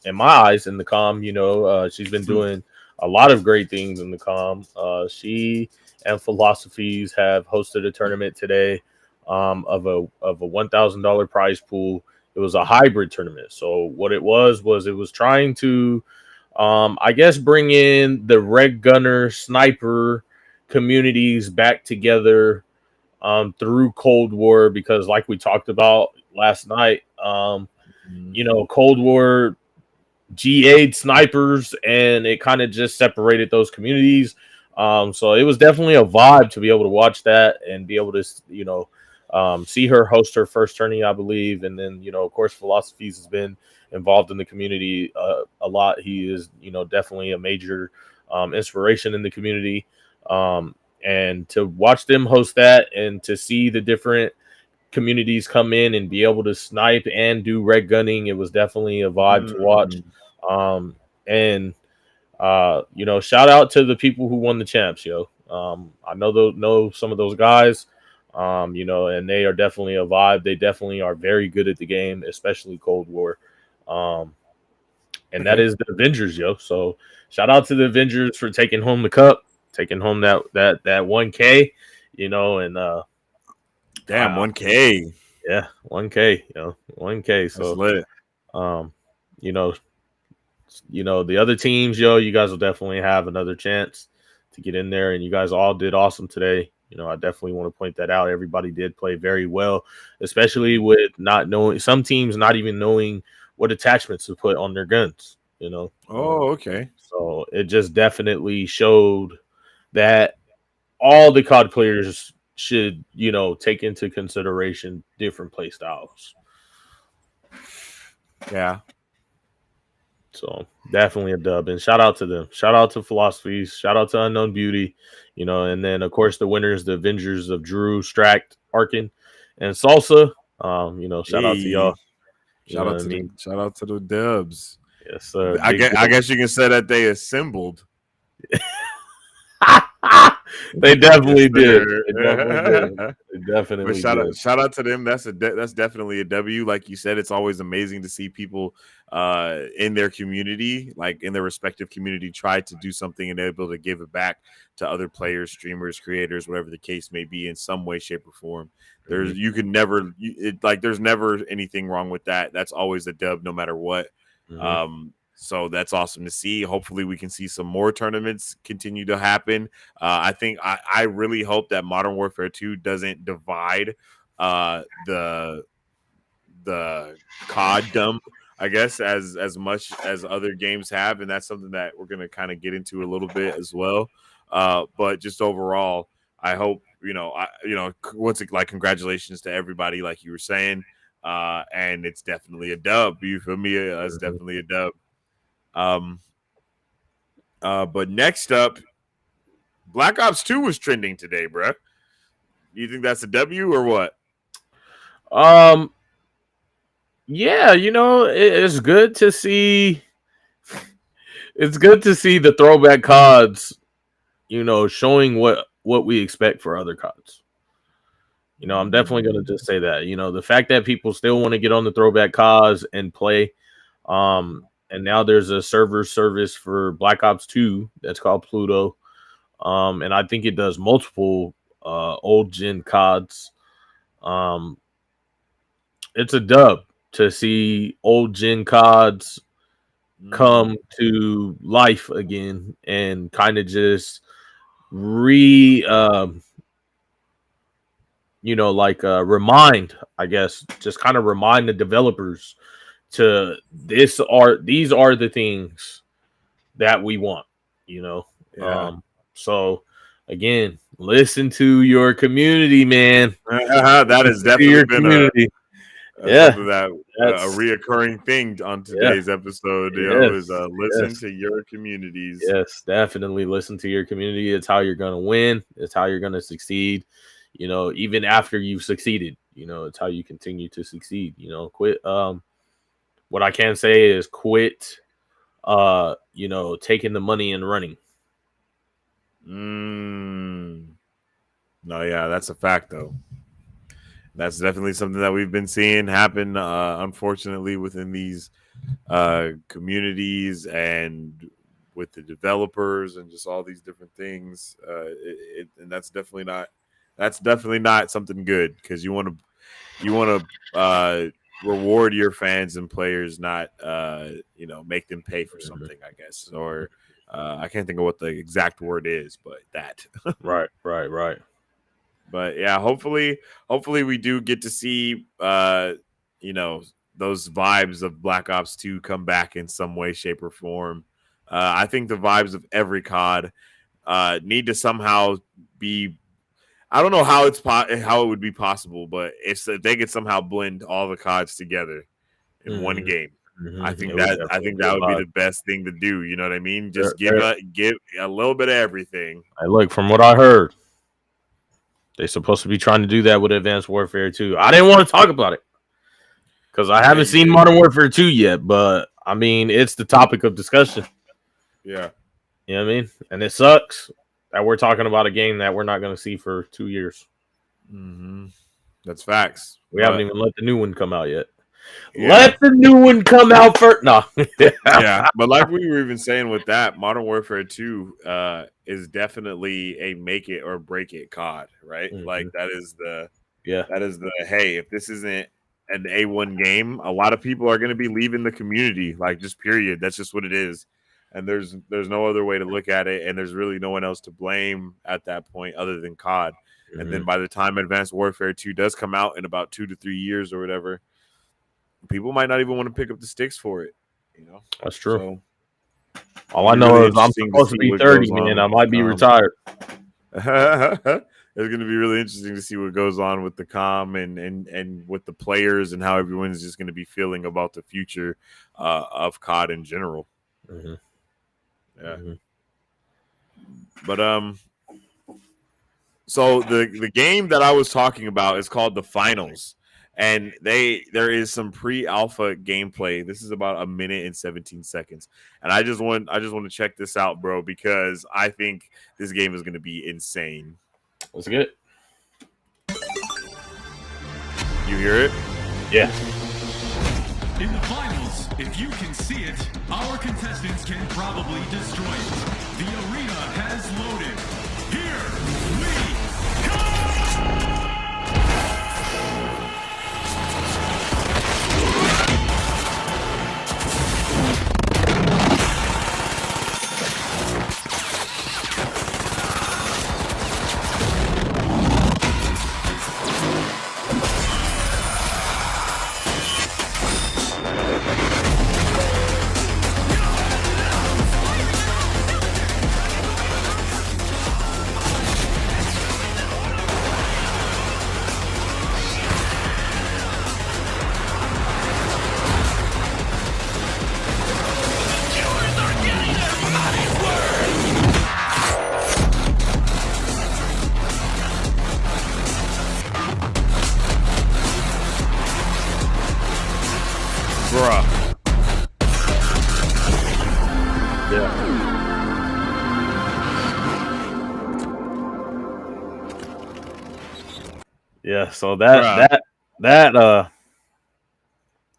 in my eyes in the comm. She's been doing a lot of great things in the comm. She and Philosophies have hosted a tournament today of a $1,000 prize pool. It was a hybrid tournament. So what it was it was trying to, I guess, bring in the Red Gunner sniper communities back together through Cold War, because like we talked about last night, Cold War GA'd snipers and it kind of just separated those communities. So it was definitely a vibe to be able to watch that and be able to, see her host her first tourney, I believe. And then, of course, Philosophies has been involved in the community a lot. He is, definitely a major inspiration in the community. And to watch them host that and to see the different communities come in and be able to snipe and do red gunning, it was definitely a vibe to watch. Shout out to the people who won the champs, I know some of those guys, and they are definitely a vibe. They definitely are very good at the game, especially Cold War. And that is the Avengers, So shout out to the Avengers for taking home the cup, taking home that 1K, and damn 1K. Yeah, 1K, 1K. So lit. The other teams, you guys will definitely have another chance to get in there, and you guys all did awesome today. I definitely want to point that out. Everybody did play very well, especially with not knowing, some teams not even knowing what attachments to put on their guns, Oh, okay. So it just definitely showed that all the COD players should, take into consideration different play styles. Yeah. So definitely a dub, and shout out to them. Shout out to Philosophies. Shout out to Unknown Beauty, and then of course the winners, the Avengers of Drew, Stract, Arkin, and Salsa. Shout out to y'all. Shout out to the Dubs. Yes, sir. I guess you can say that they assembled. They definitely did. They definitely did. Shout out to them. That's definitely a W. Like you said, it's always amazing to see people in their community, like in their respective community, try to do something and they're able to give it back to other players, streamers, creators, whatever the case may be, in some way, shape, or form. There's there's never anything wrong with that. That's always a dub, no matter what. So that's awesome to see. Hopefully we can see some more tournaments continue to happen. I really hope that Modern Warfare 2 doesn't divide the COD-dom, I guess, as much as other games have. And that's something that we're going to kind of get into a little bit as well. But just overall, I hope, congratulations to everybody, like you were saying. And it's definitely a dub. You feel me? It's definitely a dub. But next up, Black Ops 2 was trending today, bruh. Do you think that's a W or what? Yeah, it's good to see. It's good to see the throwback CODs, showing what we expect for other CODs. I'm definitely going to just say that. The fact that people still want to get on the throwback CODs and play. And now there's a server service for Black Ops 2 that's called Pluto. And I think it does multiple old gen CODs. It's a dub to see old gen CODs come to life again and kind of just remind, I guess, just kind of remind the developers to these are the things that we want, so again, listen to your community, man. That has definitely been community. Something that a reoccurring thing on today's episode. Is listen to your communities. Yes, definitely listen to your community. It's how you're gonna win. It's how you're gonna succeed. Even after you've succeeded, it's how you continue to succeed. Quit. What I can say is quit, taking the money and running. No, yeah, that's a fact, though. That's definitely something that we've been seeing happen, unfortunately, within these communities and with the developers and just all these different things. And that's definitely not something good, because you want to reward your fans and players, not make them pay for something, I guess, or I can't think of what the exact word is, but that. right. But yeah, hopefully we do get to see those vibes of Black Ops 2 come back in some way, shape, or form. I think the vibes of every COD need to somehow be. I don't know how how it would be possible, but if they could somehow blend all the CODs together in one game, I think that would be the best thing to do. You know what I mean? Just give a little bit of everything. Look, from what I heard, they're supposed to be trying to do that with Advanced Warfare 2. I didn't want to talk about it because I haven't seen Modern Warfare 2 yet, but I mean, it's the topic of discussion. Yeah. You know what I mean? And it sucks that we're talking about a game that we're not going to see for 2 years. That's facts. We haven't even let the new one come out yet. Yeah. Let the new one come out first. No. Yeah, but like we were even saying with that, Modern Warfare 2 is definitely a make it or break it COD, right? Like that is the hey, if this isn't an A1 game, a lot of people are going to be leaving the community, like just period. That's just what it is. And there's no other way to look at it, and there's really no one else to blame at that point other than COD. And then by the time Advanced Warfare 2 does come out in about 2 to 3 years or whatever, people might not even want to pick up the sticks for it. That's true. So, all I know is I'm supposed to be 30, man. I might be retired. It's going to be really interesting to see what goes on with the comm and with the players and how everyone's just going to be feeling about the future of COD in general. Yeah. But so the game that I was talking about is called The Finals, and there is some pre-alpha gameplay. This is about a minute and 17 seconds, and I just want to check this out, bro, because I think this game is going to be insane. Let's get it. You hear it? Yeah. In the finals, if you can see it, our contestants can probably destroy it. The arena has loaded. Here we Yeah, so that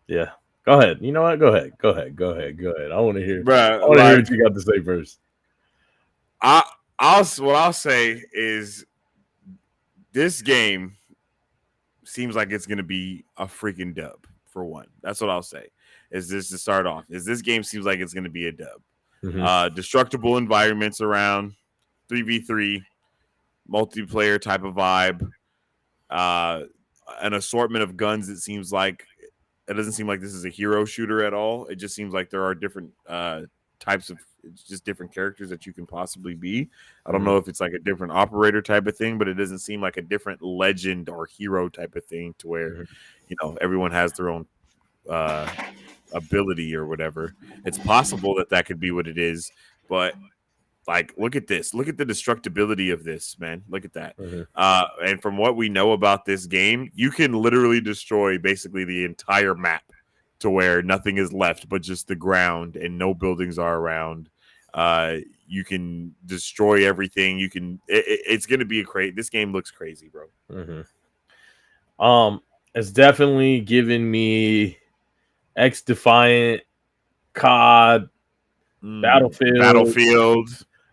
yeah. Go ahead. You know what? Go ahead. I want to hear. Bruh, I want to hear what you got to say first. I'll say is this game seems like it's gonna be a freaking dub for one. That's what I'll say. Is this to start off? Is this game seems like it's gonna be a dub? Destructible environments around, 3v3, multiplayer type of vibe, an assortment of guns. It seems like it doesn't seem like this is a hero shooter at all. It just seems like there are different types of just different characters that you can possibly be. I don't know if it's like a different operator type of thing, but it doesn't seem like a different legend or hero type of thing to where everyone has their own ability or whatever. It's possible that could be what it is, but like, look at this. Look at the destructibility of this, man. Look at that. And from what we know about this game, you can literally destroy basically the entire map to where nothing is left but just the ground and no buildings are around. You can destroy everything. You can. It's going to be this game looks crazy, bro. It's definitely given me X Defiant, COD, Battlefield.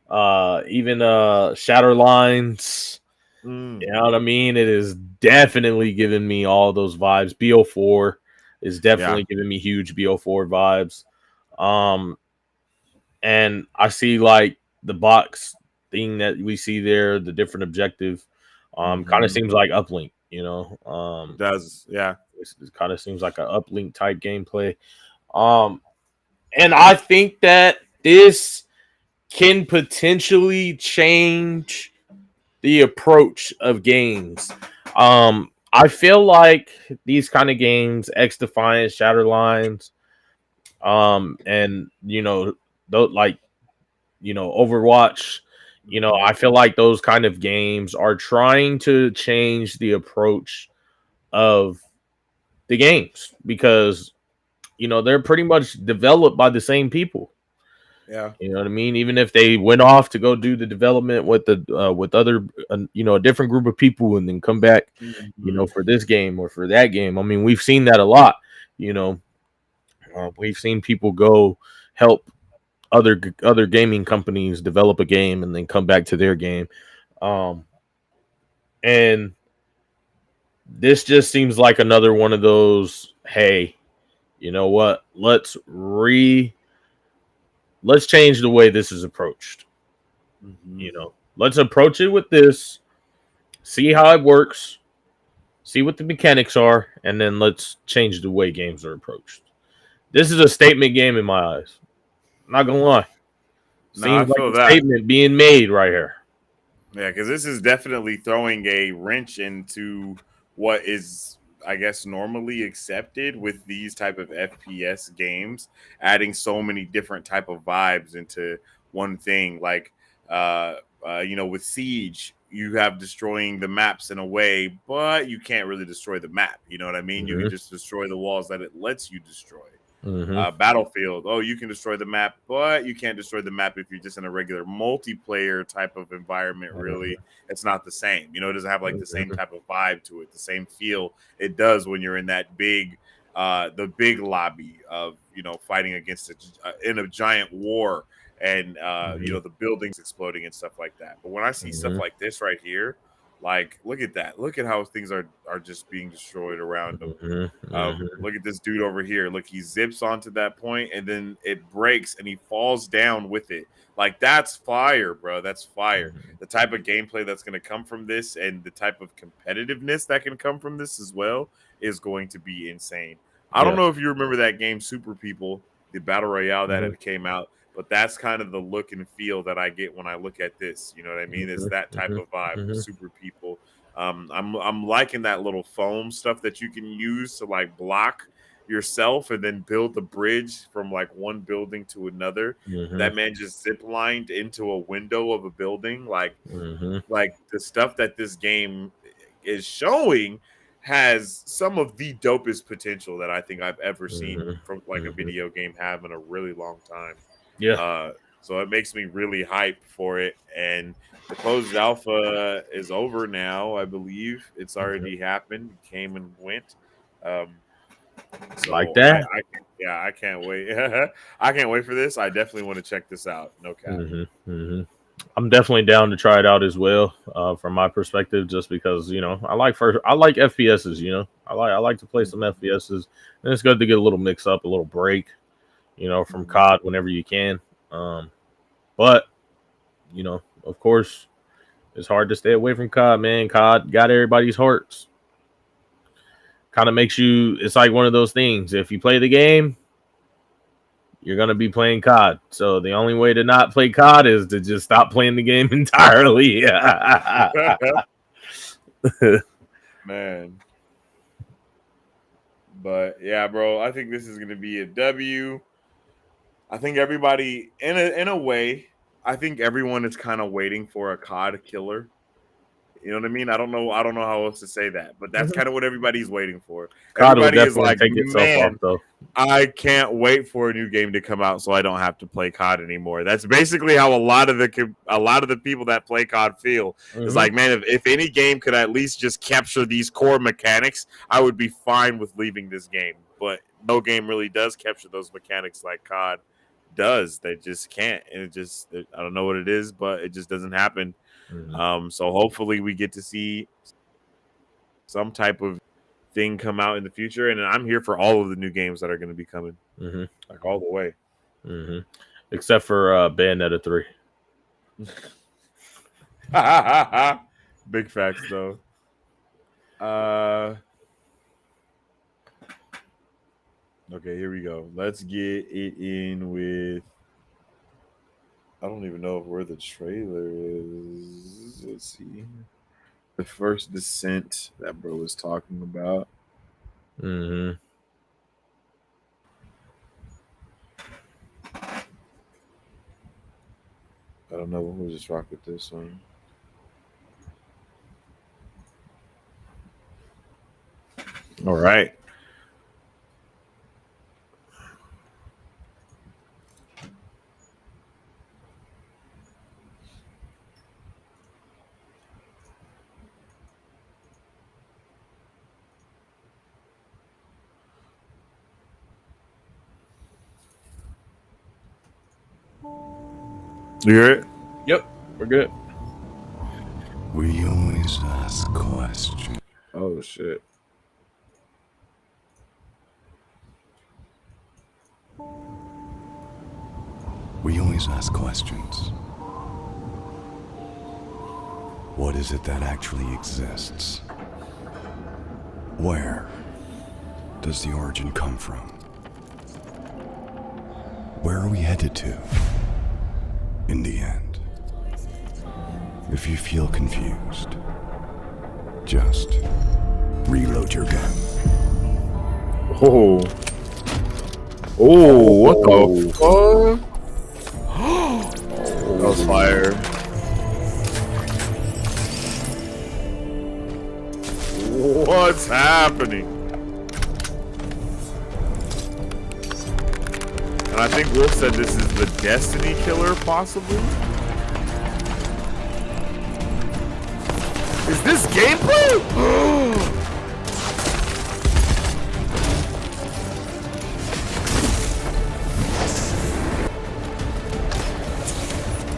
Even Shatterlines. You know what I mean? It is definitely giving me all those vibes. BO4 is definitely giving me huge BO4 vibes. And I see like the box thing that we see there, the different objective, kind of seems like Uplink, It does, yeah. It kind of seems like an Uplink type gameplay. And I think that this can potentially change the approach of games. I feel like these kind of games, X Defiant, Shatterlines, and Overwatch, I feel like those kind of games are trying to change the approach of the games because they're pretty much developed by the same people. Yeah, you know what I mean. Even if they went off to go do the development with other a different group of people and then come back, for this game or for that game. I mean, we've seen that a lot. We've seen people go help other gaming companies develop a game and then come back to their game. And this just seems like another one of those. Hey, you know what? Let's change the way this is approached. Let's approach it with this, see how it works, see what the mechanics are, and then let's change the way games are approached. This is a statement game in my eyes. I'm not gonna lie. Seems like a statement being made right here. Yeah, because this is definitely throwing a wrench into what is, I guess, normally accepted with these type of FPS games, adding so many different type of vibes into one thing. Like, with Siege, you have destroying the maps in a way, but you can't really destroy the map. You know what I mean? You can just destroy the walls that it lets you destroy. Battlefield, oh, you can destroy the map, but you can't destroy the map if you're just in a regular multiplayer type of environment. Really, it's not the same. You know, it doesn't have like the same type of vibe to it, the same feel it does when you're in that big, the big lobby of, you know, fighting against in a giant war, and you know, the buildings exploding and stuff like that. But when I see stuff like this right here, like, look at that. Look at how things are just being destroyed around them. Look at this dude over here. Look, he zips onto that point, and then it breaks, and he falls down with it. Like, that's fire, bro. That's fire. The type of gameplay that's going to come from this, and the type of competitiveness that can come from this as well, is going to be insane. I don't know if you remember that game, Super People, the Battle Royale that had came out. But that's kind of the look and feel that I get when I look at this. You know what I mean? It's that type of vibe. Super People. I'm liking that little foam stuff that you can use to like block yourself and then build the bridge from like one building to another. That man just zip lined into a window of a building. Like the stuff that this game is showing has some of the dopest potential that I think I've ever seen from like a video game have in a really long time. So it makes me really hyped for it. And the closed alpha is over now, I believe. It's already happened. It came and went. So like that. I can't wait. I can't wait for this. I definitely want to check this out. No cap. I'm definitely down to try it out as well, from my perspective, just because, you know, I like FPSs, you know. I like to play some FPSs, and it's good to get a little mix up, a little break, you know, from COD whenever you can. But, you know, of course, it's hard to stay away from COD, man. COD got everybody's hearts. Kind of makes you, it's like one of those things. If you play the game, you're going to be playing COD. So the only way to not play COD is to just stop playing the game entirely. Man. But yeah, bro, I think this is going to be a W. I think everybody, in a way, I think everyone is kind of waiting for a COD killer. You know what I mean? I don't know how else to say that, but that's kind of what everybody's waiting for. COD Everybody will is like, take itself off, though. I can't wait for a new game to come out so I don't have to play COD anymore. That's basically how a lot of the people that play COD feel. It's like, man, if any game could at least just capture these core mechanics, I would be fine with leaving this game. But no game really does capture those mechanics like COD does. They just can't, and I don't know what it is, but it just doesn't happen. So hopefully we get to see some type of thing come out in the future, and I'm here for all of the new games that are going to be coming, like all the way, except for Bayonetta 3. Big facts, though. Okay, here we go. Let's get it in with. I don't even know where the trailer is. Let's see. The first descent that bro was talking about. I don't know. We'll just rock with this one. All right. You hear it? Yep, we're good. We always ask questions. Oh, shit. We always ask questions. What is it that actually exists? Where does the origin come from? Where are we headed to? In the end, if you feel confused, just reload your gun. Oh, what the fuck? That was fire. What's happening? And I think Wolf said this is the Destiny Killer, possibly. Is this gameplay?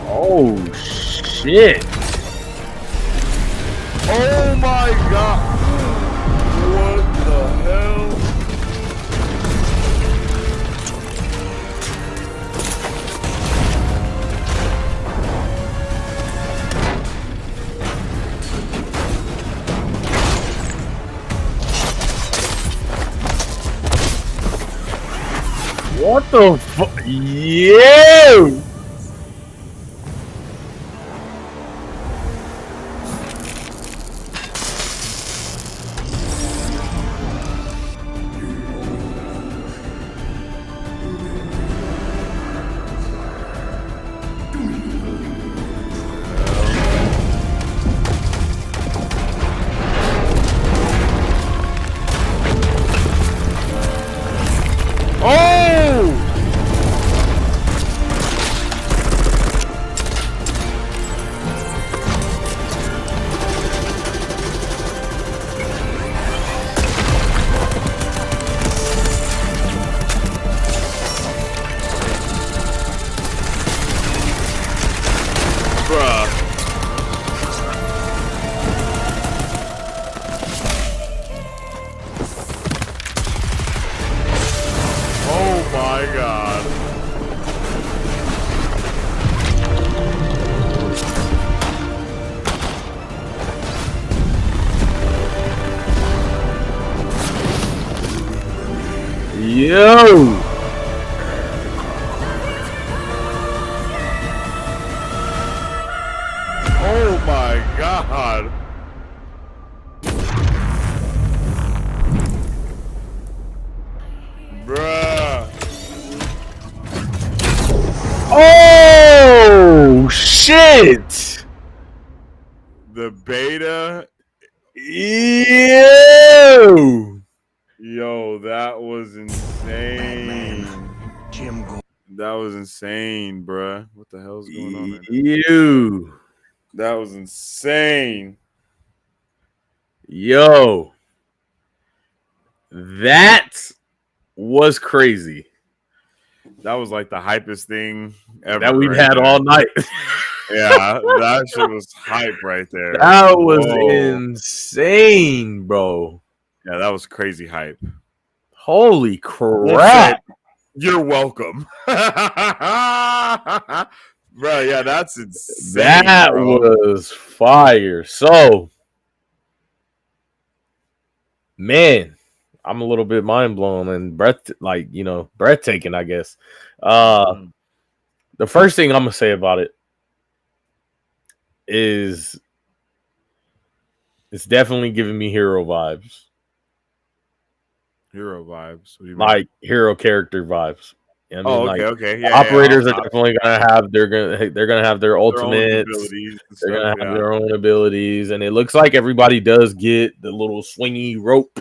Oh shit! Oh my god! What the hell? What the fuck? Yeah! Yo! Oh my god! Bruh! Oh shit! The beta. Ew! Yo, that was insane. That was insane, bruh. What the hell's going on right now? Ew! That was insane. Yo! That was crazy. That was like the hypest thing ever That we've right had there. all night. Yeah, that shit was hype right there. That was Whoa. insane, bro. Yeah, that was crazy hype. Holy Wolf crap. said, "You're welcome." Bro, yeah, that's insane. That bro. was fire. So, man, I'm a little bit mind blown and breathtaking, I guess. The first thing I'm gonna say about it is it's definitely giving me hero vibes. Hero vibes. What do you mean? Like hero character vibes. You know what I mean? Okay. The operators are definitely gonna have they're gonna have their ultimates. Abilities and They're stuff, gonna have their own abilities, and it looks like everybody does get the little swingy rope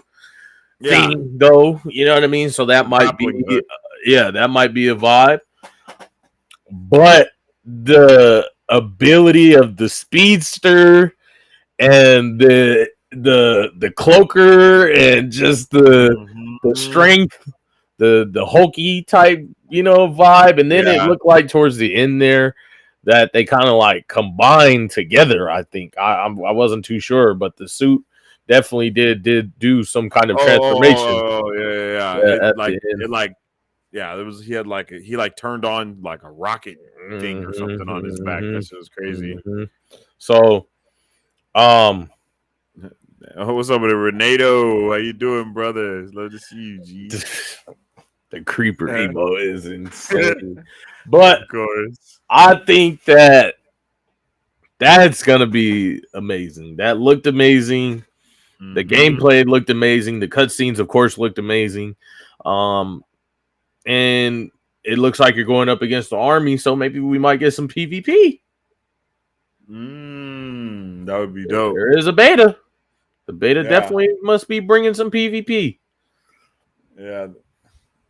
thing, though. You know what I mean? So that might be, that might be a vibe. But the ability of the speedster and the cloaker and just the strength, the hulky type, vibe, and then it looked like towards the end there that they kind of like combined together. I think I wasn't too sure, but the suit definitely did do some kind of transformation. He turned on like a rocket thing or something on his back. That shit was crazy. So, what's up with it, Renato? How you doing, brother? Love to see you, G. The creeper emo is insane. But of course, I think that's gonna be amazing. That looked amazing. The gameplay looked amazing. The cutscenes, of course, looked amazing. And it looks like you're going up against the army, so maybe we might get some PvP. That would be dope. There is a beta. The beta definitely must be bringing some PvP. Yeah.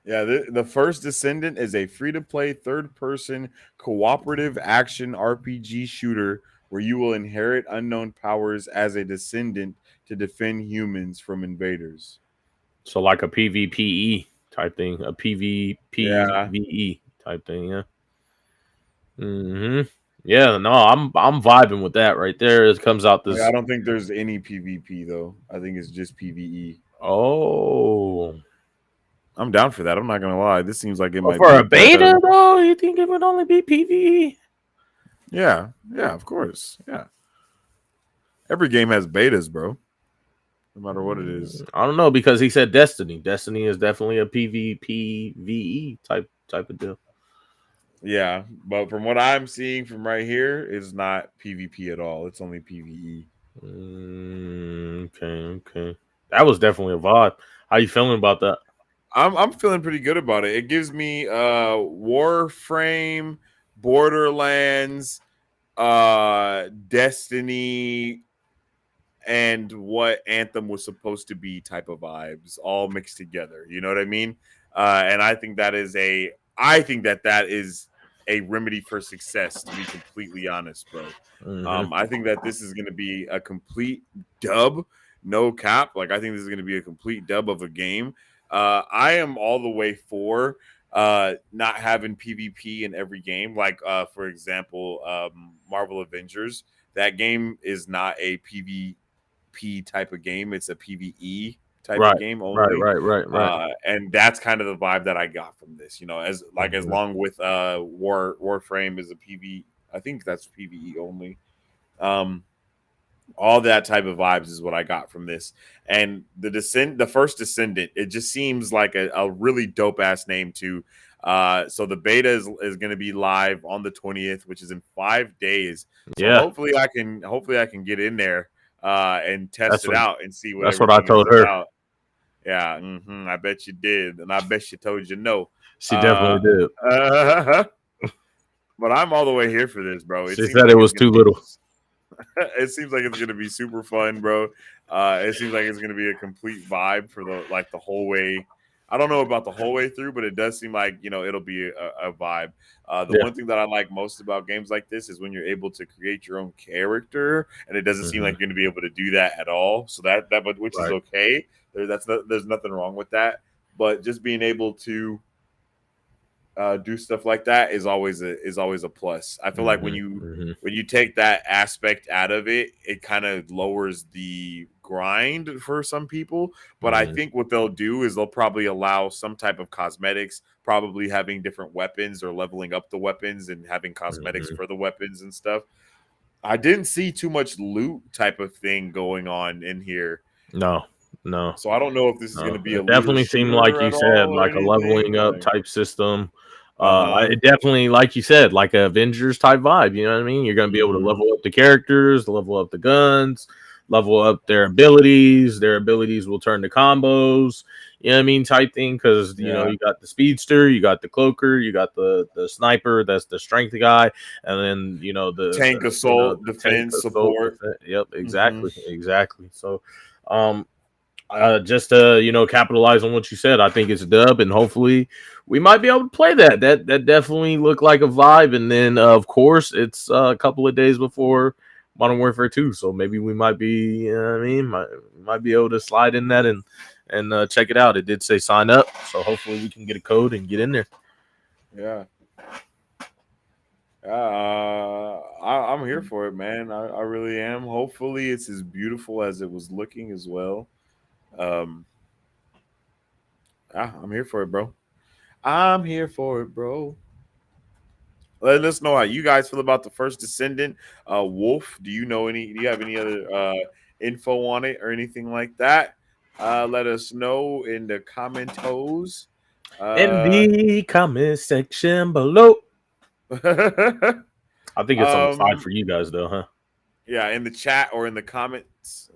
Yeah, the First Descendant is a free-to-play third-person cooperative action RPG shooter where you will inherit unknown powers as a descendant to defend humans from invaders. So like a PvPe type thing, a PvPVE type thing, yeah. Yeah, no, I'm vibing with that right there. It comes out this. I don't think there's any PvP though. I think it's just PvE. Oh, I'm down for that. I'm not gonna lie. This seems like it might for be a beta though. You think it would only be PvE? Yeah, of course. Yeah. Every game has betas, bro. No matter what it is. I don't know because he said Destiny. Destiny is definitely a PvPVE type of deal. Yeah, but from what I'm seeing from right here, it's not PvP at all. It's only PvE. Okay. That was definitely a vibe. How you feeling about that? I'm feeling pretty good about it. It gives me Warframe, Borderlands, Destiny, and what Anthem was supposed to be type of vibes all mixed together. You know what I mean? And I think that is a remedy for success, to be completely honest, bro. I think that this is going to be a complete dub, no cap. Like, I think this is going to be a complete dub of a game. I am all the way for not having PvP in every game. Like, for example, Marvel Avengers. That game is not a PvP type of game. It's a PvE type of game only. Right. And that's kind of the vibe that I got from this. You know, as long with Warframe is a PvE. I think that's PvE only. All that type of vibes is what I got from this. And the First Descendant, it just seems like a really dope ass name too. So the beta is going to be live on the 20th, which is in 5 days. So hopefully I can get in there and test it out and see what. That's what I told her. About. Yeah, I bet you did, and I bet she told you no. She definitely did. But I'm all the way here for this, bro. She said it was too little. It seems like it's gonna be super fun, bro. It seems like it's gonna be a complete vibe for the whole way. I don't know about the whole way through, but it does seem like it'll be a vibe. The one thing that I like most about games like this is when you're able to create your own character, and it doesn't seem like you're gonna be able to do that at all. So which is okay. There's nothing wrong with that, but just being able to do stuff like that is always a plus. I feel like when you take that aspect out of it, it kind of lowers the grind for some people. But I think what they'll do is they'll probably allow some type of cosmetics, probably having different weapons or leveling up the weapons and having cosmetics for the weapons and stuff. I didn't see too much loot type of thing going on in here. No. So I don't know if this is going to be it definitely seemed like you said, like a leveling up type system. It definitely, like you said, like a Avengers type vibe. You know what I mean? You're going to be able to level up the characters, level up the guns, level up their abilities. Their abilities will turn to combos. You know what I mean? Type thing. Because you know, you got the speedster, you got the cloaker, you got the sniper. That's the strength guy, and then the tank assault, defense, support. Yep, exactly. So, just to capitalize on what you said, I think it's a dub, and hopefully we might be able to play that. That definitely looked like a vibe. And then of course it's a couple of days before Modern Warfare 2, so maybe we might be might be able to slide in that and check it out. It did say sign up, so hopefully we can get a code and get in there. I'm here for it, man. I really am. Hopefully it's as beautiful as it was looking as well. I'm here for it, bro. Let us know how you guys feel about the First Descendant. Wolf, do you have any other info on it or anything like that? Let us know in the commentos. In the comment section below. I think it's on the side for you guys though, huh? Yeah, in the chat or in the comments,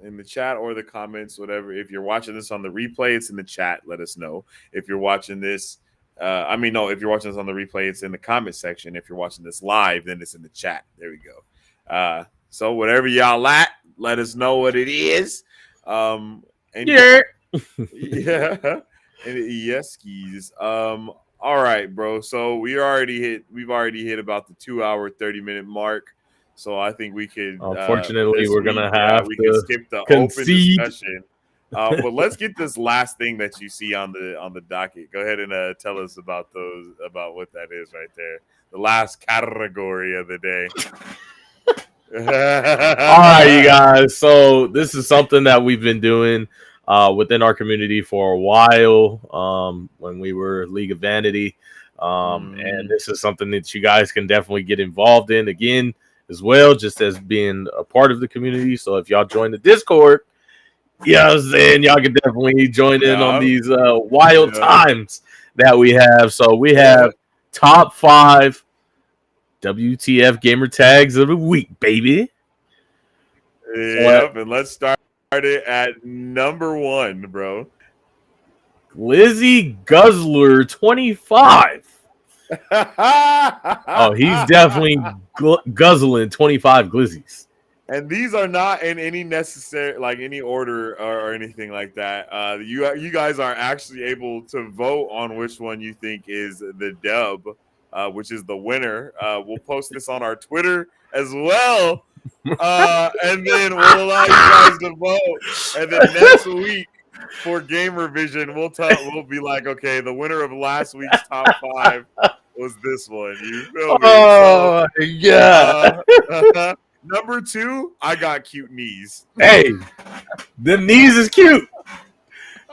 whatever. If you're watching this on the replay, it's in the chat. Let us know. If you're watching this, if you're watching this on the replay, it's in the comment section. If you're watching this live, then it's in the chat. There we go. So whatever y'all at, let us know what it is. And Yeah. yeah, and Yeskies. All right, bro. So we've already hit about the 2-hour 30-minute mark. So I think we could Unfortunately, this we're week, gonna have we could to skip the open concede. discussion. But let's get this last thing that you see on the docket. Go ahead and tell us about what that is right there. The last category of the day. All right, you guys. So this is something that we've been doing within our community for a while. When we were League of Vanity, and this is something that you guys can definitely get involved in again as well, just as being a part of the community. So if y'all join the Discord, you know what I'm saying, y'all can definitely join in on these wild times that we have. So we have top 5 WTF gamer tags of the week, baby. Yep, and let's start it at number 1, bro. Glizzy Guzzler 25. Oh, he's definitely guzzling 25 glizzies. And these are not in any necessary, like any order or anything like that. You guys are actually able to vote on which one you think is the dub, which is the winner. We'll post this on our Twitter as well, and then we'll allow you guys to vote. And then next week for GamerVision, we'll be like, okay, the winner of last week's top 5 was this one. You feel me? Oh, yeah. Number 2, I got cute knees. Hey, them knees is cute.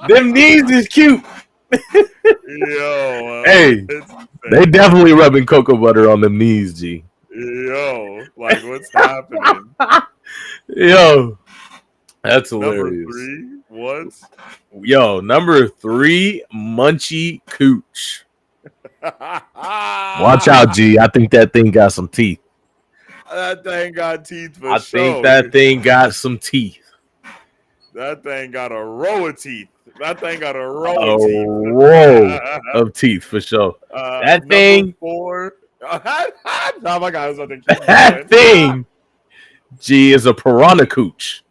Them knees is cute. Yo, hey, they definitely rubbing cocoa butter on them knees, G. Yo, like what's happening? Yo, that's hilarious. Number 3, what? Yo, number 3, Munchie Cooch. Watch out, G. I think that thing got some teeth. That thing got teeth for I sure. think that thing got some teeth. That thing got a row of teeth. That thing got a row A of teeth. row of teeth for sure. That thing. 4. Oh my God, I was about to keep That going. thing, G, is a piranha cooch.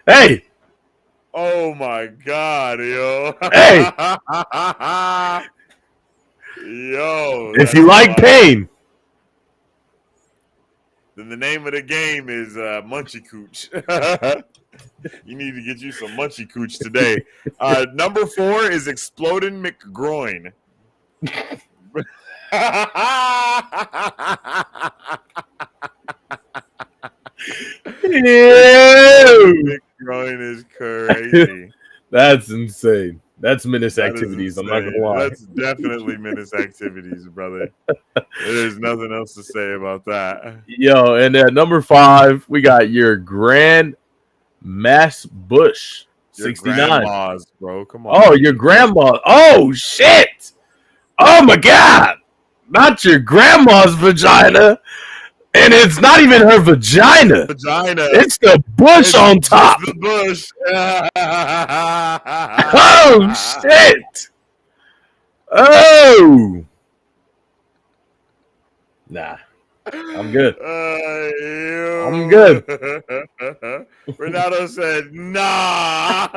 Hey. Oh my God, yo. Hey. Yo. If you like pain, then the name of the game is Munchie Cooch. You need to get you some Munchie Cooch today. Number 4 is Exploding McGroin. McGroin is crazy. That's insane. That's menace activities. I'm not gonna lie. That's definitely menace activities, brother. There's nothing else to say about that. Yo, and at number 5, we got your Grand Mass Bush 69. Your grandma's, bro. Come on. Oh, your grandma. Oh shit. Oh my God. Not your grandma's vagina. And it's not even her vagina. It's the bush on top. The bush. Oh shit. Oh. Nah. I'm good. I'm good. Ronaldo said, nah.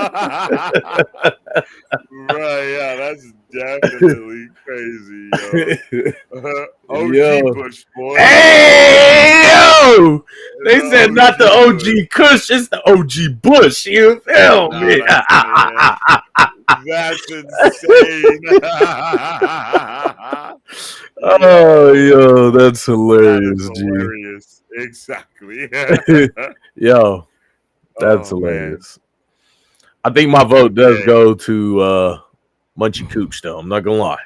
Right, yeah, that's definitely crazy, yo. OG Yo. Bush, boy. Hey, yo! They said not the OG Kush, it's the OG Bush. You feel me? That's insane. Oh, yo, that's hilarious, That is hilarious. Exactly. Yo, that's hilarious. I think my vote does go to Munchie Cooch, though. I'm not gonna lie.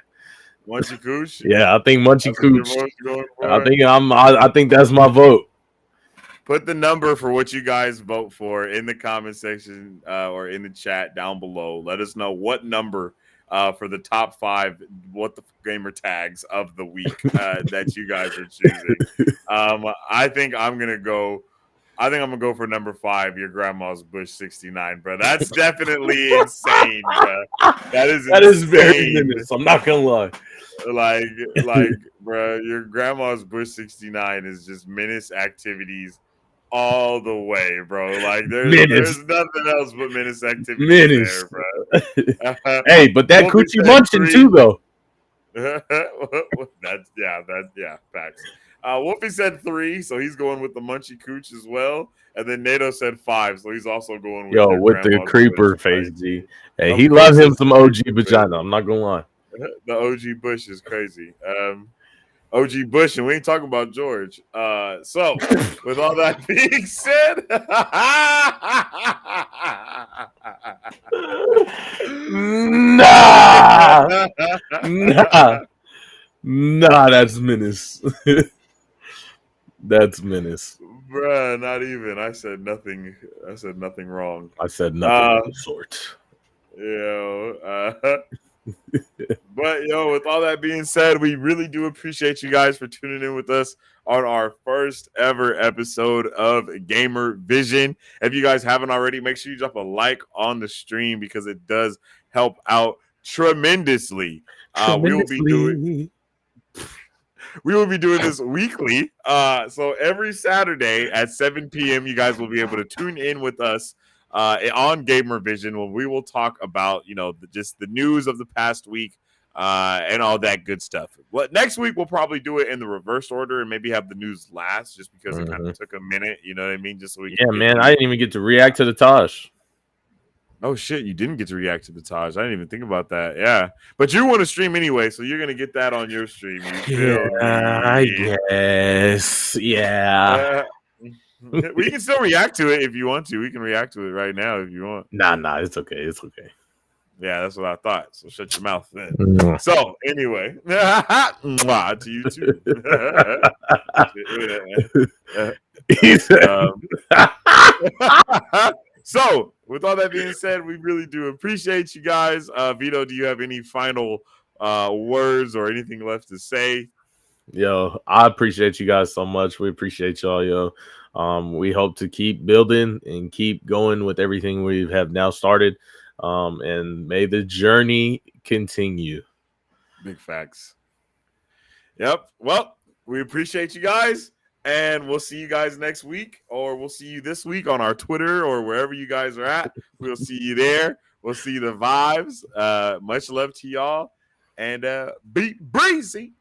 Munchie Cooch? Yeah, I think Munchie That's what your Cooch. vote's going for? I think that's my vote. Put the number for what you guys vote for in the comment section or in the chat down below. Let us know what number for the top 5 what the gamer tags of the week that you guys are choosing. I think I'm gonna go for number 5, your grandma's Bush 69, bro. That's definitely insane, bro. That is very insane. menace. I'm not gonna lie. Like, bro, your grandma's Bush 69 is just menace activities all the way, bro. Like Menace. there's nothing else but menace activities Menace. there, bro. Hey, but that Wolfie coochie said munching 3. too, though. That's facts. Wolfie said 3, so he's going with the munchy cooch as well. And then Nato said 5, so he's also going with Yo, your with the grandma's creeper bush, face, right? G. Hey, Of he course love him it's some the OG creeper vagina. face. I'm not gonna lie. The OG Bush is crazy. OG Bush, and we ain't talking about George. So with all that being said, nah, that's menace. That's menace. Bruh, not even. I said nothing. I said nothing wrong. I said nothing of the sort. But with all that being said, we really do appreciate you guys for tuning in with us on our first ever episode of Gamer Vision. If you guys haven't already, make sure you drop a like on the stream because it does help out tremendously. We will be doing this weekly. So every Saturday at 7 p.m., you guys will be able to tune in with us on GamerVision when we will talk about, just the news of the past week and all that good stuff. Next week, we'll probably do it in the reverse order and maybe have the news last just because it kind of took a minute. You know what I mean? Just so we Yeah, man. I didn't even get to react to the Taj. Oh shit, you didn't get to react to the Taj. I didn't even think about that. Yeah. But you want to stream anyway, so you're gonna get that on your stream. You feel me? I guess. Yeah. We can still react to it if you want to. We can react to it right now if you want. Nah, it's okay. It's okay. Yeah, that's what I thought. So shut your mouth then. Mwah. So anyway, mwah to you too. So with all that being said, we really do appreciate you guys. Vito, do you have any final words or anything left to say? Yo, I appreciate you guys so much. We appreciate y'all, yo. We hope to keep building and keep going with everything we have now started. And may the journey continue. Big facts. Yep. Well, we appreciate you guys. And we'll see you guys next week, or we'll see you this week on our Twitter or wherever you guys are at. We'll see you there. We'll see the vibes. Much love to y'all. And be breezy.